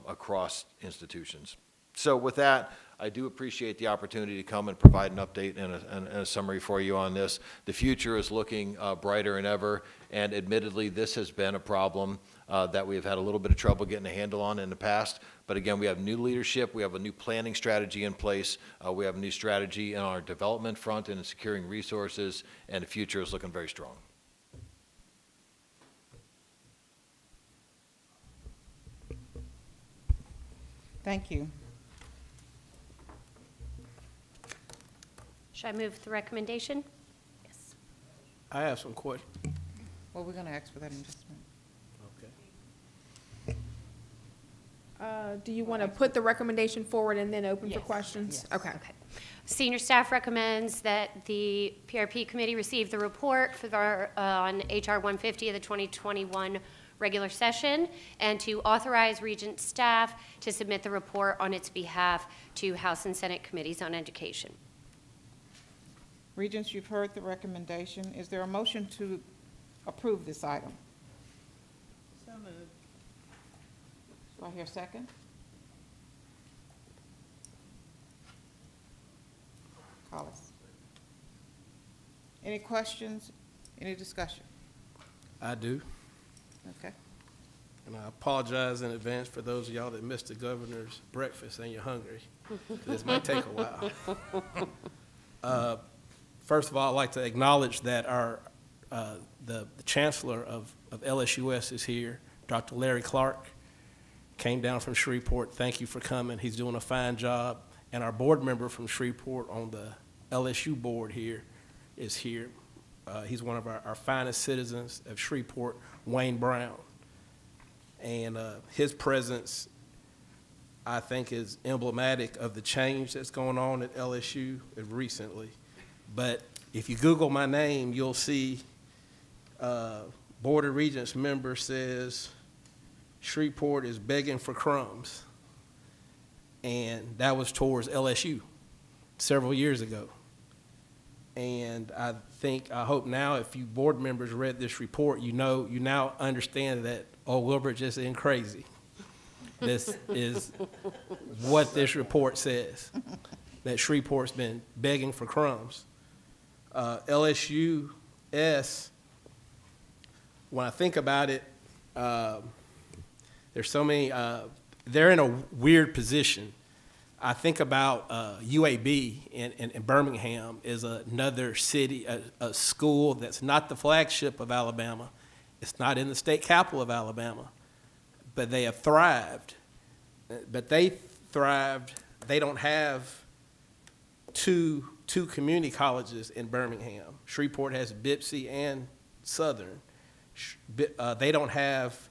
across institutions. So with that, I do appreciate the opportunity to come and provide an update and a summary for you on this. The future is looking brighter than ever, and admittedly, this has been a problem that we've had a little bit of trouble getting a handle on in the past. But again, we have new leadership, we have a new planning strategy in place, we have a new strategy on our development front and in securing resources, and the future is looking very strong. Thank you. Should I move the recommendation? Yes. I have some questions. Well, we're going to ask for that in just a minute. Do you want to put the recommendation forward and then open for questions? Yes. Okay. Senior staff recommends that the PRP committee receive the report for on HR 150 of the 2021 regular session, and to authorize Regent staff to submit the report on its behalf to House and Senate committees on education. Regents, you've heard the recommendation. Is there a motion to approve this item? So moved. Do I hear a second? Collis. Any questions? Any discussion? I do. Okay. And I apologize in advance for those of y'all that missed the governor's breakfast and you're hungry. This might take a while. First of all, I'd like to acknowledge that the chancellor of LSUS is here, Dr. Larry Clark, came down from Shreveport. Thank you for coming. He's doing a fine job. And our board member from Shreveport on the LSU board here is here. He's one of our finest citizens of Shreveport, Wayne Brown. And his presence, I think, is emblematic of the change that's going on at LSU recently. But if you Google my name, you'll see Board of Regents member says Shreveport is begging for crumbs. And that was towards LSU several years ago. And I hope now, if you board members read this report, you now understand that Wilbur just isn't crazy. This is what this report says, that Shreveport's been begging for crumbs. LSUS, when I think about it, there's so many, they're in a weird position. I think about UAB in Birmingham is another city, a school that's not the flagship of Alabama, It's not in the state capital of Alabama, but they have thrived. But they thrived. They don't have two community colleges in Birmingham. Shreveport has Bipsy and Southern. They don't have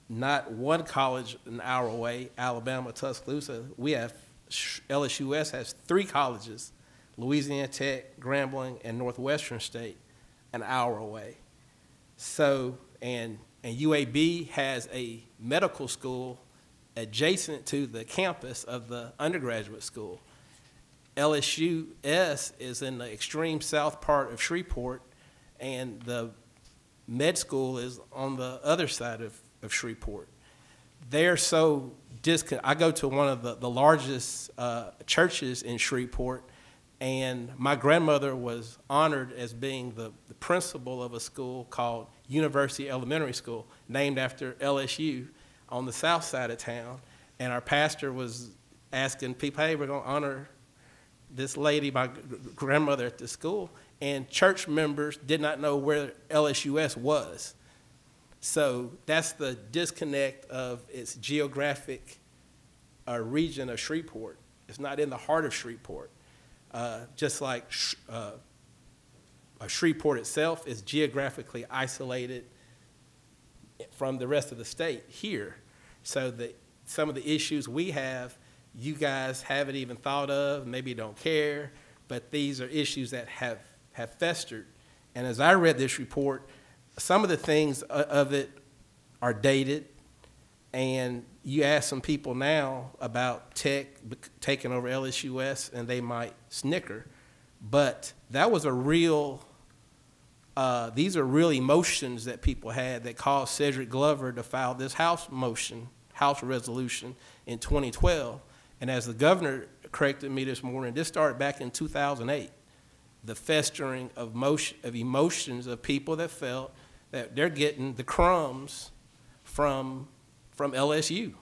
not one college an hour away, Alabama, Tuscaloosa. We have, LSUS has 3 colleges, Louisiana Tech, Grambling, and Northwestern State, an hour away. So, and UAB has a medical school adjacent to the campus of the undergraduate school. LSUS is in the extreme south part of Shreveport, and the med school is on the other side of Shreveport. They're so I go to one of the largest churches in Shreveport, and my grandmother was honored as being the principal of a school called University Elementary School, named after LSU on the south side of town. And our pastor was asking people, hey, we're going to honor this lady, my grandmother, at the school. And church members did not know where LSUS was. So that's the disconnect of its geographic region of Shreveport. It's not in the heart of Shreveport. Just like Shreveport itself is geographically isolated from the rest of the state here. So that some of the issues we have, you guys haven't even thought of, maybe don't care, but these are issues that have festered. And as I read this report, some of the things of it are dated, and you ask some people now about Tech taking over LSUS, and they might snicker. But that was a real, these are real emotions that people had that caused Cedric Glover to file this House resolution in 2012. And as the governor corrected me this morning, this started back in 2008. The festering of emotions of people that felt that they're getting the crumbs from LSU.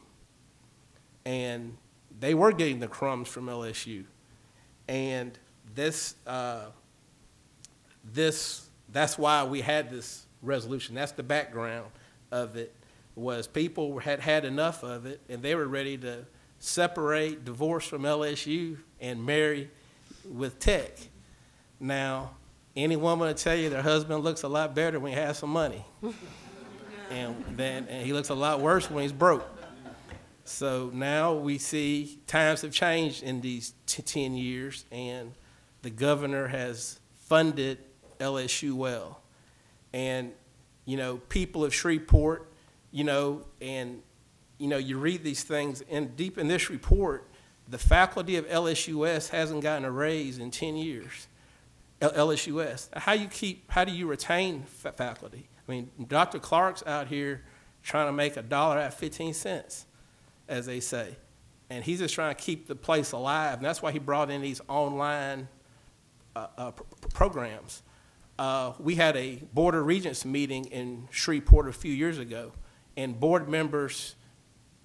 And they were getting the crumbs from LSU. And that's why we had this resolution. That's the background of it, was people had had enough of it, and they were ready to separate, divorce from LSU, and marry with Tech. Now, any woman will tell you their husband looks a lot better when he has some money. and he looks a lot worse when he's broke. So now we see times have changed in these 10 years, and the governor has funded LSU well. And, you know, people of Shreveport, you know, and, you know, you read these things, and deep in this report, the faculty of LSUS hasn't gotten a raise in 10 years. LSUS. How do you retain faculty? I mean, Dr. Clark's out here trying to make $1 out of 15 cents, as they say. And he's just trying to keep the place alive. And that's why he brought in these online programs. We had a Board of Regents meeting in Shreveport a few years ago, and board members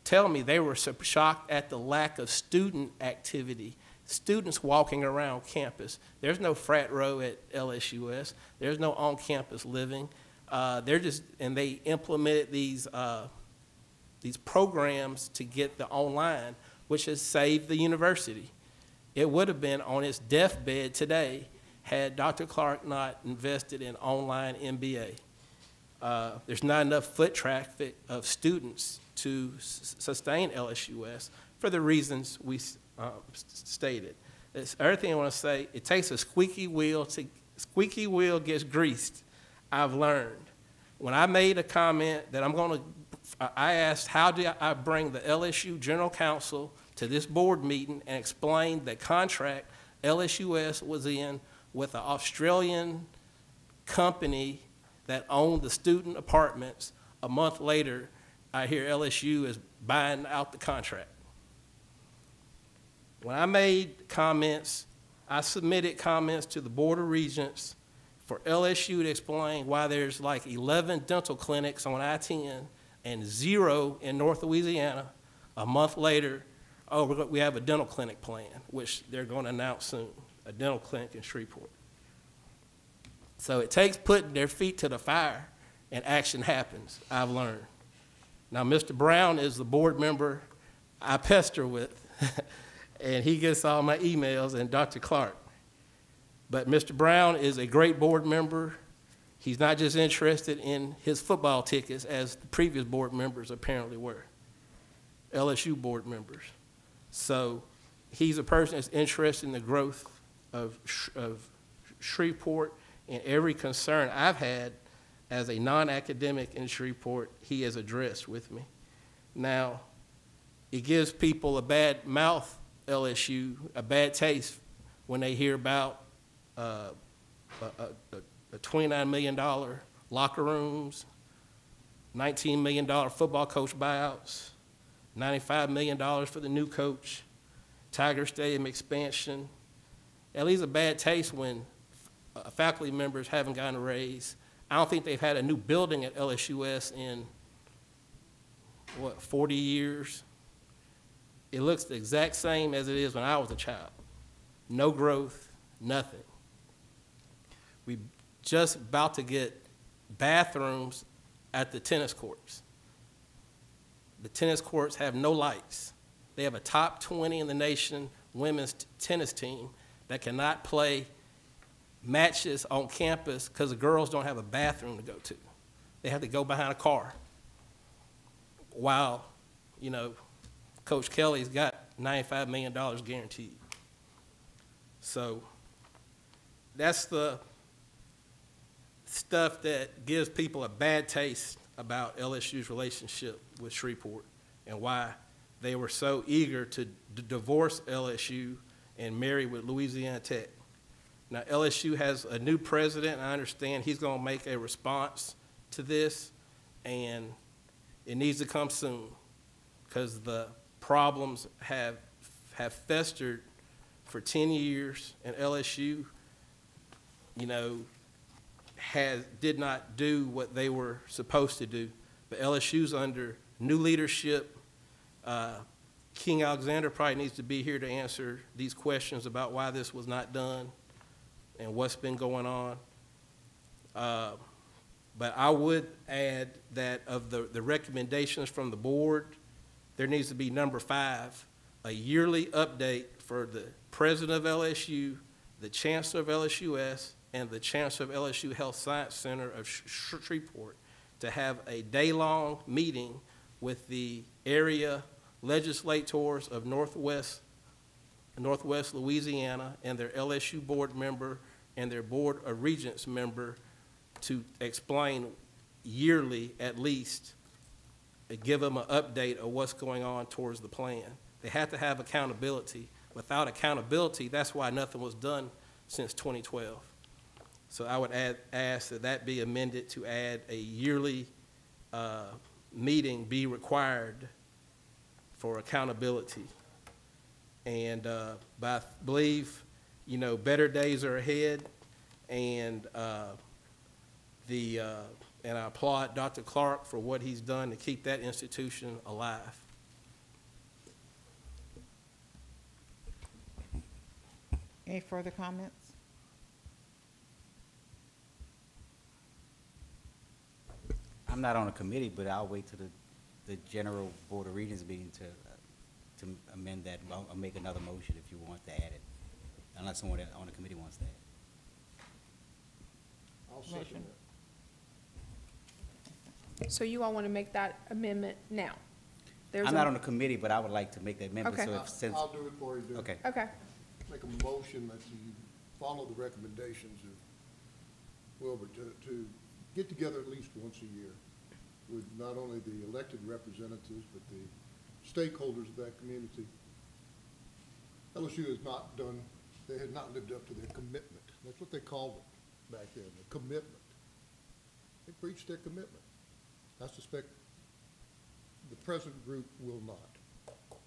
tell me they were so shocked at the lack of student activity, students walking around campus. There's no frat row at LSUS. There's no on-campus living. They implemented these programs to get the online, which has saved the university. It would have been on its deathbed today had Dr. Clark not invested in online MBA. There's not enough foot traffic of students to sustain LSUS for the reasons we stated. The other thing I want to say, it takes a squeaky wheel gets greased. I've learned. When I made a comment that I asked how do I bring the LSU General Counsel to this board meeting and explain the contract LSUS was in with an Australian company that owned the student apartments. A month later, I hear LSU is buying out the contract. When I made comments, I submitted comments to the Board of Regents for LSU to explain why there's like 11 dental clinics on I-10 and 0 in North Louisiana. A month later, we have a dental clinic plan, which they're going to announce soon, a dental clinic in Shreveport. So it takes putting their feet to the fire and action happens, I've learned. Now, Mr. Brown is the board member I pester with, and he gets all my emails, and Dr. Clark. But Mr. Brown is a great board member. He's not just interested in his football tickets, as the previous board members apparently were, LSU board members. So he's a person that's interested in the growth of Shreveport, and every concern I've had as a non-academic in Shreveport, he has addressed with me. Now, it gives people a bad mouth, LSU, a bad taste when they hear about a $29 million locker rooms, $19 million football coach buyouts, $95 million for the new coach, Tiger Stadium expansion. It leaves a bad taste when faculty members haven't gotten a raise. I don't think they've had a new building at LSUS in, 40 years? It looks the exact same as it is when I was a child. No growth, nothing. We just about to get bathrooms at the tennis courts. The tennis courts have no lights. They have a top 20 in the nation women's tennis team that cannot play matches on campus because the girls don't have a bathroom to go to. They have to go behind a car. While, Coach Kelly's got $95 million guaranteed. So that's the stuff that gives people a bad taste about LSU's relationship with Shreveport and why they were so eager to divorce LSU and marry with Louisiana Tech. Now, LSU has a new president, and I understand he's going to make a response to this, and it needs to come soon because the problems have festered for 10 years, and LSU, did not do what they were supposed to do. But LSU's under new leadership. King Alexander probably needs to be here to answer these questions about why this was not done and what's been going on. But I would add that of the recommendations from the board, there needs to be number 5, a yearly update for the president of LSU, the chancellor of LSUS, and the chancellor of LSU Health Science Center of Shreveport to have a day-long meeting with the area legislators of Northwest Louisiana and their LSU board member and their Board of Regents member to explain yearly at least, give them an update of what's going on towards the plan. They have to have accountability. Without accountability, that's why nothing was done since 2012. So I would ask that that be amended to add a yearly meeting be required for accountability. And but I believe, better days are ahead, and and I applaud Dr. Clark for what he's done to keep that institution alive. Any further comments? I'm not on a committee, but I'll wait till the general Board of Regents meeting to amend that. I'll make another motion if you want to add it, unless someone on the committee wants to add it. I'll second that. So you all want to make that amendment now? I'm not on the committee, but I would like to make that amendment. Okay. So I'll do it for you, Dick. Okay. Okay. Make a motion that you follow the recommendations of Wilbur to get together at least once a year with not only the elected representatives, but the stakeholders of that community. LSU has not done, they had not lived up to their commitment. That's what they called it back then, the commitment. They breached their commitment. I suspect the present group will not.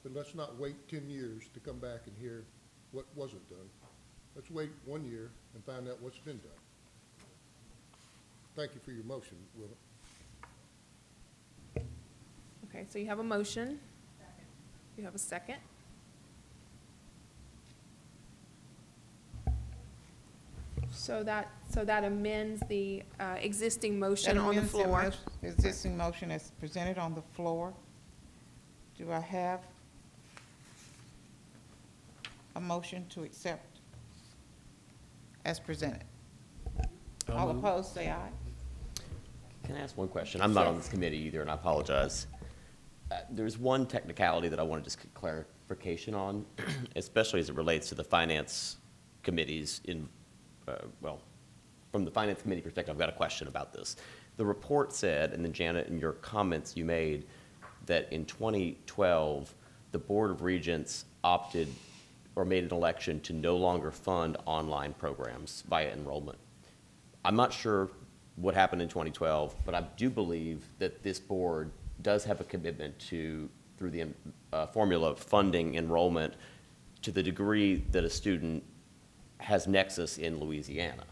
But let's not wait 10 years to come back and hear what wasn't done. Let's wait 1 year and find out what's been done. Thank you for your motion, Wilbur. Okay, so you have a motion. You have a second. So that amends the existing motion That on the amends floor. Existing motion is presented on the floor. Do I have a motion to accept as presented? All opposed, say aye. Can I ask one question? I'm not on this committee either, and I apologize. There's one technicality that I wanted just clarification on, especially as it relates to the finance committees in, well, from the finance committee perspective, I've got a question about this. The report said, and then Janet, in your comments you made, that in 2012, the Board of Regents opted or made an election to no longer fund online programs via enrollment. I'm not sure what happened in 2012, but I do believe that this board does have a commitment to, through the formula of funding enrollment to the degree that a student has nexus in Louisiana.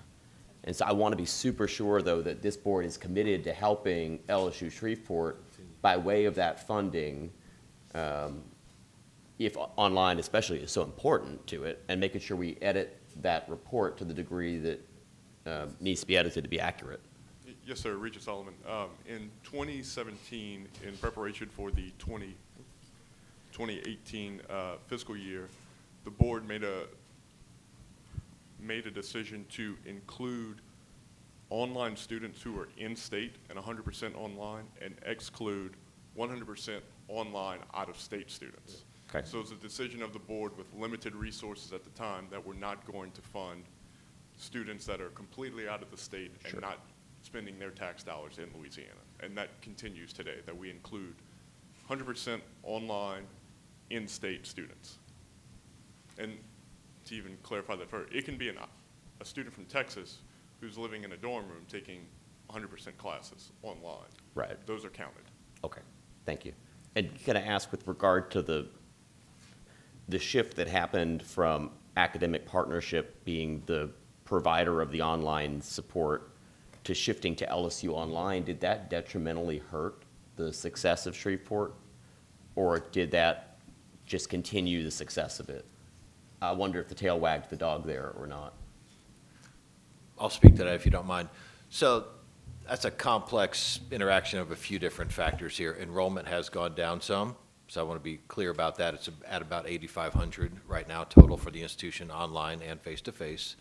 And so I want to be super sure, though, that this board is committed to helping LSU Shreveport by way of that funding, if online especially is so important to it, and making sure we edit that report to the degree that needs to be edited to be accurate. Yes, sir, Regent Solomon. In 2017, in preparation for the 2018 fiscal year, the board made a decision to include online students who are in-state and 100% online, and exclude 100% online out-of-state students. Okay. So it's a decision of the board with limited resources at the time that we're not going to fund students that are completely out of the state and Sure. not spending their tax dollars in Louisiana. And that continues today, that we include 100% online in-state students. And to even clarify that further, it can be a student from Texas who's living in a dorm room taking 100% classes online. Right. Those are counted. Okay, thank you. And can I ask, with regard to the shift that happened from academic partnership being the provider of the online support to shifting to LSU Online, did that detrimentally hurt the success of Shreveport? Or did that just continue the success of it? I wonder if the tail wagged the dog there or not. I'll speak to that if you don't mind. So that's a complex interaction of a few different factors here. Enrollment has gone down some, so I want to be clear about that. It's at about 8,500 right now total for the institution, online and face-to-face.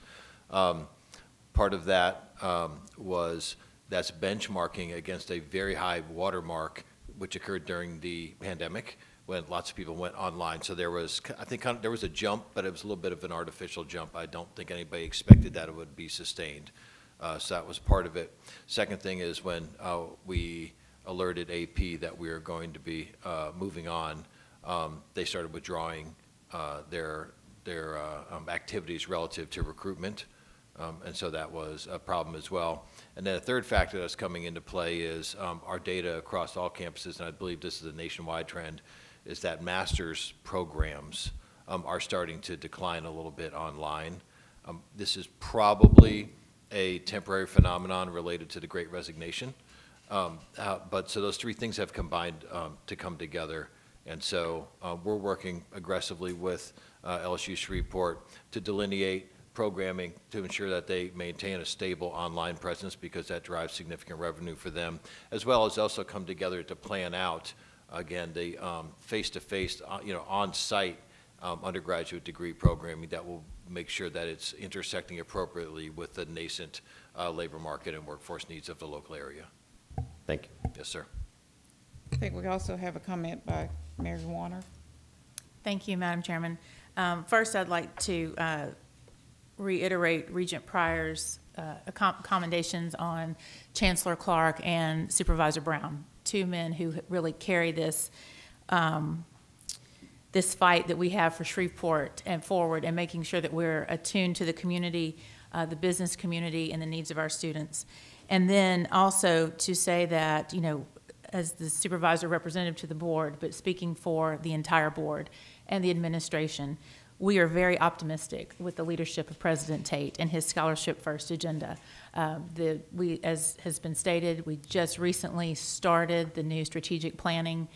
Part of that that's benchmarking against a very high watermark, which occurred during the pandemic when lots of people went online. So there was, I think, there was a jump, but it was a little bit of an artificial jump. I don't think anybody expected that it would be sustained. So that was part of it. Second thing is when we alerted AP that we were going to be moving on, they started withdrawing their activities relative to recruitment. And so that was a problem as well. And then a third factor that's coming into play is our data across all campuses, and I believe this is a nationwide trend, is that master's programs are starting to decline a little bit online. This is probably a temporary phenomenon related to the Great Resignation. But so those three things have combined to come together. And so we're working aggressively with LSU Shreveport to delineate programming to ensure that they maintain a stable online presence, because that drives significant revenue for them, as well as also come together to plan out, again, the face-to-face, on-site undergraduate degree programming that will make sure that it's intersecting appropriately with the nascent labor market and workforce needs of the local area. Thank you. Yes, sir. I think we also have a comment by Mary Warner. Thank you, Madam Chairman. First, I'd like to reiterate Regent Pryor's commendations on Chancellor Clark and Supervisor Brown, two men who really carry this this fight that we have for Shreveport and forward, and making sure that we're attuned to the community, the business community, and the needs of our students. And then also to say that, as the supervisor representative to the board, but speaking for the entire board and the administration, we are very optimistic with the leadership of President Tate and his scholarship first agenda. As has been stated, we just recently started the new strategic planning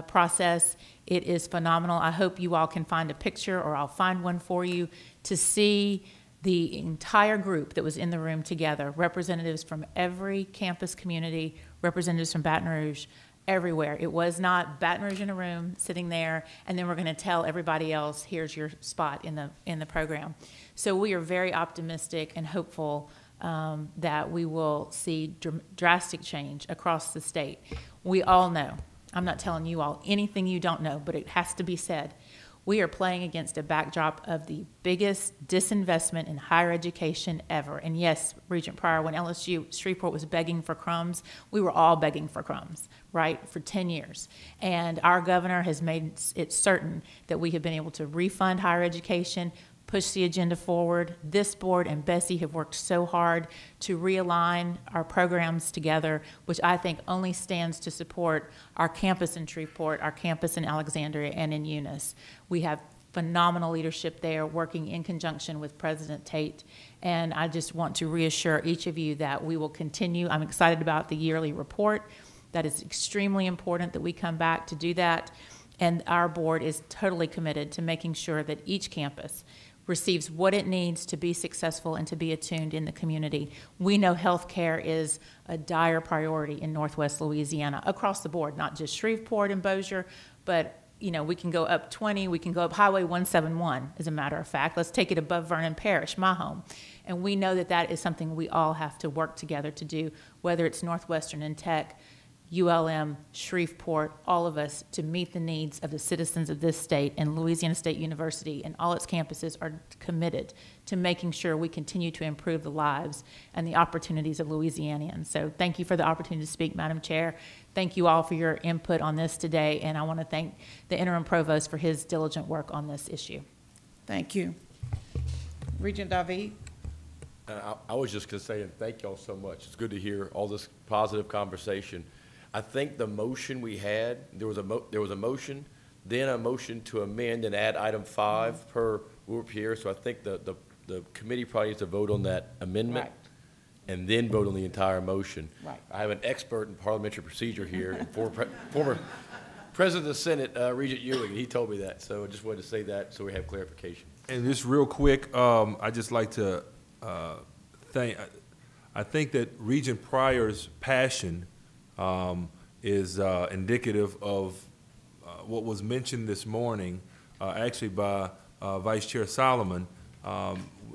process. It is phenomenal. I hope you all can find a picture, or I'll find one for you, to see the entire group that was in the room together, representatives from every campus community, representatives from Baton Rouge, everywhere. It was not Baton Rouge in a room sitting there, and then we're going to tell everybody else, here's your spot in the program. So we are very optimistic and hopeful that we will see drastic change across the state. We all know, I'm not telling you all anything you don't know, but it has to be said. We are playing against a backdrop of the biggest disinvestment in higher education ever. And yes, Regent Pryor, when LSU Shreveport was begging for crumbs, we were all begging for crumbs, right, for 10 years. And our governor has made it certain that we have been able to refund higher education, push the agenda forward. This board and Bessie have worked so hard to realign our programs together, which I think only stands to support our campus in Shreveport, our campus in Alexandria, and in Eunice. We have phenomenal leadership there working in conjunction with President Tate, and I just want to reassure each of you that we will continue. I'm excited about the yearly report. That is extremely important that we come back to do that, and our board is totally committed to making sure that each campus receives what it needs to be successful and to be attuned in the community. We know health care is a dire priority in Northwest Louisiana across the board, not just Shreveport and Bossier, but we can go up 20, we can go up Highway 171, as a matter of fact. Let's take it above Vernon Parish, my home. And we know that that is something we all have to work together to do, whether it's Northwestern and Tech, ULM, Shreveport, all of us, to meet the needs of the citizens of this state. And Louisiana State University and all its campuses are committed to making sure we continue to improve the lives and the opportunities of Louisianians. So thank you for the opportunity to speak, Madam Chair. Thank you all for your input on this today, and I want to thank the interim provost for his diligent work on this issue. Thank you. Regent David. I was just going to say, and thank y'all so much. It's good to hear all this positive conversation. I think the motion we had, there was a motion, then a motion to amend and add item 5 per group here. So I think the committee probably needs to vote on that amendment. Right. And then vote on the entire motion. Right. I have an expert in parliamentary procedure here, and former President of the Senate, Regent Ewing, and he told me that. So I just wanted to say that so we have clarification. And just real quick, I'd just like to I think that Regent Pryor's passion is indicative of what was mentioned this morning, actually by Vice Chair Solomon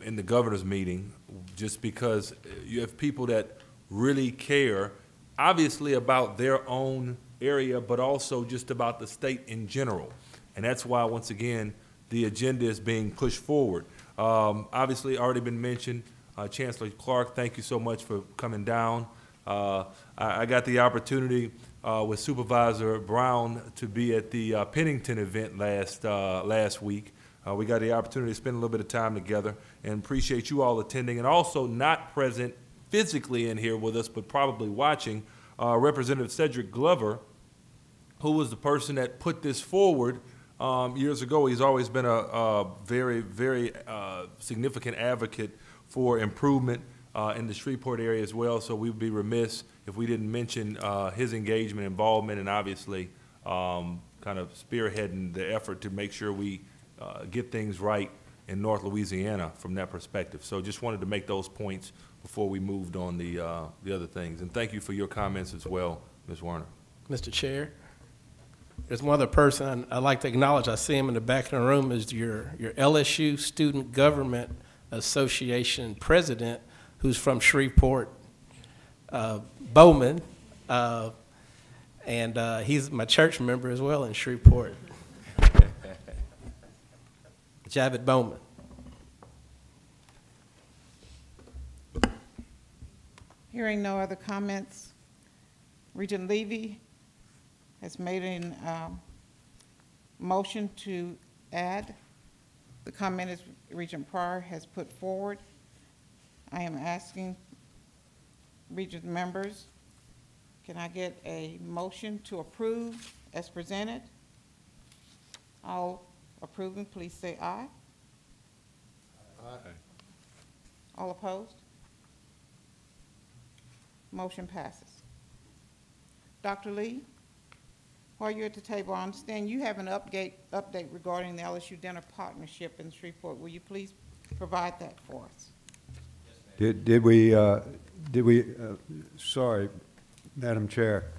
in the governor's meeting, just because you have people that really care, obviously about their own area, but also just about the state in general. And that's why, once again, the agenda is being pushed forward. Obviously, already been mentioned, Chancellor Clark, thank you so much for coming down. I got the opportunity with Supervisor Brown to be at the Pennington event last week. We got the opportunity to spend a little bit of time together, and appreciate you all attending, and also not present physically in here with us, but probably watching, Representative Cedric Glover, who was the person that put this forward years ago. He's always been a very, very significant advocate for improvement in the Shreveport area as well, so we would be remiss if we didn't mention his engagement, involvement, and obviously kind of spearheading the effort to make sure we get things right in North Louisiana from that perspective. So just wanted to make those points before we moved on the other things. And thank you for your comments as well, Ms. Warner. Mr. Chair, there's one other person I'd like to acknowledge. I see him in the back of the room, is your LSU Student Government Association president, who's from Shreveport, Bowman, and he's my church member as well in Shreveport. Javed Bowman. Hearing no other comments, Regent Levy has made a motion to add the comment as Regent Pryor has put forward. I am asking Regent members, can I get a motion to approve as presented? All approving, please say aye. Aye. All opposed? Motion passes. Dr. Lee, while you're at the table, I understand you have an update regarding the LSU Dinner Partnership in Shreveport. Will you please provide that for us? Did we, sorry, Madam Chair,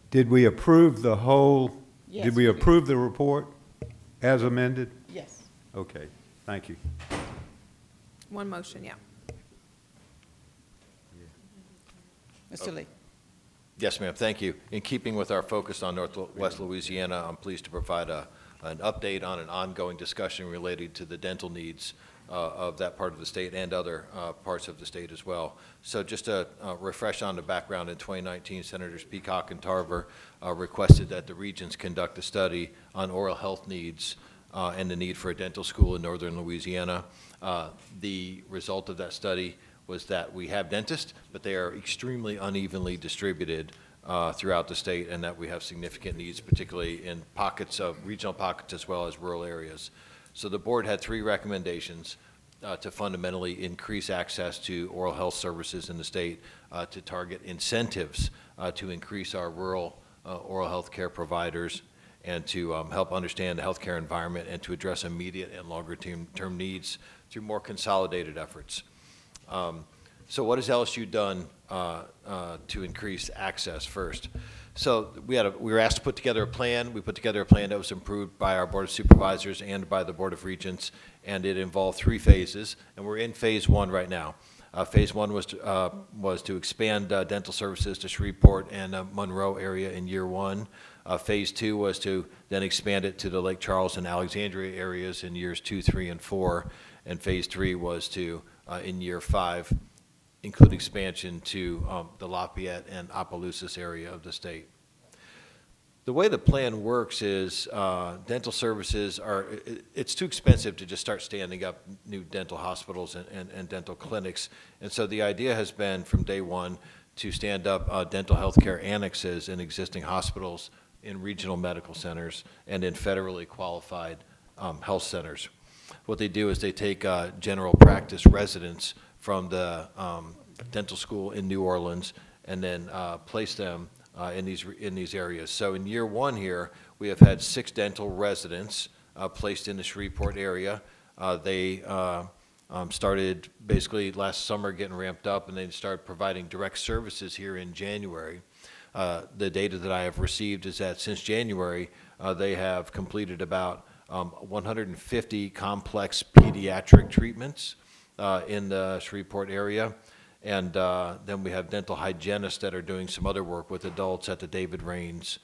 did we approve the whole, Yes, did we we did. approve the report as amended? Yes. Okay, thank you. One motion, yeah. Mr. Lee? Yes, ma'am, thank you. In keeping with our focus on Northwest Louisiana, I'm pleased to provide an update on an ongoing discussion related to the dental needs of that part of the state and other parts of the state as well. So just to refresh on the background, in 2019, Senators Peacock and Tarver requested that the Regents conduct a study on oral health needs and the need for a dental school in northern Louisiana. The result of that study was that we have dentists, but they are extremely unevenly distributed throughout the state, and that we have significant needs, particularly in pockets of regional pockets as well as rural areas. So the board had 3 recommendations to fundamentally increase access to oral health services in the state, to target incentives to increase our rural oral health care providers, and to help understand the healthcare environment, and to address immediate and longer term needs through more consolidated efforts. So what has LSU done to increase access first? So we were asked to put together a plan. We put together a plan that was approved by our Board of Supervisors and by the Board of Regents, and it involved 3 phases, and we're in phase 1 right now. Phase 1 was to expand dental services to Shreveport and Monroe area in year 1. Phase 2 was to then expand it to the Lake Charles and Alexandria areas in years 2, 3, and 4. And phase 3 was to, in year 5, include expansion to the Lafayette and Opelousas area of the state. The way the plan works is dental services are, it's too expensive to just start standing up new dental hospitals and dental clinics. And so the idea has been from day one to stand up dental health care annexes in existing hospitals, in regional medical centers, and in federally qualified health centers. What they do is they take general practice residents from the dental school in New Orleans and then place them in these areas. So in year 1 here, we have had 6 dental residents placed in the Shreveport area. They started basically last summer getting ramped up, and they started providing direct services here in January. The data that I have received is that since January, they have completed about 150 complex pediatric treatments in the Shreveport area. And then we have dental hygienists that are doing some other work with adults at the David Raines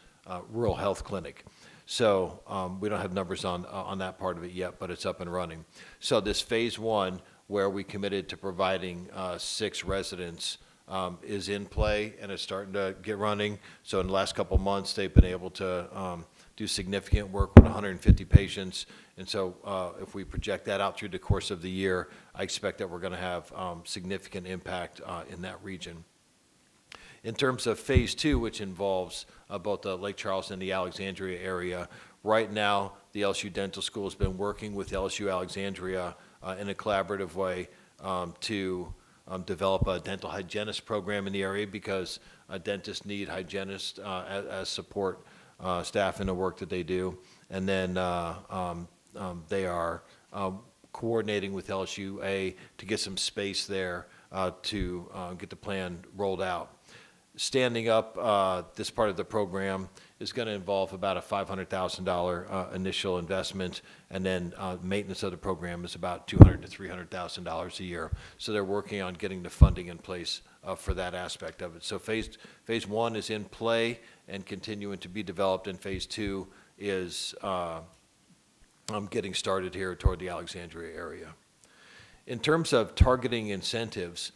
Rural Health Clinic. So we don't have numbers on that part of it yet, but it's up and running. So this phase 1, where we committed to providing 6 residents, is in play, and it's starting to get running. So in the last couple months, they've been able to do significant work with 150 patients. And so if we project that out through the course of the year, I expect that we're going to have significant impact in that region. In terms of phase 2, which involves both the Lake Charles and the Alexandria area, right now the LSU Dental School has been working with LSU Alexandria in a collaborative way to develop a dental hygienist program in the area, because dentists need hygienists as support staff in the work that they do. And then they are coordinating with LSUA to get some space there to get the plan rolled out. Standing up this part of the program is going to involve about a $500,000 initial investment, and then maintenance of the program is about $200,000 to $300,000 a year. So they're working on getting the funding in place for that aspect of it. So phase 1 is in play and continuing to be developed, and phase 2 is getting started here toward the Alexandria area. In terms of targeting incentives,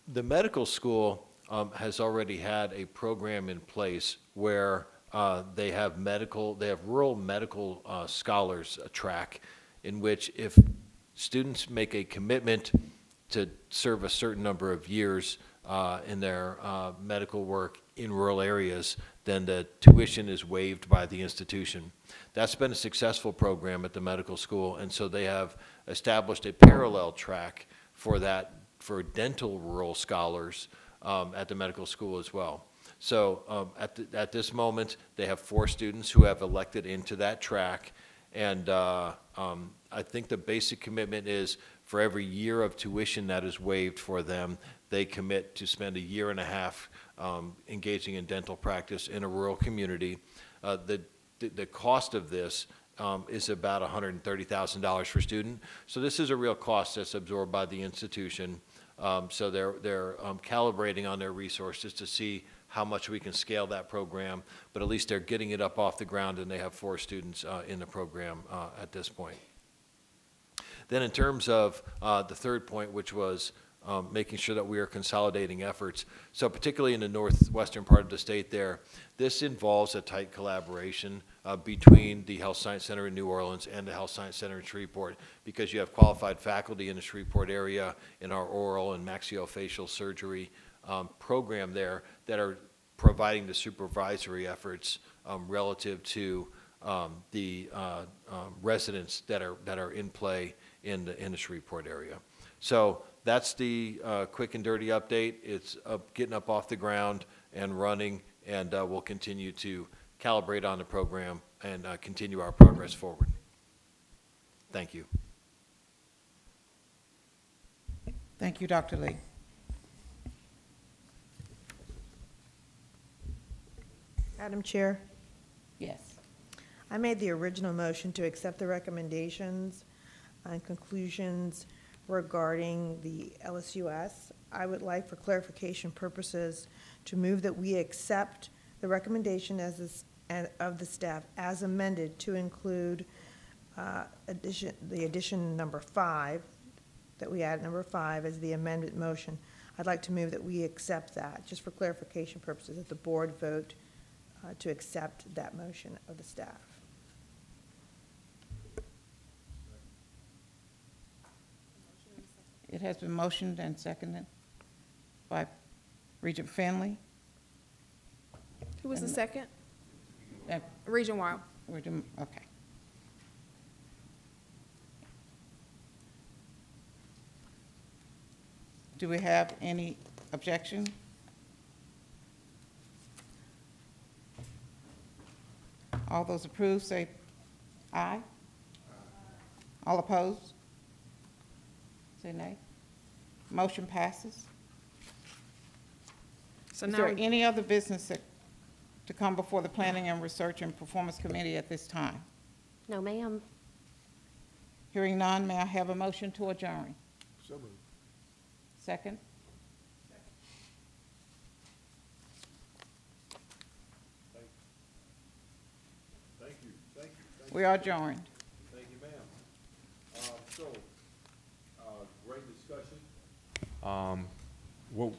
the medical school has already had a program in place where they have rural medical scholars track, in which if students make a commitment to serve a certain number of years in their medical work in rural areas, then the tuition is waived by the institution. That's been a successful program at the medical school, and so they have established a parallel track for that, for dental rural scholars at the medical school as well. So at this moment, they have 4 students who have elected into that track, and I think the basic commitment is for every year of tuition that is waived for them, they commit to spend a year and a half engaging in dental practice in a rural community. The cost of this is about $130,000 per student. So this is a real cost that's absorbed by the institution. So they're calibrating on their resources to see how much we can scale that program, but at least they're getting it up off the ground, and they have 4 students in the program at this point. Then in terms of the third point, which was making sure that we are consolidating efforts. So particularly in the northwestern part of the state there, this involves a tight collaboration between the Health Science Center in New Orleans and the Health Science Center in Shreveport, because you have qualified faculty in the Shreveport area in our oral and maxillofacial surgery program there that are providing the supervisory efforts relative to the residents that are in play in the Shreveport area. So that's the quick and dirty update. It's getting up off the ground and running, and we'll continue to calibrate on the program and continue our progress forward. Thank you. Thank you, Dr. Lee. Madam Chair, Yes. I made the original motion to accept the recommendations and conclusions regarding the LSUS. I would like, for clarification purposes, to move that we accept the recommendation of the staff as amended to include the addition number 5, that we add number 5 as the amendment motion. I'd like to move that we accept that, just for clarification purposes, that the board vote to accept that motion of the staff. It has been motioned and seconded by Regent Finley. Who was the second? Uh, Regent Wild. Okay. Do we have any objection? All those approved say aye. All opposed? Say nay. Motion passes. So Is now there any other business to come before the Planning and Research and Performance Committee at this time? No, ma'am. Hearing none, may I have a motion to adjourn? So moved. Second? Thank you. We are adjourned. Thank you, ma'am. Great discussion. Well,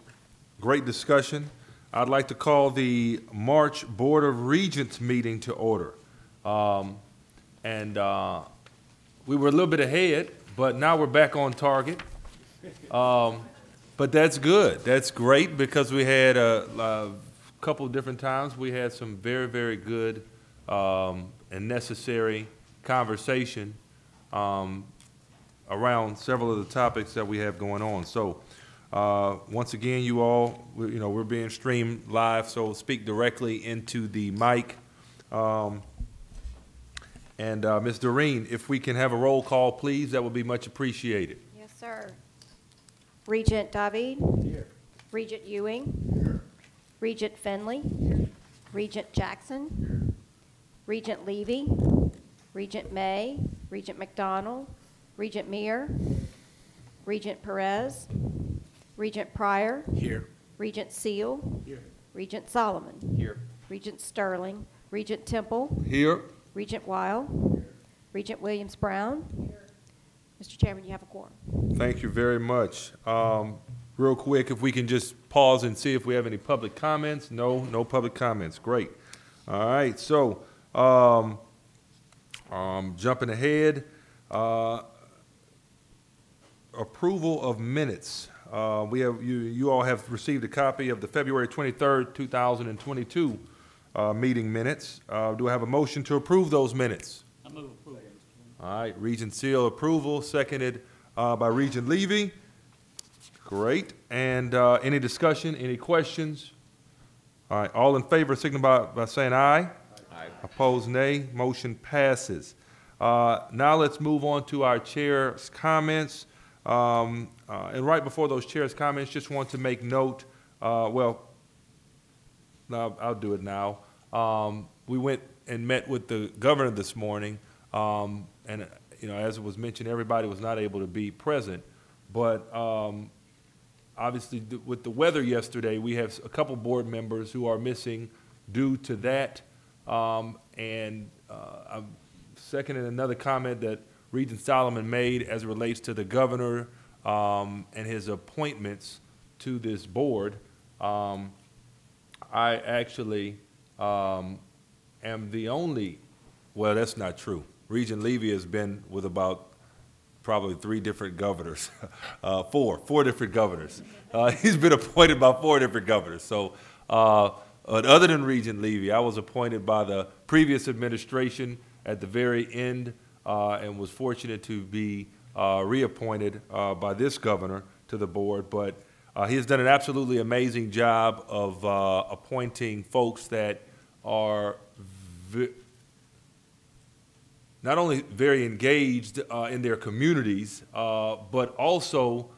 great discussion. I'd like to call the March Board of Regents meeting to order. We were a little bit ahead, but now we're back on target. But that's good. That's great, because we had a couple of different times. We had some very, very good and necessary conversation around several of the topics that we have going on. So once again, you all, we're being streamed live, so speak directly into the mic. Ms. Doreen, if we can have a roll call, please, that would be much appreciated. Yes, sir. Regent David. Here. Regent Ewing. Here. Regent Finley. Here. Regent Jackson. Here. Regent Levy. Regent May. Regent McDonald. Regent Meir. Regent Perez. Regent Pryor. Here. Regent Seal. Here. Regent Solomon. Here. Regent Sterling. Regent Temple. Here. Regent Weil. Here. Regent Williams-Brown. Here. Mr. Chairman, you have a quorum. Thank you very much. Real quick, if we can just pause and see if we have any public comments. No public comments. Great. All right, so jumping ahead, approval of minutes. You all have received a copy of the February 23rd, 2022 meeting minutes. Do I have a motion to approve those minutes? I move approval. All right, Regent Seal approval, seconded by Regent Levy. Great. And any discussion, any questions? All right, all in favor signify by saying aye. Aye. Opposed, nay. Motion passes. Now let's move on to our chair's comments. And right before those chair's comments, just want to make note, well, no, I'll do it now. We went and met with the governor this morning, and you know, as it was mentioned, everybody was not able to be present, but obviously with the weather yesterday, we have a couple board members who are missing due to that, and I'm seconding another comment that Regent Solomon made as it relates to the governor and his appointments to this board. I actually am the only, well, that's not true. Regent Levy has been with about probably 3 different governors, four different governors. He's been appointed by 4 different governors. So other than Regent Levy, I was appointed by the previous administration at the very end and was fortunate to be reappointed by this governor to the board. But he has done an absolutely amazing job of appointing folks that are not only very engaged in their communities, but also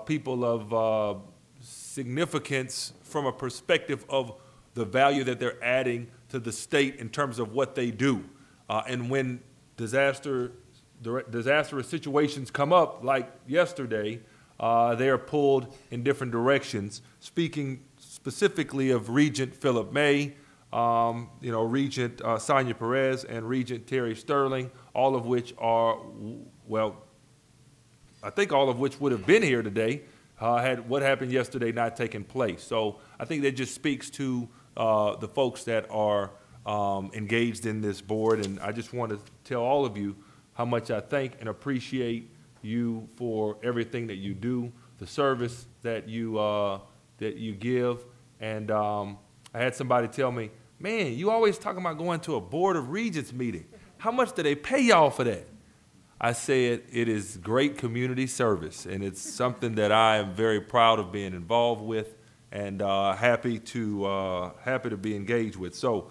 people of significance from a perspective of the value that they're adding to the state in terms of what they do. And when disastrous situations come up, like yesterday, they are pulled in different directions. Speaking specifically of Regent Philip May, you know, Regent Sonia Perez and Regent Terry Sterling, all of which are, well, I think all of which would have been here today had what happened yesterday not taken place. So I think that just speaks to the folks that are engaged in this board, and I just want to tell all of you how much I thank and appreciate you for everything that you do, the service that you give, and I had somebody tell me, man, you always talking about going to a Board of Regents meeting. How much do they pay y'all for that? I said, it is great community service, and it's something that I am very proud of being involved with and happy to be engaged with. So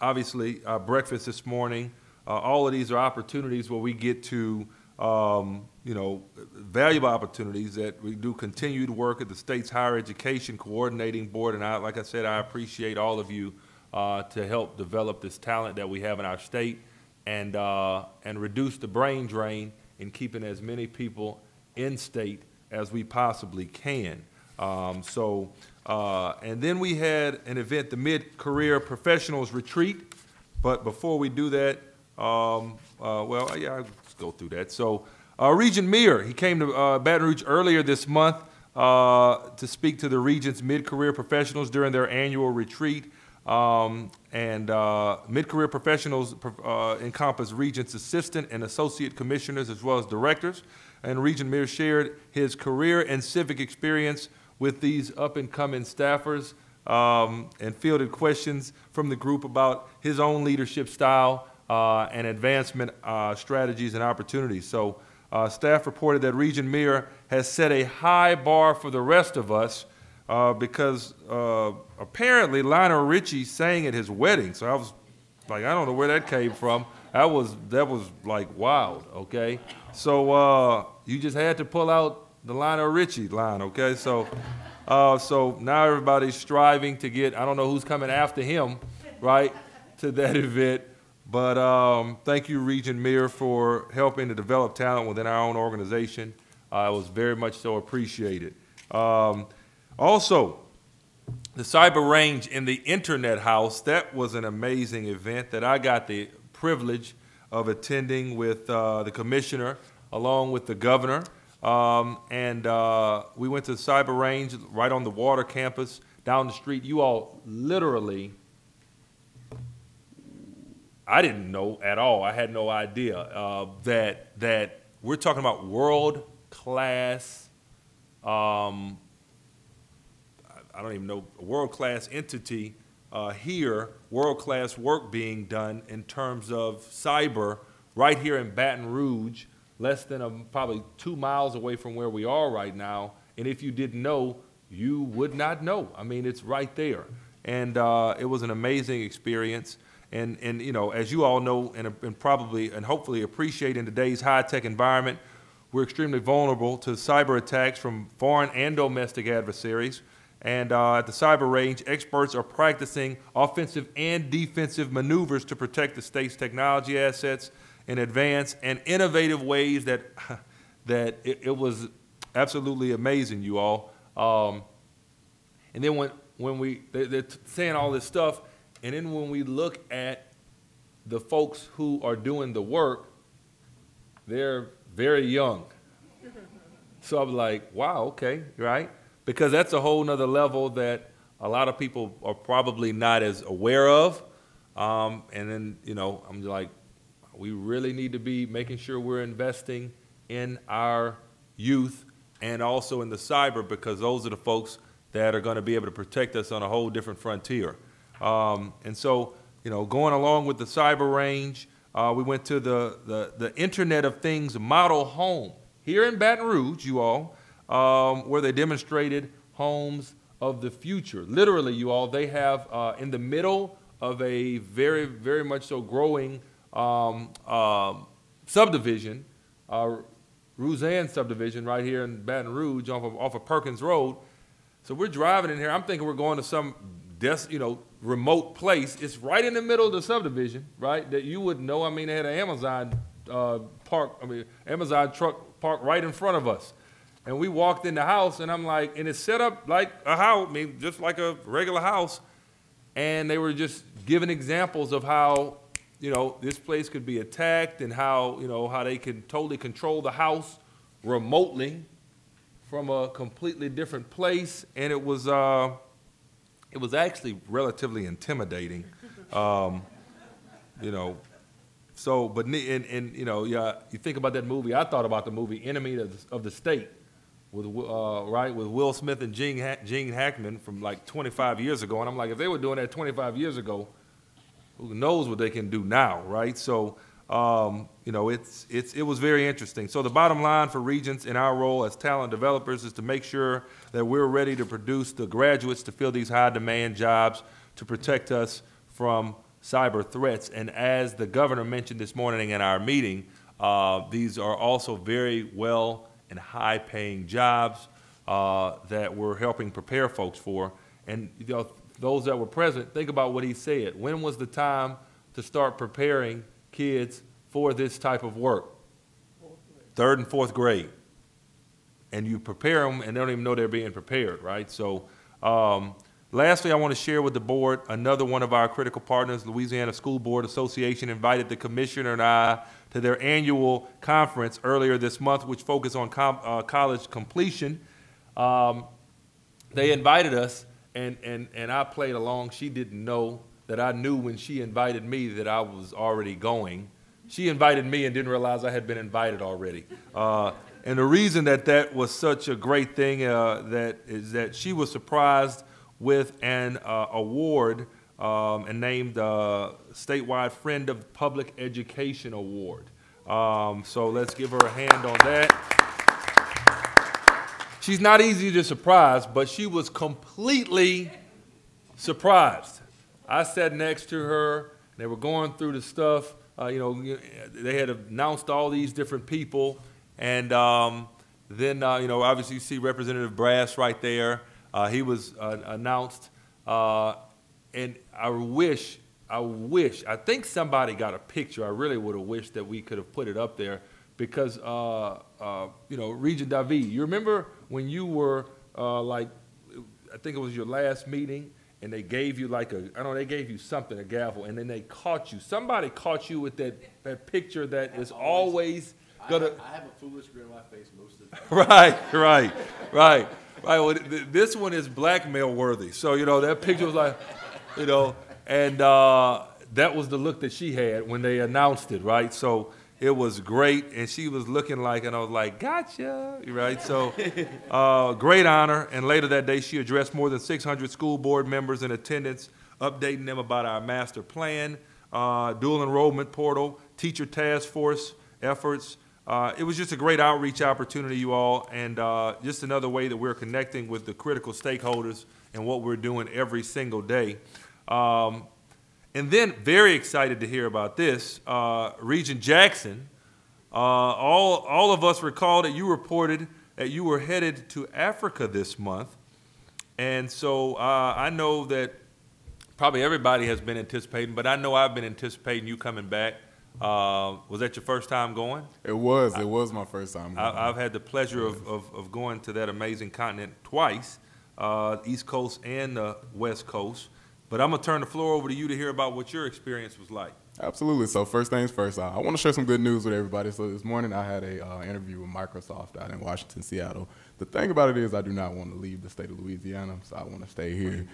obviously, breakfast this morning, all of these are opportunities where we get to, you know, valuable opportunities that we do continued work at the state's higher education coordinating board. And like I said, I appreciate all of you to help develop this talent that we have in our state and reduce the brain drain in keeping as many people in state as we possibly can. And then we had an event, the Mid-Career Professionals Retreat. But before we do that, well, yeah, let's go through that. So Regent Meir, he came to Baton Rouge earlier this month to speak to the Regents mid-career professionals during their annual retreat. Mid-career professionals encompass Regents assistant and associate commissioners as well as directors. And Regent Meir shared his career and civic experience with these up-and-coming staffers and fielded questions from the group about his own leadership style and advancement strategies and opportunities. So staff reported that Regent Meir has set a high bar for the rest of us because apparently Lionel Richie sang at his wedding. So I was like, I don't know where that came from. That was like wild, okay? So you just had to pull out the Lionel Richie line, okay? So so now everybody's striving to get, I don't know who's coming after him, right, to that event. But thank you, Regent Meir, for helping to develop talent within our own organization. It was very much so appreciated. Also, the Cyber Range in the Internet House, that was an amazing event that I got the privilege of attending with the commissioner along with the governor. We went to the Cyber Range right on the water campus down the street. You all literally, I didn't know at all. I had no idea that we're talking about world-class, I don't even know, a world-class entity here, world-class work being done in terms of cyber right here in Baton Rouge, less than probably 2 miles away from where we are right now. And if you didn't know, you would not know. I mean, it's right there. And it was an amazing experience. And you know, as you all know, and probably and hopefully appreciate in today's high-tech environment, we're extremely vulnerable to cyber attacks from foreign and domestic adversaries. And at the cyber range, experts are practicing offensive and defensive maneuvers to protect the state's technology assets in advanced and innovative ways that it was absolutely amazing, you all. And then when they're saying all this stuff, and then when we look at the folks who are doing the work, they're very young. So I'm like, wow, okay, right? Because that's a whole nother level that a lot of people are probably not as aware of. And then, you know, I'm like, we really need to be making sure we're investing in our youth and also in the cyber, because those are the folks that are going to be able to protect us on a whole different frontier. And so, you know, going along with the cyber range, we went to the Internet of Things model home here in Baton Rouge, you all, where they demonstrated homes of the future. Literally, you all, they have in the middle of a very, very much so growing subdivision, Roseanne subdivision right here in Baton Rouge off of Perkins Road. So we're driving in here. I'm thinking we're going to some remote place. It's right in the middle of the subdivision, right? That you wouldn't know. I mean, they had an Amazon Amazon truck parked right in front of us. And we walked in the house, and I'm like, and it's set up like a house, I mean, just like a regular house. And they were just giving examples of how, you know, this place could be attacked and how, you know, how they could totally control the house remotely from a completely different place. And it was actually relatively intimidating, you know. So, but, and you know, yeah, you think about that movie, I thought about the movie Enemy of the State, with Will Smith and Gene Hackman from like 25 years ago. And I'm like, if they were doing that 25 years ago, who knows what they can do now, right? So, you know, it was very interesting. So the bottom line for Regents in our role as talent developers is to make sure that we're ready to produce the graduates to fill these high-demand jobs to protect us from cyber threats. And as the governor mentioned this morning in our meeting, these are also very well and high-paying jobs that we're helping prepare folks for. And you know, those that were present, think about what he said. When was the time to start preparing kids for this type of work? 3rd and 4th grade. And you prepare them, and they don't even know they're being prepared, right? So lastly, I want to share with the board another one of our critical partners, Louisiana School Board Association, invited the commissioner and I to their annual conference earlier this month, which focused on college completion. They invited us, and I played along. She didn't know that I knew when she invited me that I was already going. She invited me and didn't realize I had been invited already. And the reason that was such a great thing is that she was surprised with an award and named Statewide Friend of Public Education Award. So let's give her a hand on that. She's not easy to surprise, but she was completely surprised. I sat next to her. They were going through the stuff. You know, they had announced all these different people. And then, you know, obviously you see Representative Brass right there. He was announced. And I think somebody got a picture. I really would have wished that we could have put it up there because, you know, Regent David, you remember when you were like, I think it was your last meeting, and they gave you like they gave you something, a gavel, and then they caught you. Somebody caught you with that picture that is always gonna. I have a foolish grin on my face most of the time. Right. Well, this one is blackmail worthy. So, you know, that picture was like, you know, and that was the look that she had when they announced it, right? So it was great, and she was looking like, and I was like, gotcha, right? So great honor, and later that day she addressed more than 600 school board members in attendance, updating them about our master plan, dual enrollment portal, teacher task force efforts. It was just a great outreach opportunity, you all, and just another way that we're connecting with the critical stakeholders and what we're doing every single day. And then, very excited to hear about this, Regent Jackson, all of us recall that you reported that you were headed to Africa this month. And so I know that probably everybody has been anticipating, but I know I've been anticipating you coming back. Was that your first time going? It was my first time going. I've had the pleasure of going to that amazing continent twice, East Coast and the West Coast. But I'm going to turn the floor over to you to hear about what your experience was like. Absolutely. So first things first, I want to share some good news with everybody. So this morning I had a interview with Microsoft out in Washington, Seattle. The thing about it is I do not want to leave the state of Louisiana, so I want to stay here.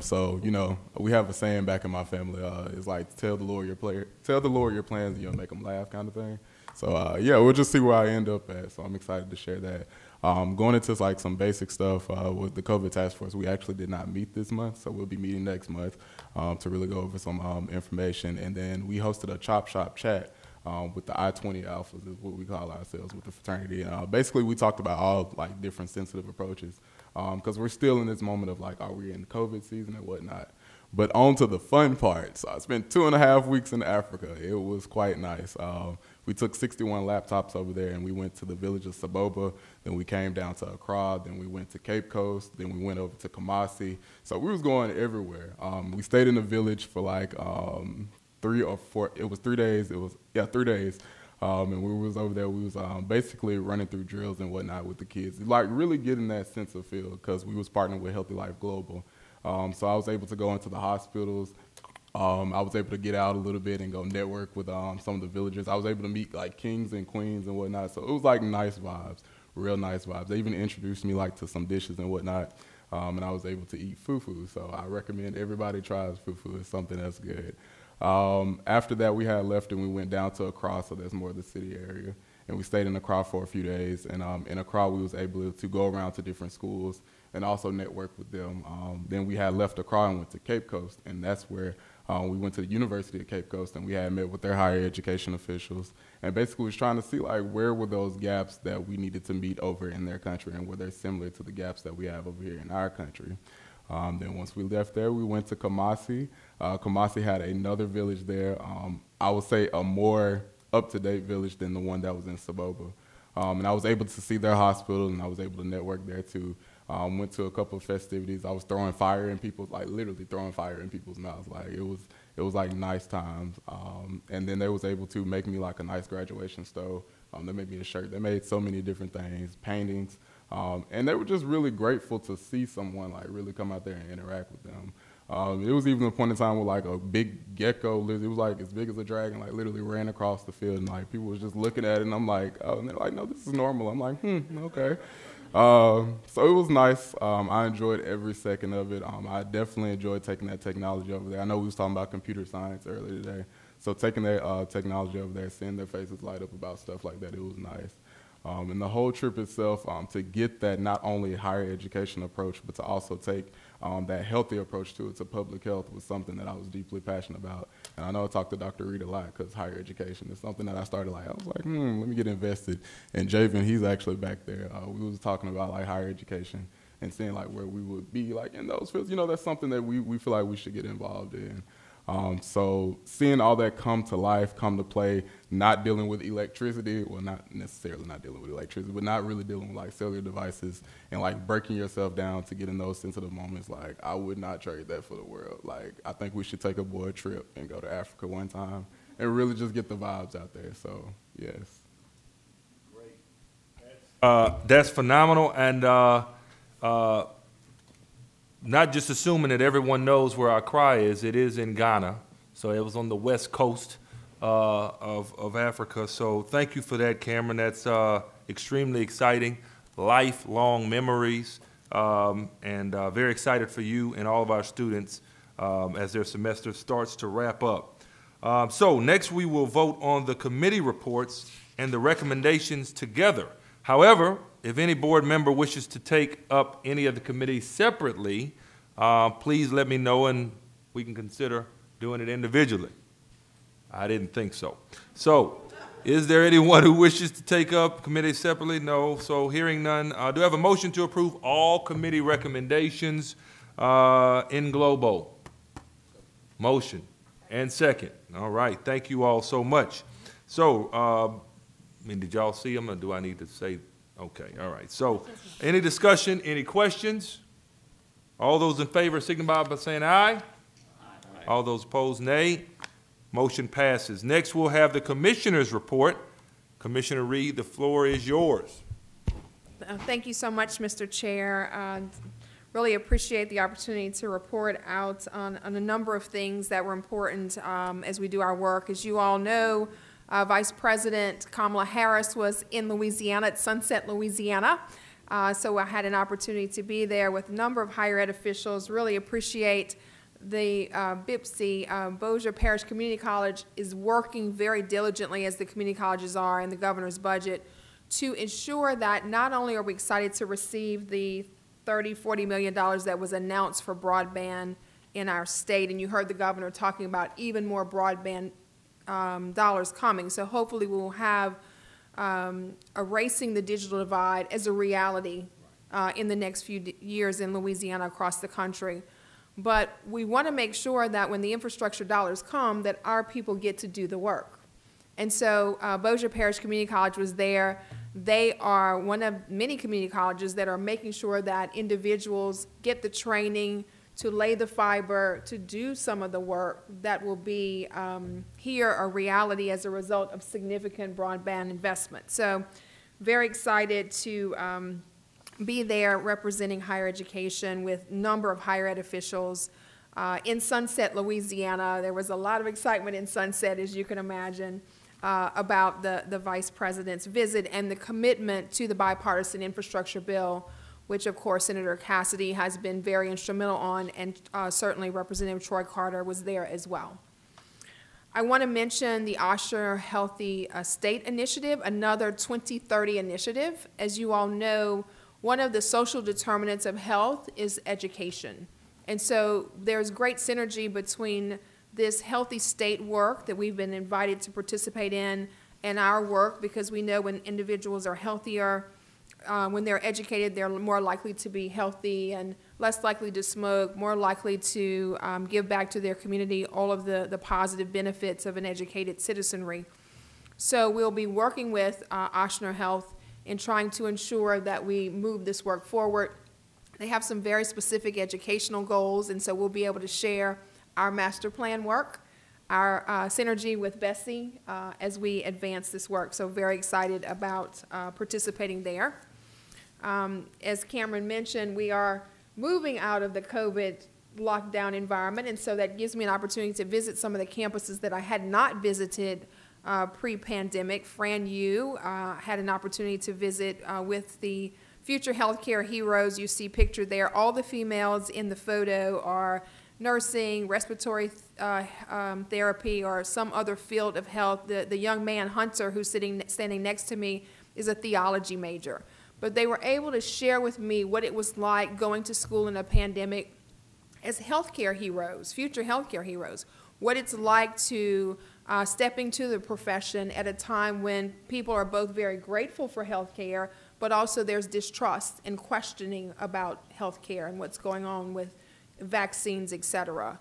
So, you know, we have a saying back in my family. It's like, tell the Lord your plans and you'll make them laugh kind of thing. So, yeah, we'll just see where I end up at. So I'm excited to share that. Going into like some basic stuff with the COVID task force, we actually did not meet this month, so we'll be meeting next month to really go over some information. And then we hosted a chop shop chat with the I-20 Alphas, is what we call ourselves with the fraternity. Basically, we talked about all like different sensitive approaches because we're still in this moment of like, are we in COVID season and whatnot? But on to the fun part. So I spent 2.5 weeks in Africa. It was quite nice. We took 61 laptops over there and we went to the village of Saboba. Then we came down to Accra. Then we went to Cape Coast. Then we went over to Kumasi. So we was going everywhere. We stayed in the village for like 3 or 4. It was 3 days. 3 days. And we was over there. We was basically running through drills and whatnot with the kids, like really getting that sense of feel because we was partnering with Healthy Life Global. So I was able to go into the hospitals. I was able to get out a little bit and go network with some of the villagers. I was able to meet like kings and queens and whatnot. So it was like nice vibes, real nice vibes. They even introduced me like to some dishes and whatnot. And I was able to eat fufu. So I recommend everybody tries fufu. It's something that's good. After that, we had left and we went down to Accra, so that's more of the city area. And we stayed in Accra for a few days. And in Accra, we was able to go around to different schools and also network with them. Then we had left Accra and went to Cape Coast, and that's where we went to the University of Cape Coast, and we had met with their higher education officials, and basically was trying to see like where were those gaps that we needed to meet over in their country, and were they similar to the gaps that we have over here in our country. Then once we left there, we went to Kumasi. Kumasi had another village there. I would say a more up-to-date village than the one that was in Saboba. And I was able to see their hospital, and I was able to network there too. Went to a couple of festivities. I was throwing fire in people's, like literally throwing fire in people's mouths. Like it was like nice times. And then they was able to make me like a nice graduation stove. They made me a shirt. They made so many different things, paintings. And they were just really grateful to see someone like really come out there and interact with them. It was even a point in time where like a big gecko, it was like as big as a dragon, like literally ran across the field, and like people was just looking at it, and I'm like, oh, and they're like, no, this is normal. I'm like, okay. So it was nice. I enjoyed every second of it. I definitely enjoyed taking that technology over there. I know we was talking about computer science earlier today, so taking that technology over there, seeing their faces light up about stuff like that, it was nice. And the whole trip itself, to get that not only higher education approach, but to also take that healthy approach to it, to public health, was something that I was deeply passionate about. And I know I talked to Dr. Reed a lot because higher education is something that I started like, I was like, let me get invested. And Javen, he's actually back there. We was talking about like higher education and seeing like where we would be like in those fields. You know, that's something that we feel like we should get involved in. So seeing all that come to life, come to play, not dealing with electricity, well, not necessarily not dealing with electricity, but not really dealing with like cellular devices and like breaking yourself down to get in those sensitive moments, like I would not trade that for the world. Like I think we should take a boy trip and go to Africa one time and really just get the vibes out there. So yes. Great. That's phenomenal. And not just assuming that everyone knows where Accra is, it is in Ghana. So it was on the west coast of Africa. So thank you for that, Cameron. That's extremely exciting, lifelong memories, and very excited for you and all of our students as their semester starts to wrap up. So next we will vote on the committee reports and the recommendations together. However, if any board member wishes to take up any of the committees separately, please let me know and we can consider doing it individually. I didn't think so. So, is there anyone who wishes to take up committees separately? No. So, hearing none, do I have a motion to approve all committee recommendations in globo? Motion. And second. All right. Thank you all so much. So, I mean, did y'all see them, or do I need to say? Okay. All right. So, any discussion? Any questions? All those in favor signify by saying aye. Aye. All those opposed, nay. Motion passes. Next, we'll have the Commissioner's report. Commissioner Reed, the floor is yours. Thank you so much, Mr. Chair. Really appreciate the opportunity to report out on a number of things that were important as we do our work. As you all know, Vice President Kamala Harris was in Louisiana, at Sunset, Louisiana. So I had an opportunity to be there with a number of higher ed officials. Really appreciate the BIPC, Bossier Parish Community College, is working very diligently, as the community colleges are in the governor's budget, to ensure that not only are we excited to receive the $30–40 million that was announced for broadband in our state, and you heard the governor talking about even more broadband dollars coming. So hopefully we will have erasing the digital divide as a reality in the next few years in Louisiana, across the country. But we want to make sure that when the infrastructure dollars come, that our people get to do the work. And so Bossier Parish Community College was there. They are one of many community colleges that are making sure that individuals get the training to lay the fiber, to do some of the work that will be here a reality as a result of significant broadband investment. So very excited to be there representing higher education with a number of higher ed officials. In Sunset, Louisiana, there was a lot of excitement in Sunset, as you can imagine, about the Vice President's visit and the commitment to the bipartisan infrastructure bill, which of course Senator Cassidy has been very instrumental on, and certainly Representative Troy Carter was there as well. I want to mention the Oshner Healthy State Initiative, another 2030 initiative. As you all know, one of the social determinants of health is education. And so there's great synergy between this healthy state work that we've been invited to participate in and our work, because we know when individuals are healthier, when they're educated, they're more likely to be healthy and less likely to smoke, more likely to give back to their community, all of the positive benefits of an educated citizenry. So we'll be working with Oshner Health in trying to ensure that we move this work forward. They have some very specific educational goals, and so we'll be able to share our master plan work, our synergy with Bessie as we advance this work. So very excited about participating there. As Cameron mentioned, we are moving out of the COVID lockdown environment, and so that gives me an opportunity to visit some of the campuses that I had not visited pre-pandemic. Fran U had an opportunity to visit with the future healthcare heroes you see pictured there. All the females in the photo are nursing, respiratory therapy, or some other field of health. The young man, Hunter, who's standing next to me, is a theology major. But they were able to share with me what it was like going to school in a pandemic as healthcare heroes, future healthcare heroes, what it's like to step into the profession at a time when people are both very grateful for healthcare, but also there's distrust and questioning about healthcare and what's going on with vaccines, et cetera.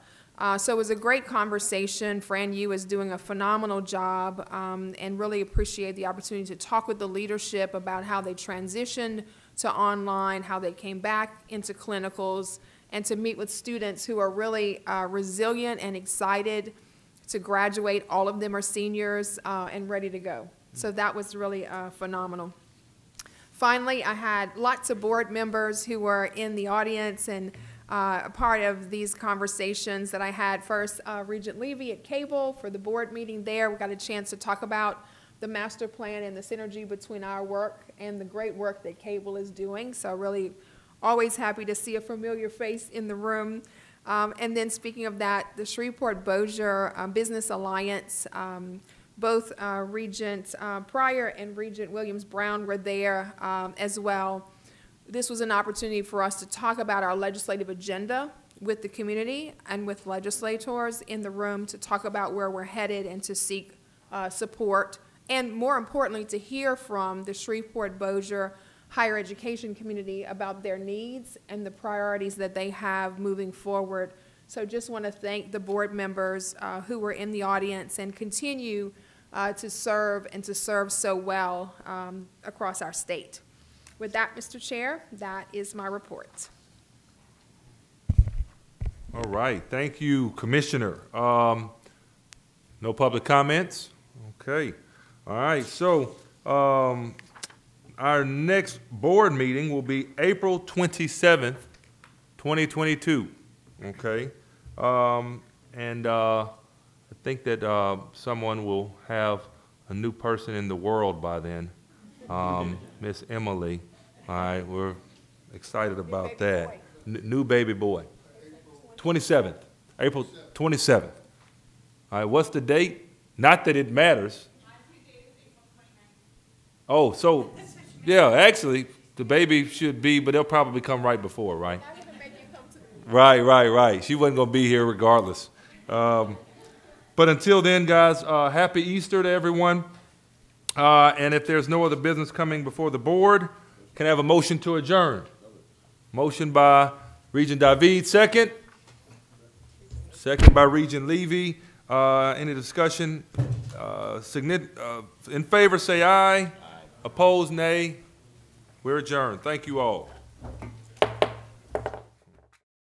So it was a great conversation. Fran Yu is doing a phenomenal job, and really appreciate the opportunity to talk with the leadership about how they transitioned to online, how they came back into clinicals, and to meet with students who are really resilient and excited to graduate. All of them are seniors and ready to go. So that was really phenomenal. Finally, I had lots of board members who were in the audience and a part of these conversations that I had. First, Regent Levy at Cable for the board meeting there. We got a chance to talk about the master plan and the synergy between our work and the great work that Cable is doing. So really always happy to see a familiar face in the room. And then speaking of that, the Shreveport Bossier Business Alliance, both Regent Pryor and Regent Williams Brown were there as well. This was an opportunity for us to talk about our legislative agenda with the community and with legislators in the room, to talk about where we're headed and to seek support, and more importantly, to hear from the Shreveport Bossier higher education community about their needs and the priorities that they have moving forward So just want to thank the board members who were in the audience and continue to serve and to serve so well across our state. With that, Mr. Chair, that is my report. All right, thank you, Commissioner. No public comments? Okay. All right, so our next board meeting will be April 27th, 2022. Okay. And I think that someone will have a new person in the world by then, Miss Emily. All right, we're excited about that. New baby boy. 27th, April 27th. All right, what's the date? Not that it matters. Oh, so, yeah, actually, the baby should be, but they'll probably come right before, right? Right. She wasn't going to be here regardless. But until then, guys, happy Easter to everyone. And if there's no other business coming before the board, can I have a motion to adjourn? Motion by Regent David, second. Second by Regent Levy. Any discussion? In favor, say aye. Opposed, nay. We're adjourned. Thank you all.